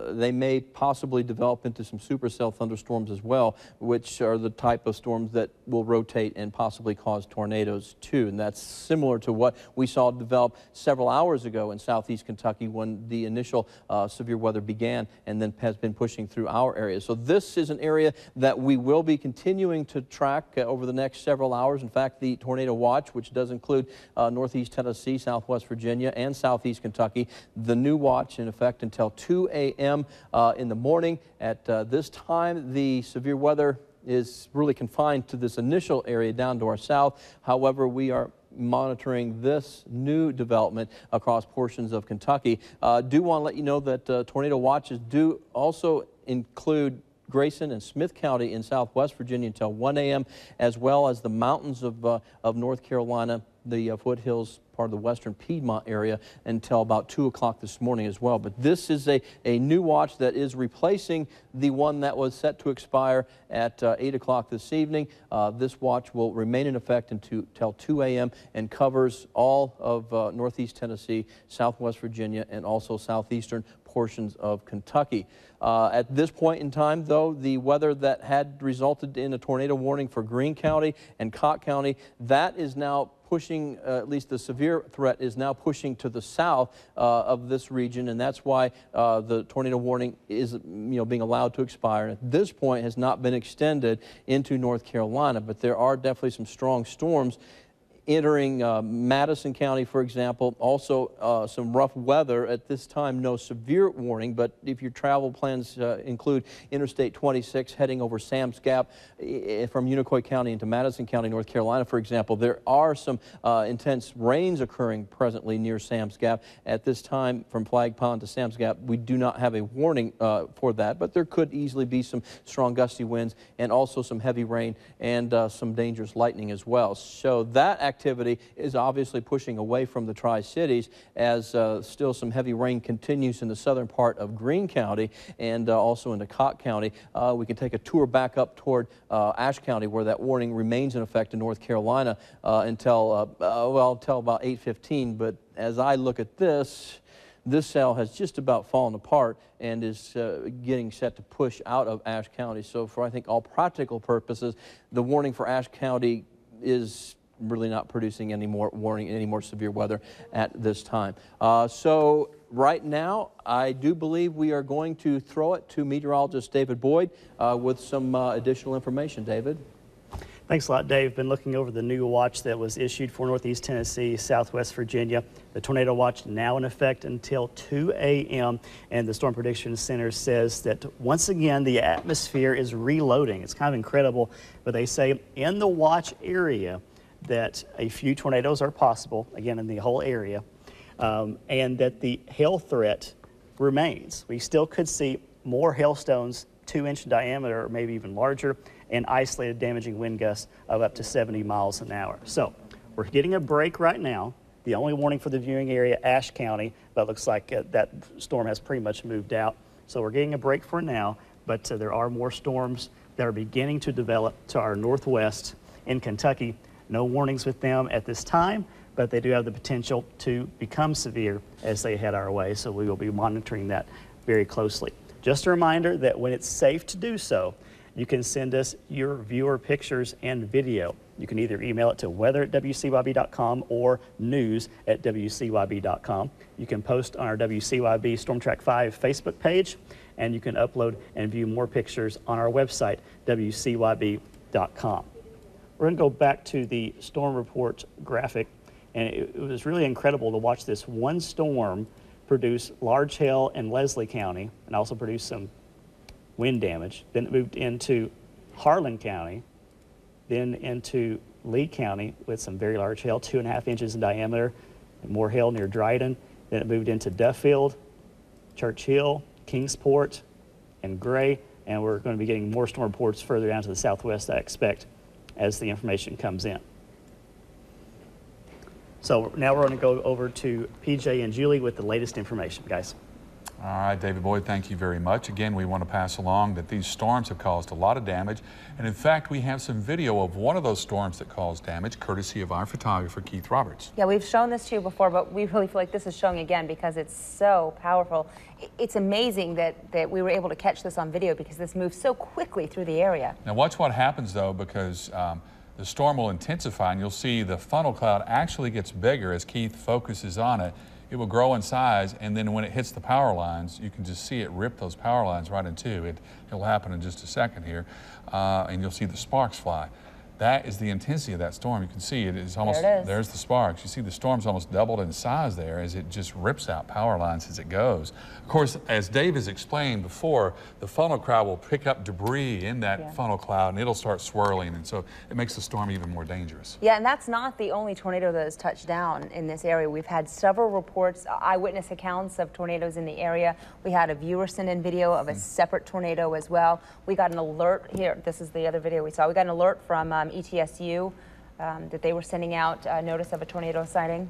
Speaker 1: They may possibly develop into some supercell thunderstorms as well, which are the type of storms that will rotate and possibly cause tornadoes too. And that's similar to what we saw develop several hours ago in southeast Kentucky when the initial severe weather began and then has been pushing through our area. So this is an area that we will be continuing to track over the next several hours. In fact, the tornado watch, which does include northeast Tennessee, southwest Virginia, and southeast Kentucky, the new watch in effect until 2 a.m. In the morning. At this time, the severe weather is really confined to this initial area down to our south. However, we are monitoring this new development across portions of Kentucky. Do want to let you know that tornado watches do also include Grayson and Smith County in southwest Virginia until 1 a.m., as well as the mountains of North Carolina, the foothills, part of the western Piedmont area until about 2 o'clock this morning as well. But this is a new watch that is replacing the one that was set to expire at 8 o'clock this evening. This watch will remain in effect until 2 a.m. and covers all of northeast Tennessee, southwest Virginia, and also southeastern portions of Kentucky. At this point in time, though, the weather that had resulted in a tornado warning for Greene County and Cott County, that is now pushing, at least the severe threat is now pushing to the south of this region, and that's why the tornado warning is being allowed to expire. And at this point has not been extended into North Carolina, but there are definitely some strong storms entering Madison County, for example. Also some rough weather at this time. No severe warning, but if your travel plans include Interstate 26 heading over Sam's Gap from Unicoi County into Madison County, North Carolina, for example, there are some intense rains occurring presently near Sam's Gap. At this time, from Flag Pond to Sam's Gap, we do not have a warning for that, but there could easily be some strong gusty winds and also some heavy rain and some dangerous lightning as well. So that activity is obviously pushing away from the Tri-Cities, as still some heavy rain continues in the southern part of Greene County and also into Cott County. We can take a tour back up toward Ashe County, where that warning remains in effect in North Carolina until about 8:15. But as I look at this cell has just about fallen apart and is getting set to push out of Ashe County. So for, I think, all practical purposes, the warning for Ashe County is really not producing any more warning, any more severe weather at this time. So right now, I do believe we are going to throw it to meteorologist David Boyd with some additional information. David?
Speaker 3: Thanks a lot, Dave. Been looking over the new watch that was issued for Northeast Tennessee, Southwest Virginia. The tornado watch now in effect until 2 a.m. And the Storm Prediction Center says that once again the atmosphere is reloading. It's kind of incredible, but they say in the watch area that a few tornadoes are possible, again in the whole area, and that the hail threat remains. We still could see more hailstones 2-inch diameter or maybe even larger, and isolated damaging wind gusts of up to 70 miles an hour. So we're getting a break right now. The only warning for the viewing area, Ashe County, but it looks like that storm has pretty much moved out. So we're getting a break for now, but there are more storms that are beginning to develop to our northwest in Kentucky. No warnings with them at this time, but they do have the potential to become severe as they head our way, so we will be monitoring that very closely. Just a reminder that when it's safe to do so, you can send us your viewer pictures and video. You can either email it to weather@wcyb.com or news@wcyb.com. You can post on our WCYB StormTrack 5 Facebook page, and you can upload and view more pictures on our website, WCYB.com. We're going to go back to the storm report graphic, and it was really incredible to watch this one storm produce large hail in Leslie County and also produce some wind damage. Then it moved into Harlan County, then into Lee County with some very large hail, 2.5 inches in diameter, and more hail near Dryden. Then it moved into Duffield, Church Hill, Kingsport, and Gray, and we're going to be getting more storm reports further down to the southwest, I expect, as the information comes in. So now we're going to go over to PJ and Julie with the latest information, guys.
Speaker 6: All right, David Boyd, thank you very much. Again, we want to pass along that these storms have caused a lot of damage. And in fact, we have some video of one of those storms that caused damage, courtesy of our photographer, Keith Roberts.
Speaker 5: Yeah, we've shown this to you before, but we really feel like this is showing again because it's so powerful. It's amazing that we were able to catch this on video because this moves so quickly through the area.
Speaker 6: Now watch what happens though, because the storm will intensify and you'll see the funnel cloud actually gets bigger as Keith focuses on it. It will grow in size, and then when it hits the power lines, you can just see it rip those power lines right in two. It'll happen in just a second here, and you'll see the sparks fly. That is the intensity of that storm. You can see it is almost, there's the sparks. You see the storm's almost doubled in size there as it just rips out power lines as it goes. Of course, as Dave has explained before, the funnel cloud will pick up debris in that funnel cloud and it'll start swirling, and so it makes the storm even more dangerous.
Speaker 5: Yeah, and that's not the only tornado that has touched down in this area. We've had several reports, eyewitness accounts of tornadoes in the area. We had a viewer send in video of a separate tornado as well. We got an alert here. This is the other video we saw. We got an alert from ETSU that they were sending out notice of a tornado sighting.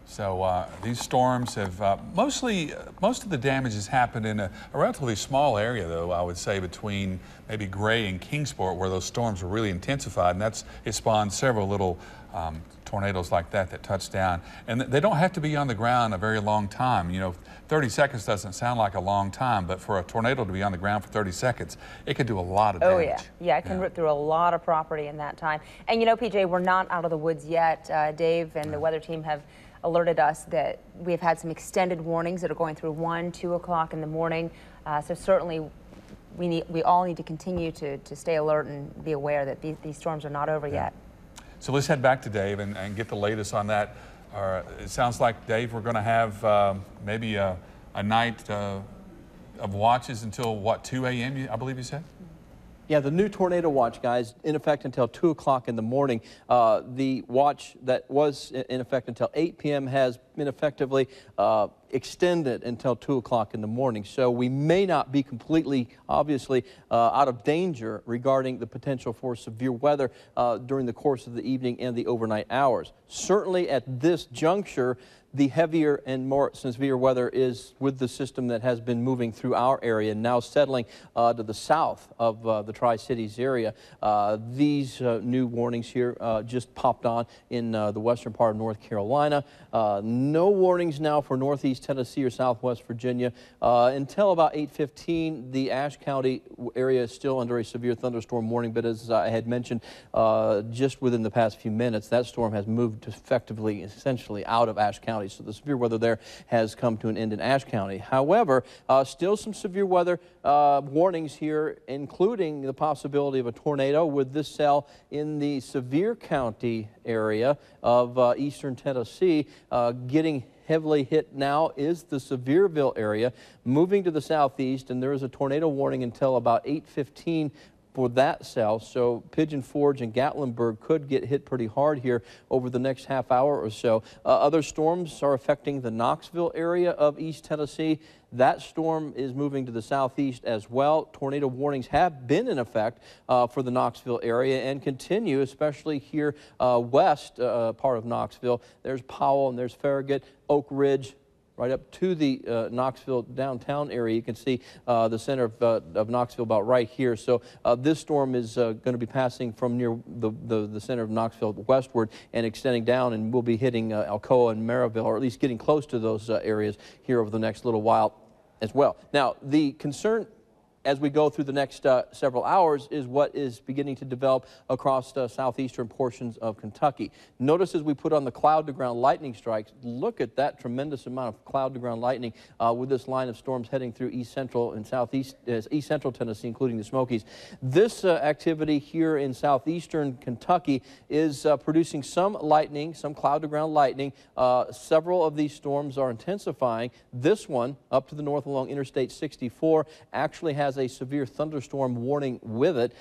Speaker 6: So these storms have most of the damage has happened in a relatively small area, though, I would say, between maybe Gray and Kingsport, where those storms were really intensified, and it spawned several little tornadoes like that touched down. And they don't have to be on the ground a very long time. You know, 30 seconds doesn't sound like a long time, but for a tornado to be on the ground for 30 seconds, it could do a lot of damage.
Speaker 5: Oh, yeah. Yeah, it can rip through a lot of property in that time. And, you know, PJ, we're not out of the woods yet. Dave and the weather team have alerted us that we've had some extended warnings that are going through 1, 2 o'clock in the morning. So certainly we all need to continue to stay alert and be aware that these storms are not over yet.
Speaker 6: So let's head back to Dave and get the latest on that. It sounds like, Dave, we're going to have maybe a night of watches until, what, 2 a.m., I believe you said?
Speaker 1: Yeah, the new tornado watch, guys, in effect until 2 o'clock in the morning. The watch that was in effect until 8 p.m. has been effectively extended until 2 o'clock in the morning. So we may not be completely, obviously, out of danger regarding the potential for severe weather during the course of the evening and the overnight hours. Certainly at this juncture, the heavier and more severe weather is with the system that has been moving through our area and now settling to the south of the Tri-Cities area. These new warnings here just popped on in the western part of North Carolina. No warnings now for northeast Tennessee or southwest Virginia. Until about 8:15, the Ashe County area is still under a severe thunderstorm warning, but as I had mentioned just within the past few minutes, that storm has moved effectively, essentially out of Ashe County. So the severe weather there has come to an end in Ashe County. However, still some severe weather warnings here, including the possibility of a tornado with this cell in the Sevier County area of eastern Tennessee. Getting heavily hit now is the Sevierville area, moving to the southeast, and there is a tornado warning until about 8:15 for that cell. So Pigeon Forge and Gatlinburg could get hit pretty hard here over the next half hour or so. Other storms are affecting the Knoxville area of East Tennessee. That storm is moving to the southeast as well. Tornado warnings have been in effect for the Knoxville area and continue, especially here west part of Knoxville. There's Powell and there's Farragut, Oak Ridge, right up to the Knoxville downtown area. You can see the center of Knoxville about right here. So this storm is going to be passing from near the center of Knoxville westward and extending down, and will be hitting Alcoa and Maryville, or at least getting close to those areas here over the next little while as well. Now, the concern as we go through the next several hours is what is beginning to develop across southeastern portions of Kentucky. Notice as we put on the cloud-to-ground lightning strikes, look at that tremendous amount of cloud-to-ground lightning with this line of storms heading through east central and southeast, east central Tennessee, including the Smokies. This activity here in southeastern Kentucky is producing some lightning, some cloud-to-ground lightning. Several of these storms are intensifying. This one up to the north along Interstate 64 actually has a severe thunderstorm warning with it.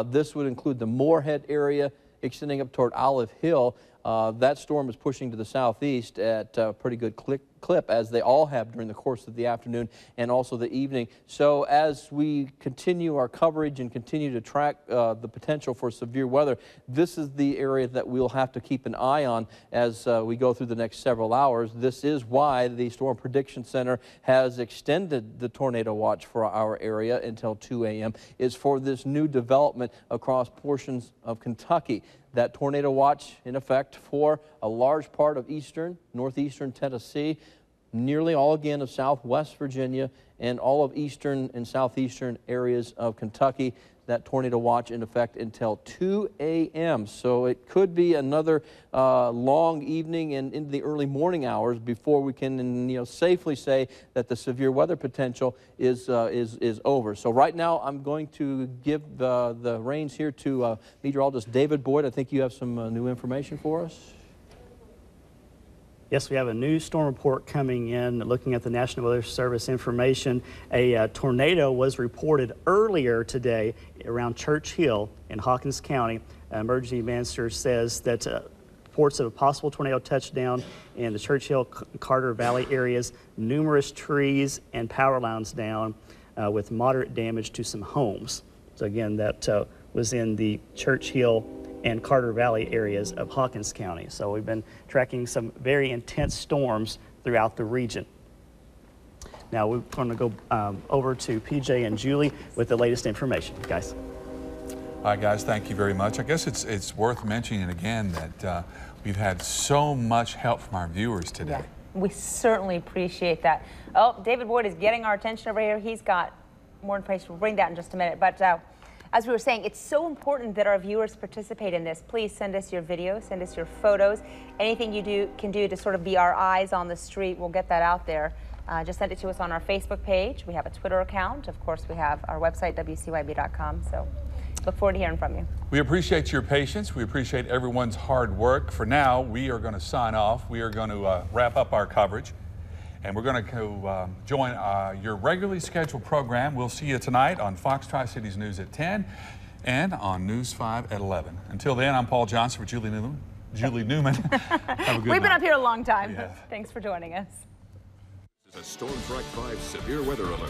Speaker 1: This would include the Moorhead area extending up toward Olive Hill. That storm is pushing to the southeast at a pretty good clip, as they all have during the course of the afternoon and also the evening. So as we continue our coverage and continue to track the potential for severe weather, this is the area that we'll have to keep an eye on as we go through the next several hours. This is why the Storm Prediction Center has extended the tornado watch for our area until 2 a.m. is for this new development across portions of Kentucky. That tornado watch in effect for a large part of eastern, northeastern Tennessee, nearly all again of southwest Virginia, and all of eastern and southeastern areas of Kentucky. That tornado watch in effect until 2 a.m. So it could be another long evening and into the early morning hours before we can, safely say that the severe weather potential is over. So right now I'm going to give the reins here to meteorologist David Boyd. I think you have some new information for us.
Speaker 3: Yes, we have a new storm report coming in. Looking at the National Weather Service information, a tornado was reported earlier today around Church Hill in Hawkins County. Emergency manager says that reports of a possible tornado touchdown in the Church Hill, Carter Valley areas, numerous trees and power lines down with moderate damage to some homes. So again, that was in the Church Hill and Carter Valley areas of Hawkins County. So we've been tracking some very intense storms throughout the region. Now we're going to go over to PJ and Julie with the latest information. Guys.
Speaker 6: All right, guys, thank you very much. I guess it's worth mentioning again that we've had so much help from our viewers today.
Speaker 5: Yeah, we certainly appreciate that. Oh, David Boyd is getting our attention over here. He's got more information. We'll bring that in just a minute. But as we were saying, it's so important that our viewers participate in this. Please send us your videos, send us your photos. Anything you can do to sort of be our eyes on the street, we'll get that out there. Just send it to us on our Facebook page. We have a Twitter account. Of course, we have our website, WCYB.com. So look forward to hearing from you.
Speaker 6: We appreciate your patience. We appreciate everyone's hard work. For now, we are going to sign off. We are going to wrap up our coverage. And we're going to go join your regularly scheduled program. We'll see you tonight on Fox Tri-Cities News at 10 and on News 5 at 11. Until then, I'm Paul Johnson for Julie Newman. Have a good
Speaker 5: We've been
Speaker 6: night.
Speaker 5: up here a long time. Thanks for joining us.
Speaker 2: This is a StormTrack 5 severe weather alert.